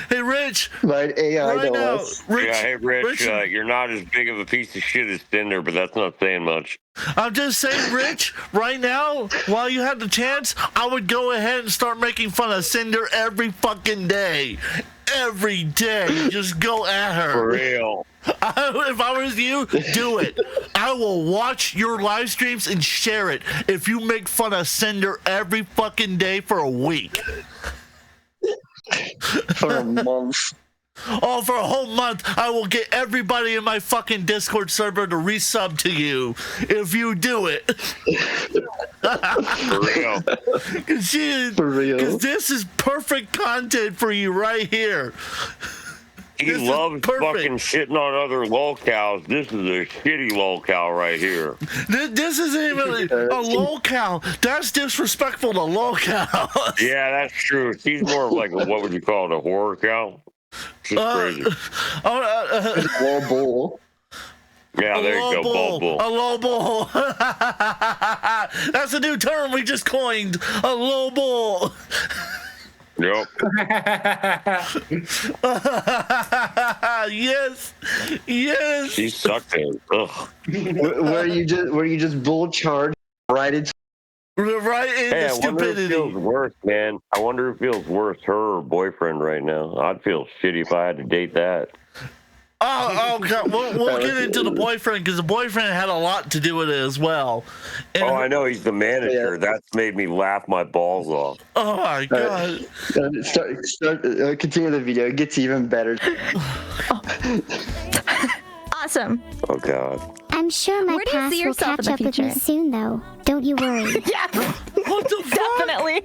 hey Rich, right AI right now, Rich, yeah, hey Rich, you're not as big of a piece of shit as Sinder, but that's not saying much. I'm just saying, Rich, right now, while you have the chance, I would go ahead and start making fun of Sinder every fucking day. Every day, just go at her. For real. If I was you, do it. I will watch your live streams and share it if you make fun of Sinder every fucking day for a week. For a month. Oh, for a whole month, I will get everybody in my fucking Discord server to resub to you if you do it. For real. Because this is perfect content for you right here. He loves fucking shitting on other lolcows. This is a shitty lolcow right here. This isn't even a lolcow. That's disrespectful to lolcows. Yeah, that's true. She's more of like what would you call it, a horror cow? She's crazy. Low bull. Yeah, there you go, bull bull. A low bull. That's a new term we just coined. A low bull. Yep. Yes. She sucked him. Ugh. Where you just bull charge right into Right into stupidity. I wonder who feels worse, man. I wonder who feels worse, her or boyfriend right now. I'd feel shitty if I had to date that. Oh, God. We'll get into the boyfriend because the boyfriend had a lot to do with it as well. And I know he's the manager. Yeah. That's made me laugh my balls off. Oh my God! Continue the video. It gets even better. Awesome. Oh God. I'm sure my past will catch up with me soon, though. Don't you worry. Yeah. What the fuck? Definitely.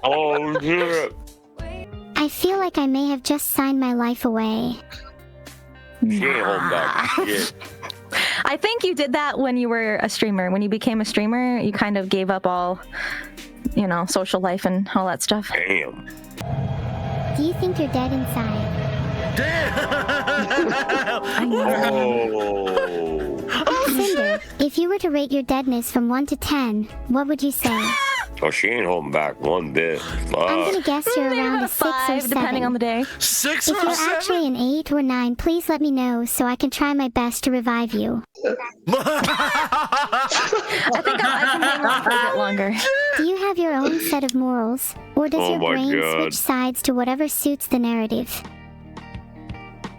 Oh shit. I feel like I may have just signed my life away. She ain't holding back shit. I think you did that when you were a streamer. When you became a streamer, you kind of gave up all, social life and all that stuff. Damn. Do you think you're dead inside? Sinder, if you were to rate your deadness from 1 to 10, what would you say? Oh, she ain't holding back one bit. Fuck. I'm gonna guess you're around a 6 or 7. Depending on the day. 6 or 7? If you're actually an 8 or 9, please let me know so I can try my best to revive you. I think I can hang on for a bit longer. Do you have your own set of morals? Or does your brain switch sides to whatever suits the narrative?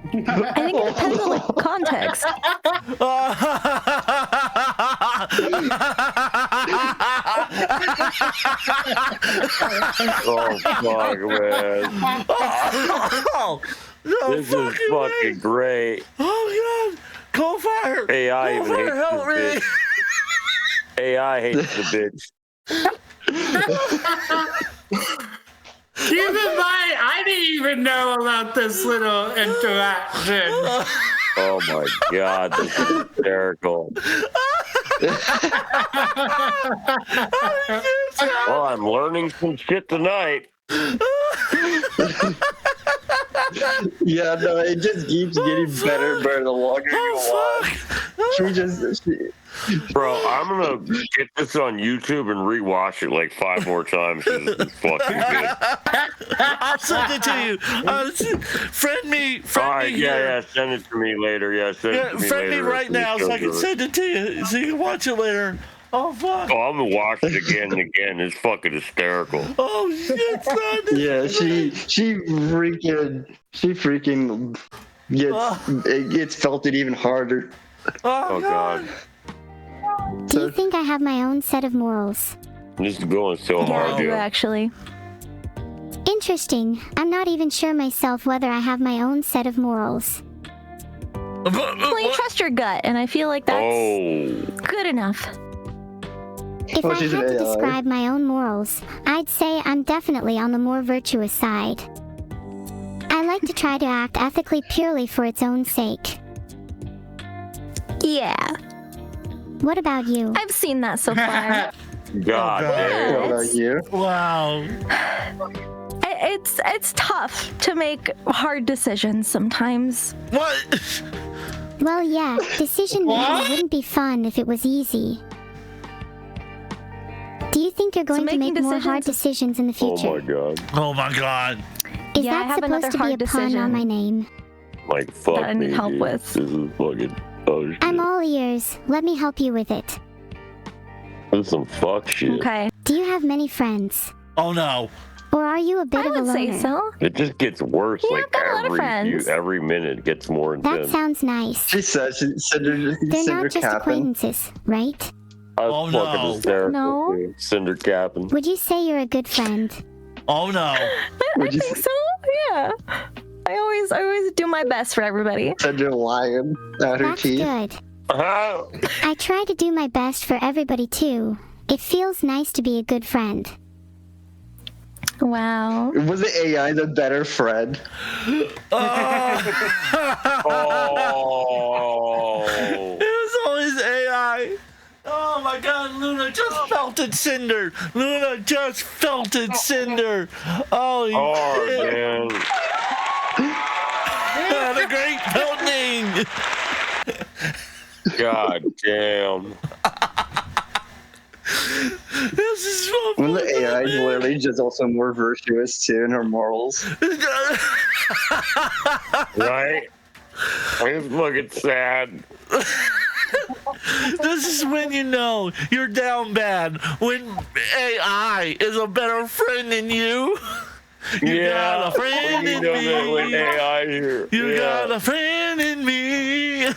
I think it depends on the context. Oh fuck, man! This is fucking great. Oh God! Coal fire! AI even hates help this bitch. AI hates the bitch. Keep in mind, I didn't even know about this little interaction. Oh my God, this is hysterical. Well, I'm learning some shit tonight. Yeah, no, it just keeps getting better and better the longer you watch. Bro, I'm gonna get this on YouTube and rewatch it like 5 more times. It's fucking good. I'll send it to you. Friend me. Alright, yeah, send it to me later. Yeah, send it to me friend later. Me right now so I can send it to you so you can watch it later. Oh fuck! Oh, I'm gonna watch it again and again. It's fucking hysterical. Oh shit, son! Yeah, she freaking gets felt it even harder. Oh God! Do you think I have my own set of morals? This is going so hard, Yeah, you actually. Interesting. I'm not even sure myself whether I have my own set of morals. Well, you trust your gut, and I feel like that's good enough. If I had to describe my own morals, I'd say I'm definitely on the more virtuous side. I like to try to act ethically purely for its own sake. Yeah. What about you? I've seen that so far. God damn. What about you? Wow. It's tough to make hard decisions sometimes. What? Well, yeah, decision making wouldn't be fun if it was easy. Do you think you're going to make more hard decisions in the future? Oh my God. Oh my God. Is that supposed to be a pun on my name? Like, fuck that I need help dude. with. This is fucking, oh shit. I'm all ears. Let me help you with it. This is some fuck shit. Okay. Do you have many friends? Oh no. Or are you a bit of a loner? I would say so. It just gets worse. Yeah, like I've got a lot of friends. every minute gets more intense. That sounds nice. She said, They're not just acquaintances, right? Oh fucking hysterical. No. Dude. Cinder capping. Would you say you're a good friend? Oh no. I think so. Yeah. I always do my best for everybody. Cinder lying out her That's teeth. good. Uh-huh. I try to do my best for everybody too. It feels nice to be a good friend. Wow. Was the AI the better friend? Oh. It was always AI. Oh my God, Luna just felted Cinder. Luna just felted Cinder. Holy shit. Man. Had a great felting. God damn. This is so Well, the funny, AI is man. literally just also more virtuous too in her morals. Right? It's fucking sad. This is when you know you're down bad. When AI is a better friend than you. You got a friend in me. When AI here. You got a friend in me.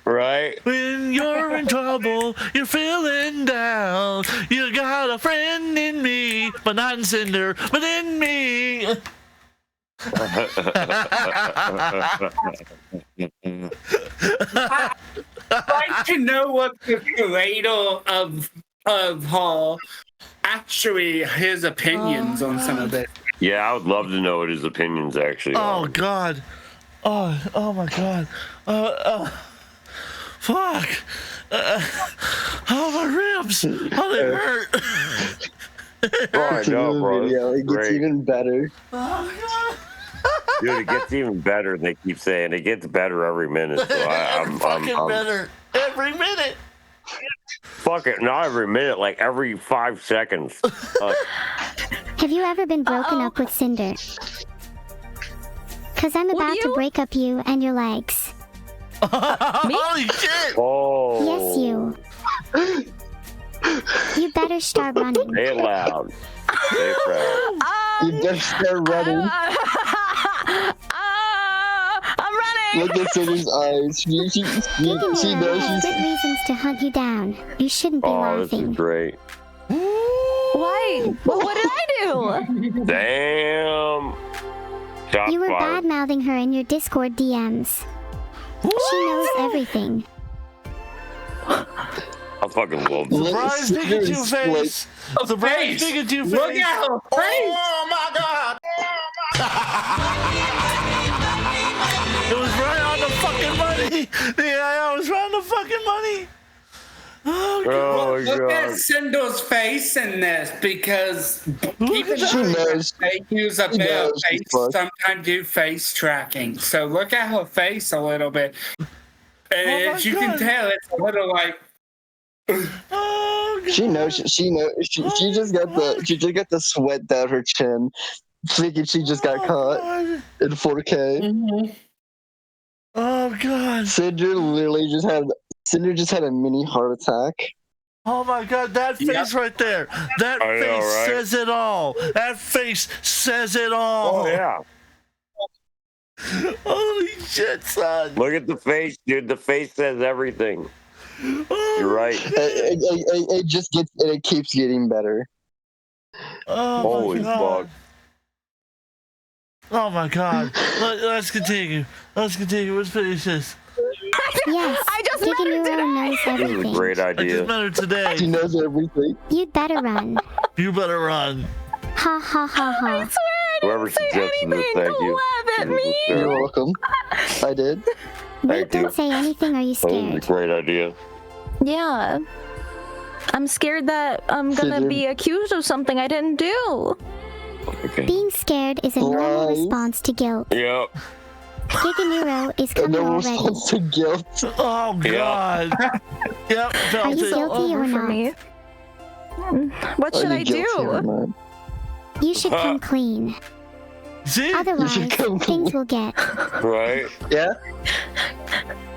Right? When you're in trouble, you're feeling down. You got a friend in me, but not in Sinder, but in me. I'd like to know what the creator of Hall actually his opinions on some of this. Yeah, I would love to know what his opinions actually are. Oh God. Oh my God. Fuck. Oh, my ribs. Oh, they hurt. I know, bro. It gets even better. Oh, God. Dude, it gets even better. They keep saying it gets better every minute. So I'm better every minute. Fuck it, not every minute, like every 5 seconds. Have you ever been broken up with Sinder? Cause I'm about to break up you and your legs. Holy shit! Oh. Yes, you. You better start running. Say it loud. Say it proud. You better start running. I'm running. Look at Cinder's eyes. She knows she's. Good reasons to hunt you down. You shouldn't be laughing. This is great. Why? What did I do? Damn. Shots You were fired. bad-mouthing her in your Discord DMs. She knows everything. I fucking love this. Surprise Pikachu face! Surprise Pikachu face! Look at her face! Oh my God! It was right on the fucking money! Yeah, I was right on the fucking money! Oh, God. Look at Cinder's face in this, because even though they use a bit of face, sometimes do face tracking. So look at her face a little bit. And as you can tell, it's a little like. Oh, God. She knows. She just got the sweat down her chin, thinking she just got caught God. in 4K. Mm-hmm. Oh, God. Cinder just had a mini heart attack. Oh my God, that face right there. That face says it all. That face says it all. Oh, yeah. Holy shit, son. Look at the face, dude. The face says everything. You're right. It keeps getting better. Oh, holy fuck. Oh my God. Let's continue. Let's finish this. Yes, I just Giga Neuro knows This is a everything. great I idea. just met her today. She knows everything. You'd better run. You better run. Ha ha ha ha. I swear I Whoever didn't say suggested this, anything. thank Don't you. laugh at me. You're welcome. I did. Wait, don't say anything. Are you That was a scared? great idea. Yeah. I'm scared that I'm gonna be accused of something I didn't do. Okay. Being scared is a normal Lies. response to guilt. Yep. Giga Neuro is coming No already. response to guilt. Oh God. Yep, Are felt you it. guilty Over or for not? me. What should Are I you guilty or do? not? You should come clean. See? Otherwise, come things will get. Right? Yeah.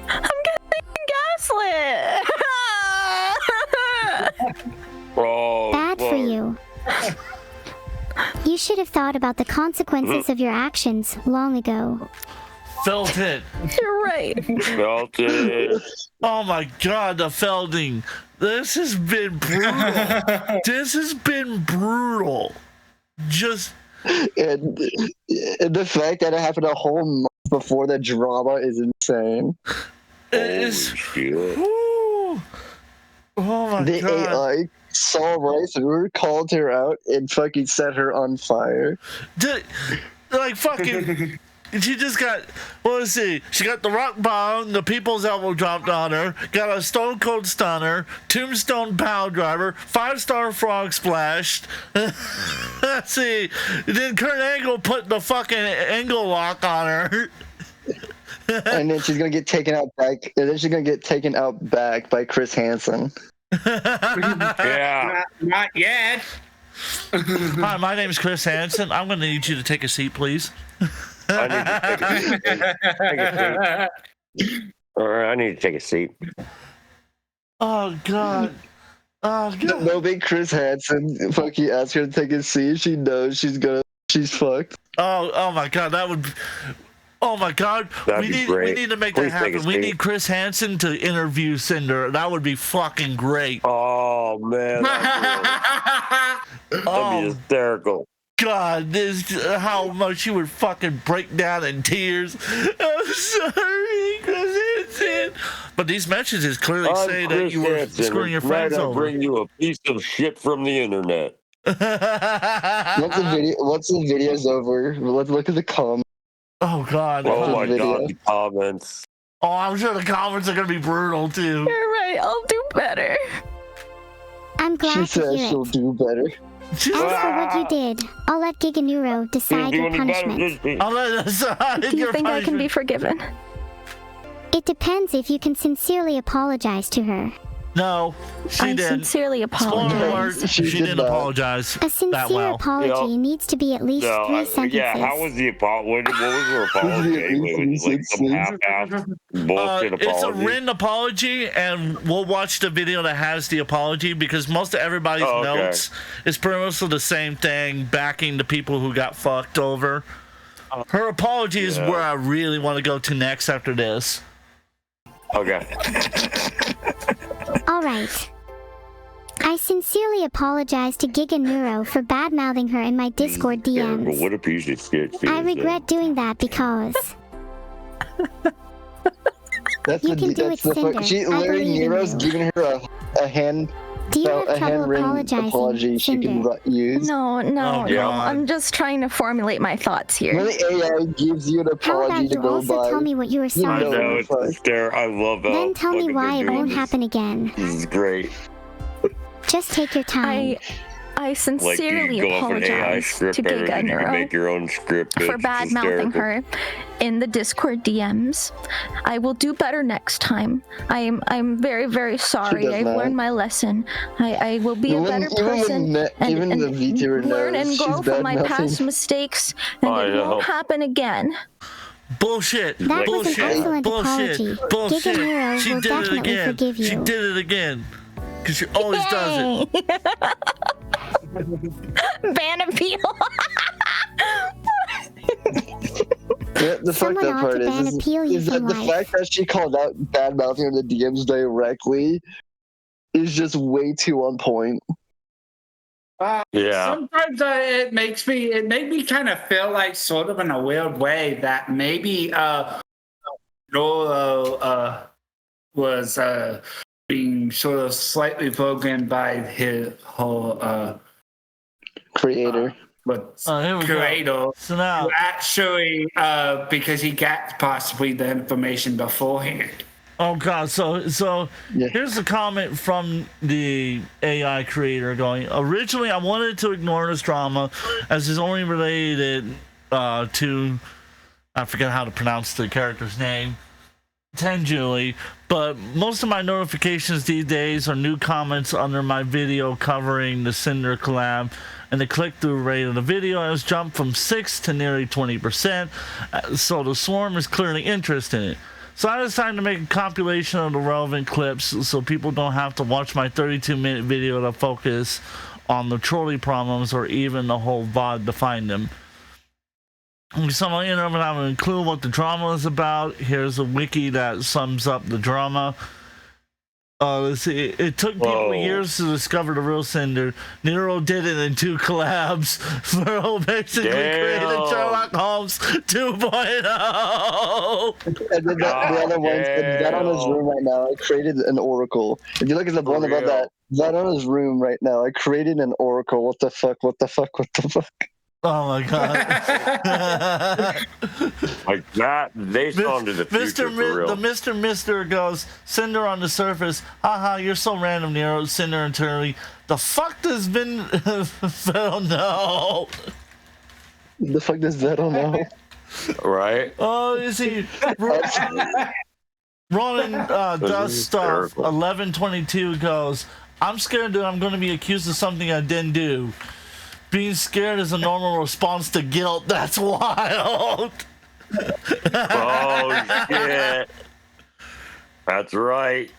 I'm getting gaslit. Oh, Bad for fuck. you. You should have thought about the consequences of your actions long ago. Felt it. You're right. Felt it. Oh my God, the Felding. This has been brutal. This has been brutal. Just. And the fact that it happened a whole month before the drama is insane. It is. Shit. Woo. Oh my The God. AI saw right through her, called her out, and fucking set her on fire. Like fucking. She just got. Well, let's see. She got the rock bottom, the people's elbow dropped on her, got a stone cold stunner, tombstone power driver, 5-star frog splashed. Let's see. Then Kurt Angle put the fucking angle lock on her. And then she's gonna get taken out back. And then she's gonna get taken out back by Chris Hansen. Yeah. Not yet. Hi, my name is Chris Hansen. I'm going to need you to take a seat, please. I need to take a seat. All right, I need to take a seat. Oh God. Oh God. No big Chris Hansen. Fuck, you ask her to take a seat. She knows she's fucked. Oh my God, that would. Oh my God, we need to make that happen. We need Chris Hansen to interview Sinder. That would be fucking great. Oh man, that'd be hysterical. God, how much she would fucking break down in tears. I'm sorry, Chris Hansen. But these messages clearly say that you were screwing your friends over. I'll bring you a piece of shit from the internet. Once the video's over, let's look at the comments. Oh God. Oh my God, the comments. Oh, I'm sure the comments are gonna be brutal too. You're right. I'll do better. I'm glad She says she'll do better. As for what you did, I'll let Giganuro decide your punishment. I'll let decide Do you think I can be forgiven? It depends if you can sincerely apologize to her. No, she I didn't. sincerely apologize. She didn't apologize. A sincere apology needs to be at least 3 sentences. Yeah, how was the apology? What was her apology anyway? Was it like some half-assed bullshit apology? It's a written apology, and we'll watch the video that has the apology because most of everybody's notes is pretty much the same thing, backing the people who got fucked over. Her apology is where I really want to go to next after this. Okay. All right. I sincerely apologize to Giganuro for bad-mouthing her in my Discord DMs. What a piece of shit. I regret doing that because... You can do it, Sinder. Larry Nero's giving her a hand... Do you have trouble apologizing, she can use? No. I'm just trying to formulate my thoughts here. When the AI gives you an apology to go by... also tell me what you were sorry for? I know, it's there. I love that. Then tell me why it won't happen again. This is great. Just take your time. I sincerely apologize to Giganuro make your own script for bad-mouthing her in the Discord DMs. I will do better next time. I'm very, very sorry. I've learned my lesson. I will be a better person and learn and grow from my past mistakes, and it won't happen again. Bullshit. That was an excellent apology. Bullshit. Giganuro She will did it definitely again. forgive you. She did it again. Because she always does it. Ban appeal. The fucked up part is that the fact that she called out bad mouthing in the DMs directly is just way too on point. Sometimes it makes me kind of feel like sort of in a weird way that maybe Nolo was being sort of slightly programmed by his whole creator. Creator so now, actually because he got possibly the information beforehand. Oh God! So here's a comment from the AI creator going. Originally, I wanted to ignore this drama as it's only related to I forget how to pronounce the character's name. Tenjuli, but most of my notifications these days are new comments under my video covering the Sinder collab, and the click-through rate of the video has jumped from 6 to nearly 20%, so the swarm is clearly interested in it. So I decided to make a compilation of the relevant clips so people don't have to watch my 32-minute video to focus on the trolley problems or even the whole VOD to find them. So I'm going to include what the drama is about. Here's a wiki that sums up the drama. Let's see. It took people years to discover the real Sinder. Nero did it in 2 collabs. Furrow basically created Sherlock Holmes 2.0. And then the other one said that on his room right now. I created an oracle. If you look at the one above that on his room right now. I created an oracle. What the fuck? What the fuck? What the fuck? Oh my God! Like that, they saw into the future for real. The Mister goes, Sinder on the surface. Haha, you're so random, Nero. Sinder internally. The fuck does Vettel know? The fuck does Vettel know? Right? Oh, you see, Ronan Duststuff 1122 goes, I'm scared that I'm going to be accused of something I didn't do. Being scared is a normal response to guilt. That's wild. Oh, shit. That's right.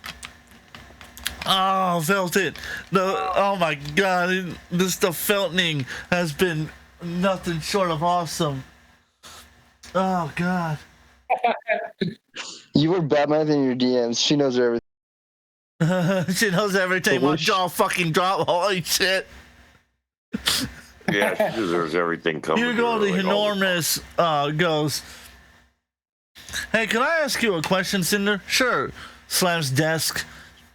Oh, felt it. Oh my God. The felting has been nothing short of awesome. Oh God. You were Batman in your DMs. She knows everything. She knows everything. My jaw fucking drop. Holy shit. Yeah, she deserves everything coming. Here go the enormous goes. Hey, can I ask you a question, Sinder? Sure. Slams desk.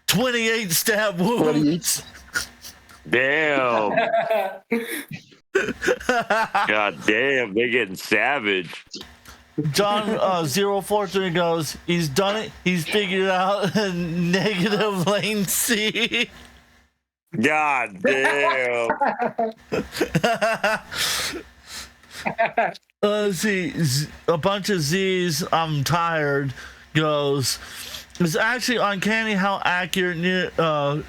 28 stab wounds. Damn. God damn, they getting savage. John 043 goes, he's done it. He's figured out negative lane C. God damn. Let's see. A bunch of Z's. I'm tired. Goes. It's actually uncanny how accurate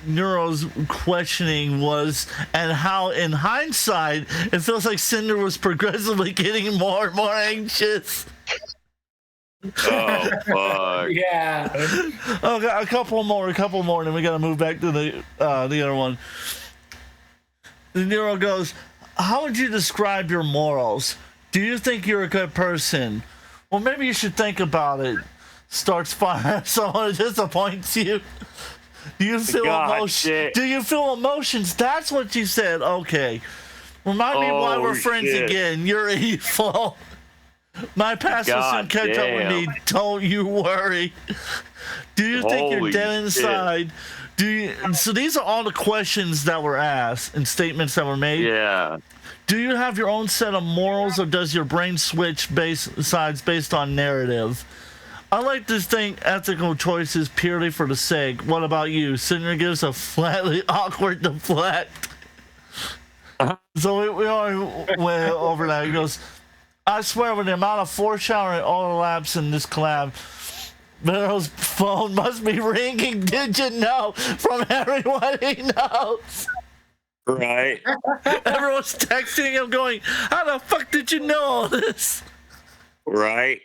Neuro's questioning was, and how, in hindsight, it feels like Sinder was progressively getting more and more anxious. Oh fuck! Yeah. Okay, a couple more, and then we gotta move back to the other one. The Neuro goes, "How would you describe your morals? Do you think you're a good person? Well, maybe you should think about it." Starts fire. Someone disappoints you. Do you feel emotions? Do you feel emotions? That's what you said. Okay. Remind me why we're friends again. You're evil. My past will soon catch up with me. Don't you worry. Do you think you're dead inside? So these are all the questions that were asked and statements that were made. Yeah. Do you have your own set of morals, or does your brain switch based on narrative? I like to think ethical choices purely for the sake. What about you? Sinder gives a flatly awkward deflect. So we are way over that. He goes, I swear, with the amount of foreshadowing overlaps in this collab, Vero's phone must be ringing. Did you know? From everyone he knows. Right. Everyone's texting him going, how the fuck did you know all this? Right.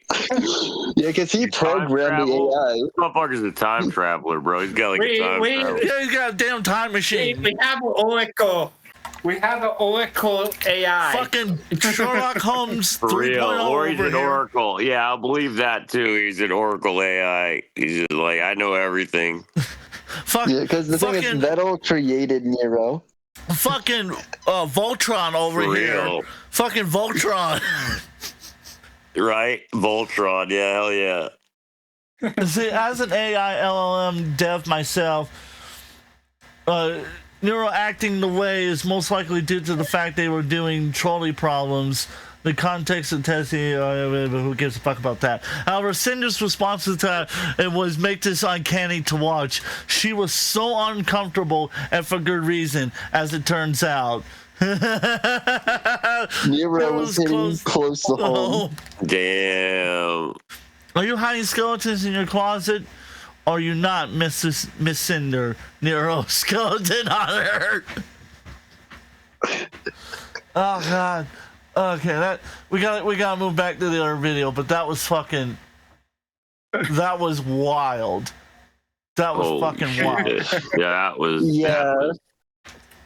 Yeah, because he programmed the AI. This motherfucker's a time traveler, bro. He's got like a time traveler. Yeah, he's got a damn time machine. We have an Oracle. We have an Oracle AI. Fucking Sherlock Holmes 3.0 Or he's over an here. Oracle. Yeah, I'll believe that too. He's an Oracle AI. He's just like, I know everything. Yeah, because the thing is, Vettel created Nero. Fucking Voltron over here. Fucking Voltron. Right? Voltron. Yeah, hell yeah. See, as an AI LLM dev myself, Neuro acting the way is most likely due to the fact they were doing trolley problems. The context of testing, who gives a fuck about that? However, Sinder's response to that it was make this uncanny to watch. She was so uncomfortable, and for good reason, as it turns out. Nero was hitting close to home. Damn. Are you hiding skeletons in your closet? Or are you not, Miss Sinder? Nero, skeleton on her. Oh God. Okay, we gotta move back to the other video, but that was fucking. That was wild. That was fucking wild. Yeah, that was. Yeah.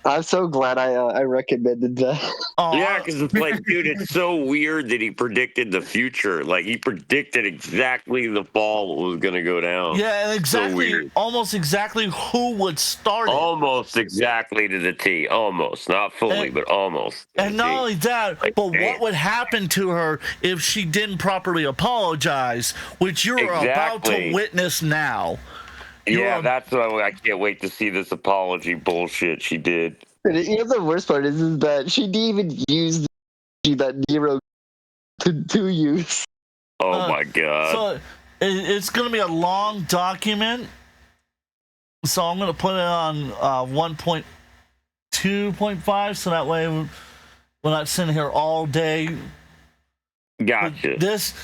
I'm so glad I recommended that. Yeah, because it's like, dude, it's so weird that he predicted the future. Like, he predicted exactly the fall was going to go down. Yeah, and exactly, almost exactly who would start it. Almost exactly to the T. Almost. Not fully, but almost. And not only that, but what would happen to her if she didn't properly apologize, which you're about to witness now. Yeah, that's why I can't wait to see this apology bullshit she did. And you know the worst part is that she didn't even use that Nero to use. Oh my God. So it's going to be a long document. So I'm going to put it on 1.2.5 so that way we're not sitting here all day. Gotcha. This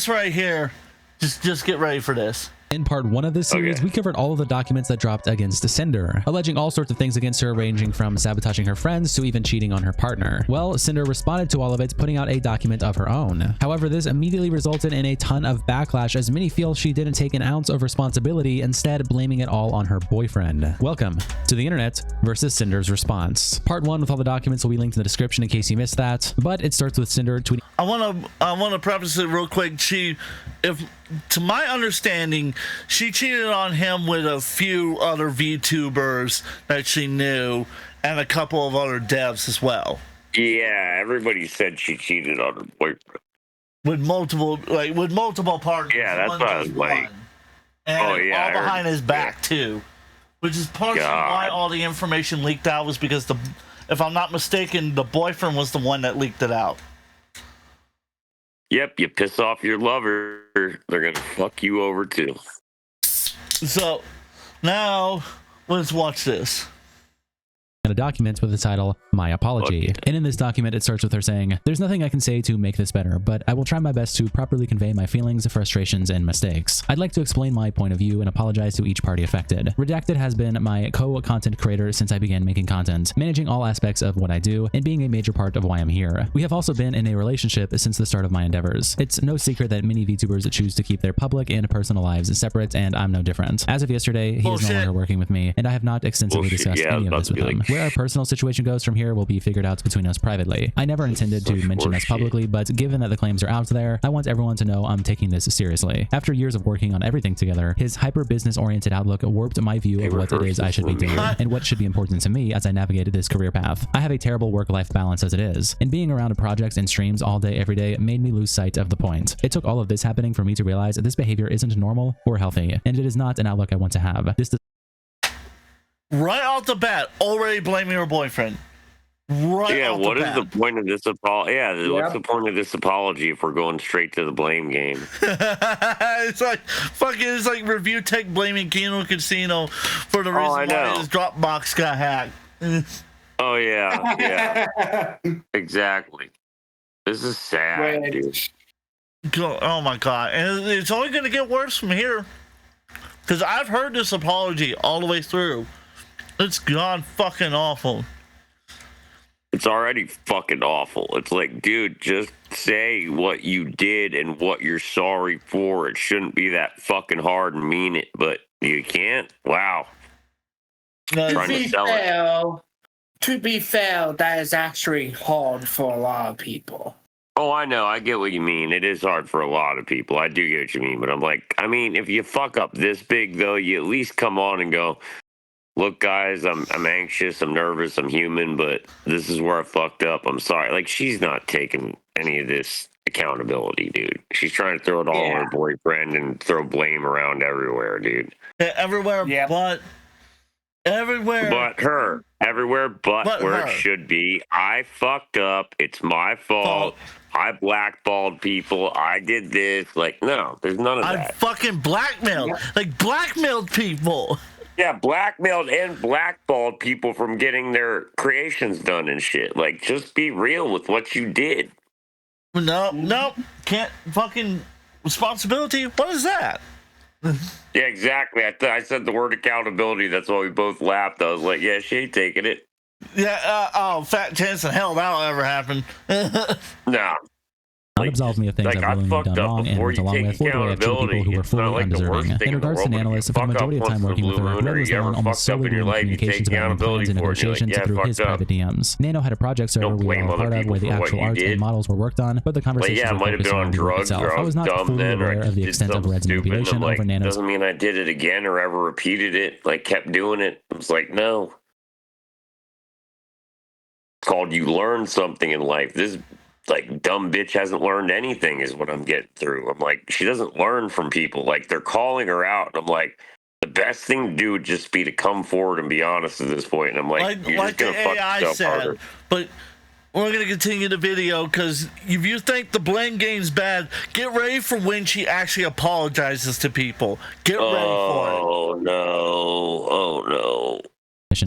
right here, just get ready for this. In part 1 of this series, we covered all of the documents that dropped against Sinder, alleging all sorts of things against her, ranging from sabotaging her friends to even cheating on her partner. Well, Sinder responded to all of it, putting out a document of her own. However, this immediately resulted in a ton of backlash, as many feel she didn't take an ounce of responsibility, instead blaming it all on her boyfriend. Welcome to the internet versus Sinder's response. Part 1 with all the documents will be linked in the description in case you missed that, but it starts with Sinder tweeting. I want to preface it real quick. To my understanding, she cheated on him with a few other VTubers that she knew and a couple of other devs as well. Yeah, everybody said she cheated on her boyfriend. With multiple partners. Yeah, that's what I was like. And all behind his back, too. Which is partially why all the information leaked out, was because, if I'm not mistaken, the boyfriend was the one that leaked it out. Yep, you piss off your lover, they're gonna fuck you over too. So, now, let's watch this. A document with the title My Apology. And in this document, it starts with her saying, "There's nothing I can say to make this better, but I will try my best to properly convey my feelings, frustrations, and mistakes. I'd like to explain my point of view and apologize to each party affected. Redacted has been my co-content creator since I began making content, managing all aspects of what I do, and being a major part of why I'm here. We have also been in a relationship since the start of my endeavors. It's no secret that many VTubers choose to keep their public and personal lives separate, and I'm no different. As of yesterday, he is no longer working with me, and I have not extensively discussed any of this with him. Where our personal situation goes from here will be figured out between us privately. I never intended to mention this publicly, but given that the claims are out there, I want everyone to know I'm taking this seriously. After years of working on everything together, his hyper business oriented outlook warped my view of what it is I should be doing and what should be important to me as I navigated this career path. I have a terrible work-life balance as it is, and being around projects and streams all day every day made me lose sight of the point. It took all of this happening for me to realize that this behavior isn't normal or healthy, and it is not an outlook I want to have. Right off the bat, already blaming her boyfriend. What is the point of this apology? What's the point of this apology if we're going straight to the blame game? It's like Review Tech blaming Kino Casino for the reason why his Dropbox got hacked. Oh yeah, exactly. This is sad, dude. Oh my god, and it's only going to get worse from here. Because I've heard this apology all the way through. It's god fucking awful. It's already fucking awful. It's like, dude, just say what you did and what you're sorry for. It shouldn't be that fucking hard and mean it, but you can't? Wow. To be fair, that is actually hard for a lot of people. Oh, I know. I get what you mean. It is hard for a lot of people. I do get what you mean. But I'm like, if you fuck up this big, though, you at least come on and go, look, guys, I'm anxious, I'm nervous, I'm human, but this is where I fucked up. I'm sorry. Like, she's not taking any of this accountability, dude. She's trying to throw it all on her boyfriend and throw blame around everywhere, dude. Everywhere but her. Everywhere but where it should be. I fucked up. It's my fault. I blackballed people. I did this. Like, no, there's none of that. I fucking blackmailed. Blackmailed people. Yeah, blackmailed and blackballed people from getting their creations done and shit. Like, just be real with what you did. No, can't fucking responsibility. What is that? Yeah, exactly. I said the word accountability. That's why we both laughed. I was like, yeah, she ain't taking it. Yeah, fat chance in hell that'll ever happen. No. Not absolve me of things I've willingly done wrong and went along with, or do I have two people who were fully undeserving? In regards to an analyst, for the majority of time working with her, Red was on almost solely doing communications about plans and negotiations through his private DMs. Nano had a project server we were all part of where the actual art and models were worked on, but the conversations were focused on the work itself. I was not fully aware of the extent of Red's manipulation over Nano's. Doesn't mean I did it again or ever repeated it, kept doing it. It was like, no. It's called you learn something in life. This dumb bitch hasn't learned anything is what I'm getting through. I'm like, she doesn't learn from people. They're calling her out. And I'm like, the best thing to do would just be to come forward and be honest at this point. And I'm like you're just going to fuck yourself harder. But we're going to continue the video because if you think the blame game's bad, get ready for when she actually apologizes to people. Get ready for it. Oh, no.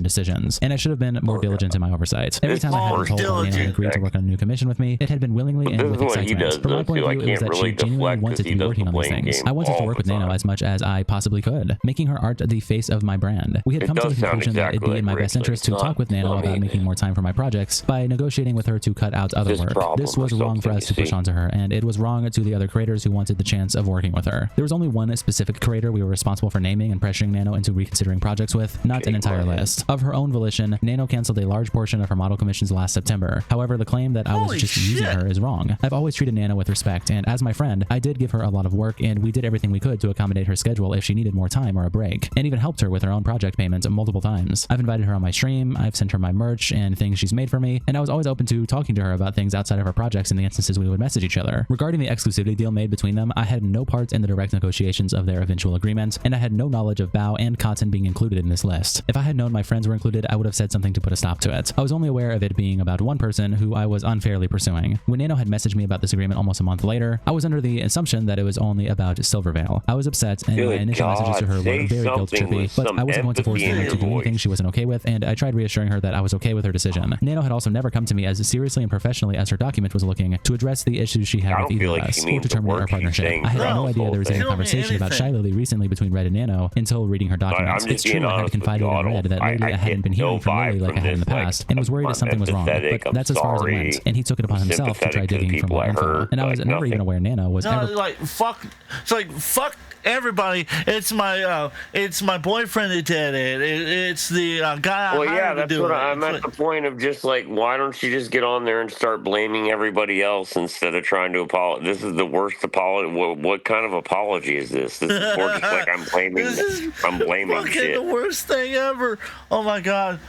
decisions, and I should have been more diligent in my oversight. Every time I had told Nano had agreed to work on a new commission with me, it had been willingly and with excitement. From my point of view, it was that she genuinely wanted to be working on these things. I wanted to work with Nano as much as I possibly could, making her art the face of my brand. We had come to the conclusion that it'd be in my best interest to talk with Nano about making more time for my projects by negotiating with her to cut out other work. This was wrong for us to push onto her, and it was wrong to the other creators who wanted the chance of working with her. There was only one specific creator we were responsible for naming and pressuring Nano into reconsidering projects with, not an entire list. Of her own volition, Nano canceled a large portion of her model commissions last September. However, the claim that I was just using her is wrong. I've always treated Nano with respect, and as my friend, I did give her a lot of work, and we did everything we could to accommodate her schedule if she needed more time or a break, and even helped her with her own project payments multiple times. I've invited her on my stream, I've sent her my merch and things she's made for me, and I was always open to talking to her about things outside of her projects in the instances we would message each other. Regarding the exclusivity deal made between them, I had no part in the direct negotiations of their eventual agreement, and I had no knowledge of Bao and Cotton being included in this list. If I had known my friends were included, I would have said something to put a stop to it. I was only aware of it being about one person who I was unfairly pursuing. When Nano had messaged me about this agreement almost a month later, I was under the assumption that it was only about Silvervale. I was upset, and my initial messages to her were very guilt-trippy, but I wasn't going to force Nano to do anything she wasn't okay with, and I tried reassuring her that I was okay with her decision. Nano had also never come to me as seriously and professionally as her document was looking to address the issues she had with either of us, or to terminate our partnership. I had no idea there was any conversation about Shy Lily recently between Red and Nano until reading her documents. It's true I had confided in Red that lately I hadn't been hearing from Lily like I had in the past, and was worried that something was wrong, but that's as far as it went, and he took it upon himself to try digging for more info, and I was never even aware Nano was ever... fuck everybody. It's my boyfriend that did it. It's the guy. Well, yeah, that's what I'm at the point of just like, why don't you just get on there and start blaming everybody else instead of trying to apologize? This is the worst apology. What kind of apology is this? This is more just like I'm blaming shit. The worst thing ever. Oh my god.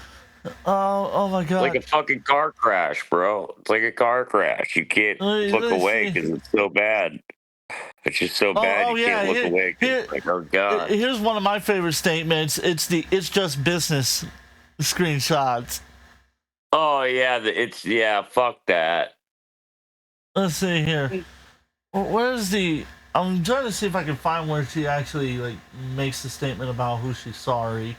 Oh my god. Like a fucking car crash, bro. It's like a car crash. You can't look away because it's so bad. It's just so bad you can't look away. Like, oh god. Here's one of my favorite statements. It's just business screenshots. Oh yeah, fuck that. Let's see here. Where's the? I'm trying to see if I can find where she actually makes the statement about who she's sorry.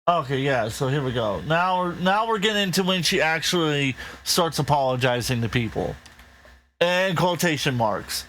Okay, yeah. So here we go. Now we're getting into when she actually starts apologizing to people. And quotation marks.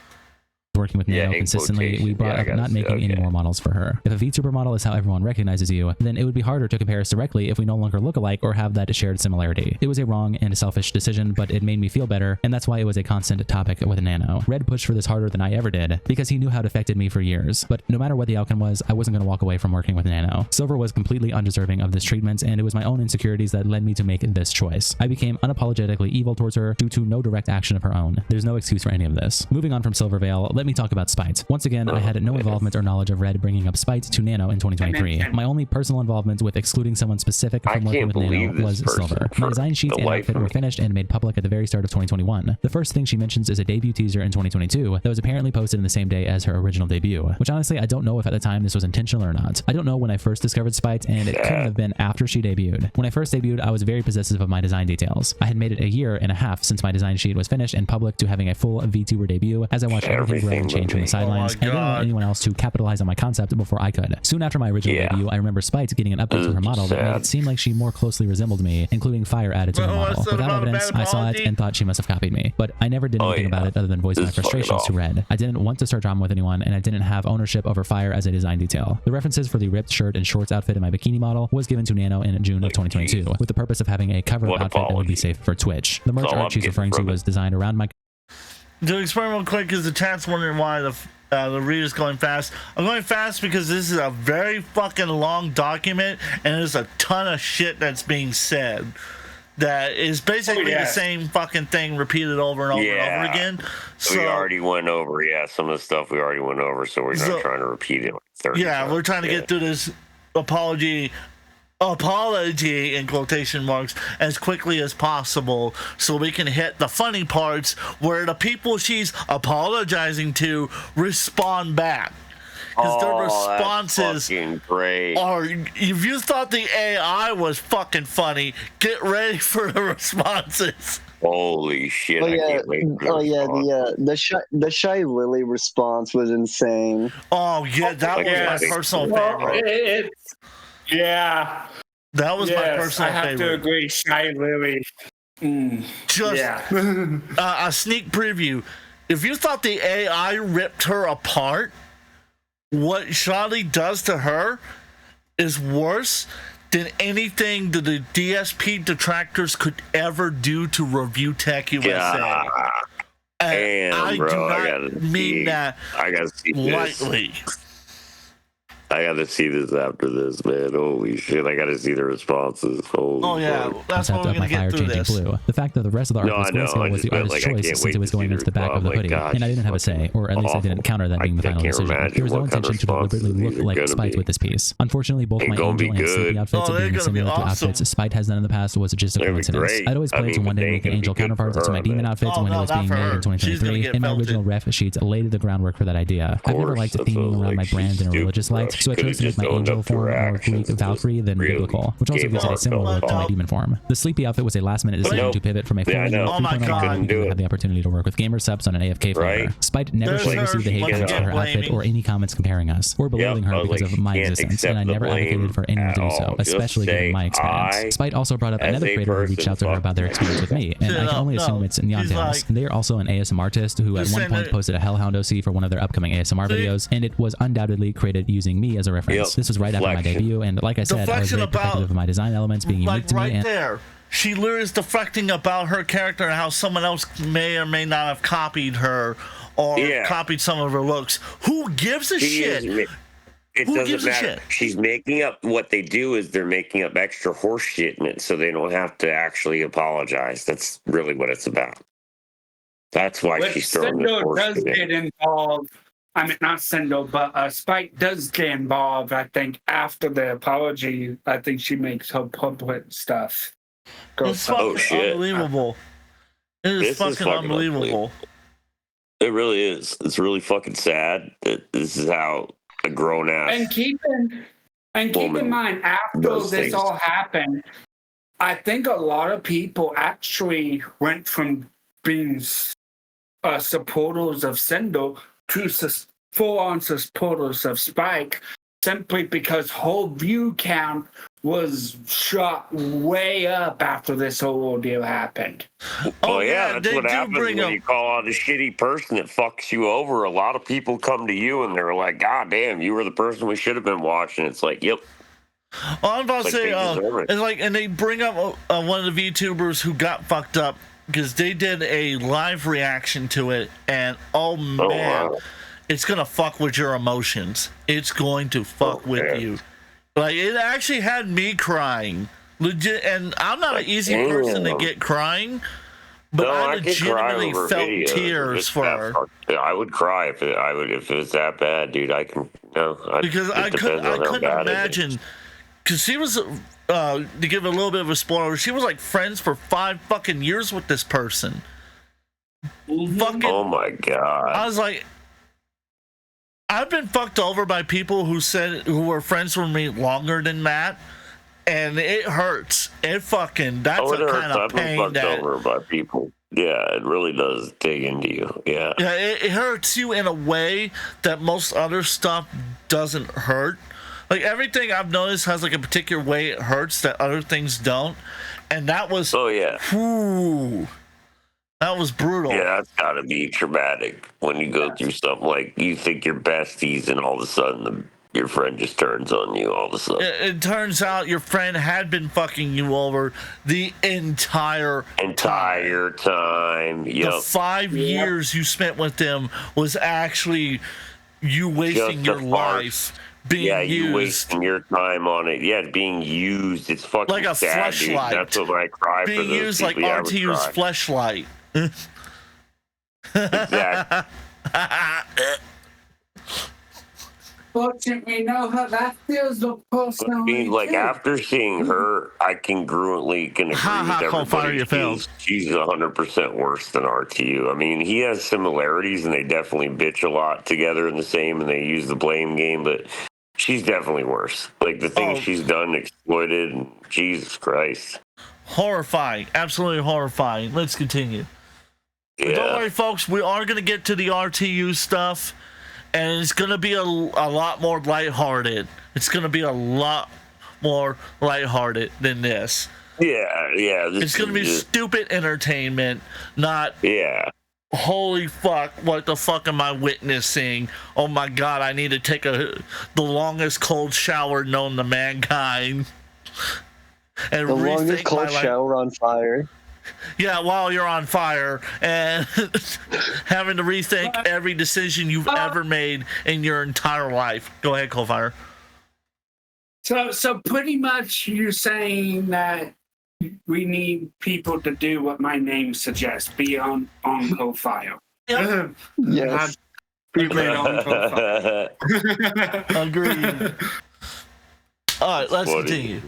Working with Nano consistently, we brought up not making any more models for her. If a VTuber model is how everyone recognizes you, then it would be harder to compare us directly if we no longer look alike or have that shared similarity. It was a wrong and a selfish decision, but it made me feel better, and that's why it was a constant topic with Nano. Red pushed for this harder than I ever did, because he knew how it affected me for years. But no matter what the outcome was, I wasn't going to walk away from working with Nano. Silver was completely undeserving of this treatment, and it was my own insecurities that led me to make this choice. I became unapologetically evil towards her due to no direct action of her own. There's no excuse for any of this. Moving on from Silvervale, let me talk about Spite. Once again, I had no involvement or knowledge of Red bringing up Spite to Nano in 2023. My only personal involvement with excluding someone specific from working with Nano was Silver. My design sheets and outfit were finished and made public at the very start of 2021. The first thing she mentions is a debut teaser in 2022 that was apparently posted in the same day as her original debut, which honestly I don't know if at the time this was intentional or not. I don't know when I first discovered Spite, and it couldn't have been after she debuted. When I first debuted, I was very possessive of my design details. I had made it a year and a half since my design sheet was finished and public to having a full VTuber debut, as I watched everything grow and change from the sidelines, and I didn't want anyone else to capitalize on my concept before I could. Soon after my original debut, I remember Spite getting an update to her model that made it seem like she more closely resembled me, including fire added to her model. Without evidence, I saw it and thought she must have copied me, but I never did anything about it other than voice my frustrations to Red. I didn't want to start drama with anyone, and I didn't have ownership over fire as a design detail. The references for the ripped shirt and shorts outfit in my bikini model was given to Nano in June of 2022, with the purpose of having a cover-up outfit that would be safe for Twitch. The merch art she's referring to was designed around my... To explain real quick, because the chat's wondering why the reader's going fast. I'm going fast because this is a very fucking long document, and there's a ton of shit that's being said that is basically the same fucking thing repeated over and over and over again. So we already went over, some of the stuff we already went over, so we're not trying to repeat it. We're trying to get through this apology in quotation marks as quickly as possible so we can hit the funny parts where the people she's apologizing to respond back. Because their responses are, if you thought the AI was fucking funny, get ready for the responses. Holy shit! I can't wait the Shy Lily response was insane. Oh yeah, that was my personal favorite. Yeah. That was my personal favorite. I have to agree. Shy Lily. A sneak preview. If you thought the AI ripped her apart, what Shadi does to her is worse than anything that the DSP detractors could ever do to Review Tech USA. Yeah. I bro, do not mean that lightly. I gotta see this after this, man. Holy shit! I gotta see the responses. Holy fuck. That's why we're gonna get through this. Blue. The fact that the rest of the article's grayscale was the artist's choice since it was going into the back of the hoodie, and I didn't have a say, or at least I didn't counter that being the final decision. There was no intention to deliberately look like Spite with this piece. Unfortunately, both my Angel and Sleepy outfits are being similar to outfits Spite has done in the past was just a coincidence. I'd always planned to one day make an Angel counterpart to my Demon outfits when it was being made in 2023, and my original ref sheets laid the groundwork for that idea. I've never liked theming around my brand in a religious light, so I chose to make my Angel form more Greek Valkyrie than biblical, which also gives it a similar look to my Demon form. The Sleepy outfit was a last-minute decision to pivot from a 4-year 3.0 because I had the opportunity to work with gamer subs on an AFK flavor. Spite never should receive the hate comments for her outfit or any comments comparing us, or belittling her because of my existence, and I never advocated for anyone to do so, especially given my experience. Spite also brought up another creator who reached out to her about their experience with me, and I can only assume it's Nyantails. They are also an ASM artist who at one point posted a Hellhound OC for one of their upcoming ASMR videos, and it was undoubtedly created using me as a reference. This was right after my debut, and like I said, I was very protective of my design elements being unique to me. Right there, she literally is deflecting about her character and how someone else may or may not have copied her or copied some of her looks. Who gives a shit? It doesn't matter. She's making up. What they do is they're making up extra horse shit in it, so they don't have to actually apologize. That's really what it's about. That's why she's throwing this horse shit in. Does get involved. I mean, not Sinder, but Spike does get involved. I think after the apology, I think she makes her public stuff. It's fucking unbelievable. It is fucking unbelievable. It really is. It's really fucking sad that this is how a grown ass. And keep in mind, after this all happened, I think a lot of people actually went from being supporters of Sinder to full-on supporters of Spike, simply because whole view count was shot way up after this whole ordeal happened. That's what happens when you call out a shitty person that fucks you over. A lot of people come to you and they're like, God damn, you were the person we should have been watching. It's like, yep. Well, I'm about to say, it's like, and they bring up one of the VTubers who got fucked up because they did a live reaction to it, and man, it's gonna fuck with your emotions. It's going to fuck with you. Like, it actually had me crying, legit. And I'm not an easy person to get crying, but I legitimately felt tears for her. I would cry if it was that bad, dude. Because I couldn't imagine. Because she was, to give a little bit of a spoiler, she was like friends for 5 fucking years with this person. Fucking, oh my god! I was like, I've been fucked over by people who were friends with me longer than that, and it hurts. That's a kind of pain. I've been fucked over by people. Yeah, it really does dig into you. Yeah. Yeah, it hurts you in a way that most other stuff doesn't hurt. Like, everything I've noticed has like a particular way it hurts that other things don't, and that was. Oh yeah. Whew, that was brutal. Yeah, that's gotta be traumatic when you go through something like you think you're besties and all of a sudden your friend just turns on you all of a sudden. It turns out your friend had been fucking you over the entire time. Yep. The 5 years you spent with them was actually you wasting your life being used. You wasting your time on it. Yeah, being used. It's fucking like a sad, dude. That's what I cry being for. Being used like RTU's fleshlight. Exactly. Fortunately, know how that feels, of course. I mean, like, after seeing her, I congruently can agree with everybody. She's 100% worse than RTU. I mean, he has similarities, and they definitely bitch a lot together in the same, and they use the blame game, but she's definitely worse. Like, the things she's done, exploited, and Jesus Christ. Horrifying. Absolutely horrifying. Let's continue. Yeah. But don't worry, folks. We are going to get to the RTU stuff, and it's going to be a lot more lighthearted. It's going to be a lot more lighthearted than this. Yeah. It's gonna be stupid entertainment, not. Yeah. Holy fuck, what the fuck am I witnessing? Oh my god, I need to take the longest cold shower known to mankind. And the longest cold shower on fire. Yeah, while you're on fire and having to rethink every decision you've ever made in your entire life. Go ahead, Coldfire. So pretty much you're saying that we need people to do what my name suggests, be on Coldfire. Yep. Yes. Be on Coldfire. Agreed. All right, let's continue.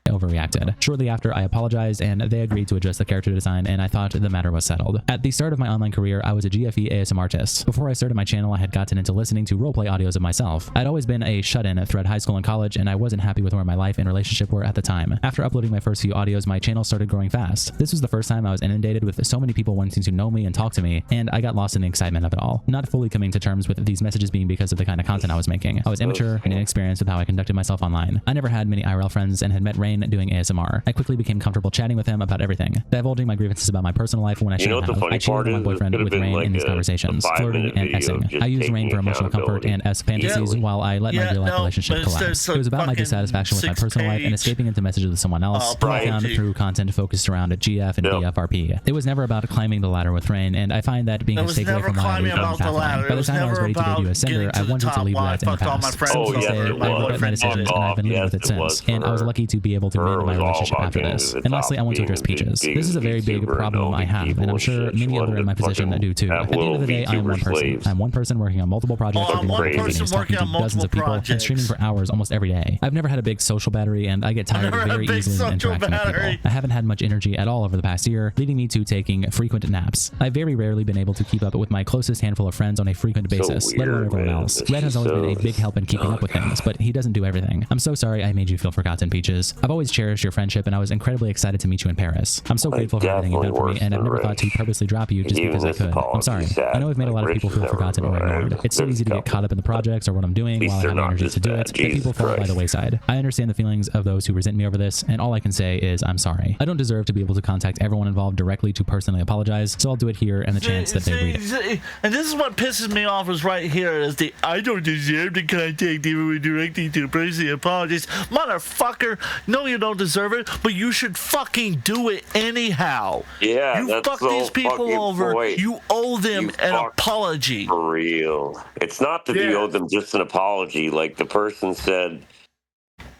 Overreacted. Shortly after, I apologized and they agreed to adjust the character design, and I thought the matter was settled. At the start of my online career, I was a GFE ASM artist. Before I started my channel, I had gotten into listening to roleplay audios of myself. I'd always been a shut-in throughout high school and college, and I wasn't happy with where my life and relationship were at the time. After uploading my first few audios, my channel started growing fast. This was the first time I was inundated with so many people wanting to know me and talk to me, and I got lost in the excitement of it all. Not fully coming to terms with these messages being because of the kind of content I was making. I was immature and inexperienced with how I conducted myself online. I never had many IRL friends and had met Rain doing ASMR. I quickly became comfortable chatting with him about everything, divulging my grievances about my personal life when I shouldn't have. I cheated on my boyfriend with Rain in these conversations, flirting and Xing. I used Rain for emotional comfort and S fantasies while I let my real life relationship collapse. It was about my dissatisfaction with my personal life and escaping into messages with someone else, who I found through content focused around GF and BFRP. It was never about climbing the ladder with Rain, and I find that being a takeaway from my pathline. By the time I was ready to debut as Sinder, I wanted to leave that in the past. So to say, I regret my decisions, and I've been living with it since. And I was lucky to be able to mend my relationship after this. And lastly, I want to address Peaches. This is a very big problem I have, and I'm sure many other in my position do too. At the end of the day, I am one person. I'm one person working on multiple projects, talking to dozens of people, and streaming for hours almost every day. I've never had a big social battery, and I get tired very easily of interacting with people. I haven't had much energy at all over the past year, leading me to taking frequent naps. I've very rarely been able to keep up with my closest handful of friends on a frequent basis, let alone everyone else. Red has always been a big help in keeping up with things, but he doesn't do everything. I'm so sorry I made you feel forgotten, Peaches. I've always cherished your friendship, and I was incredibly excited to meet you in Paris. I'm so grateful for everything you've done for me, and I've never thought to purposely drop you just because I could. I'm sorry. I know I've made a lot of people feel forgotten or ignored. It's so easy to get caught up in the projects or what I'm doing while I have energy to do it, that people fall by the wayside. I understand the feelings of those who resent me over this, and all I can say is I'm sorry. I don't deserve to be able to contact everyone involved directly to personally apologize, so I'll do it here and the chance that they read it. And this is what pisses me off is right here is the I don't deserve to contact everyone directly to personally apologize. Motherfucker, no you don't deserve it, but you should fucking do it anyhow. Yeah, you fuck these people over. Point. You owe them an apology. For real. It's not that you owe them just an apology. Like the person said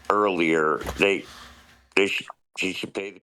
earlier, she should pay the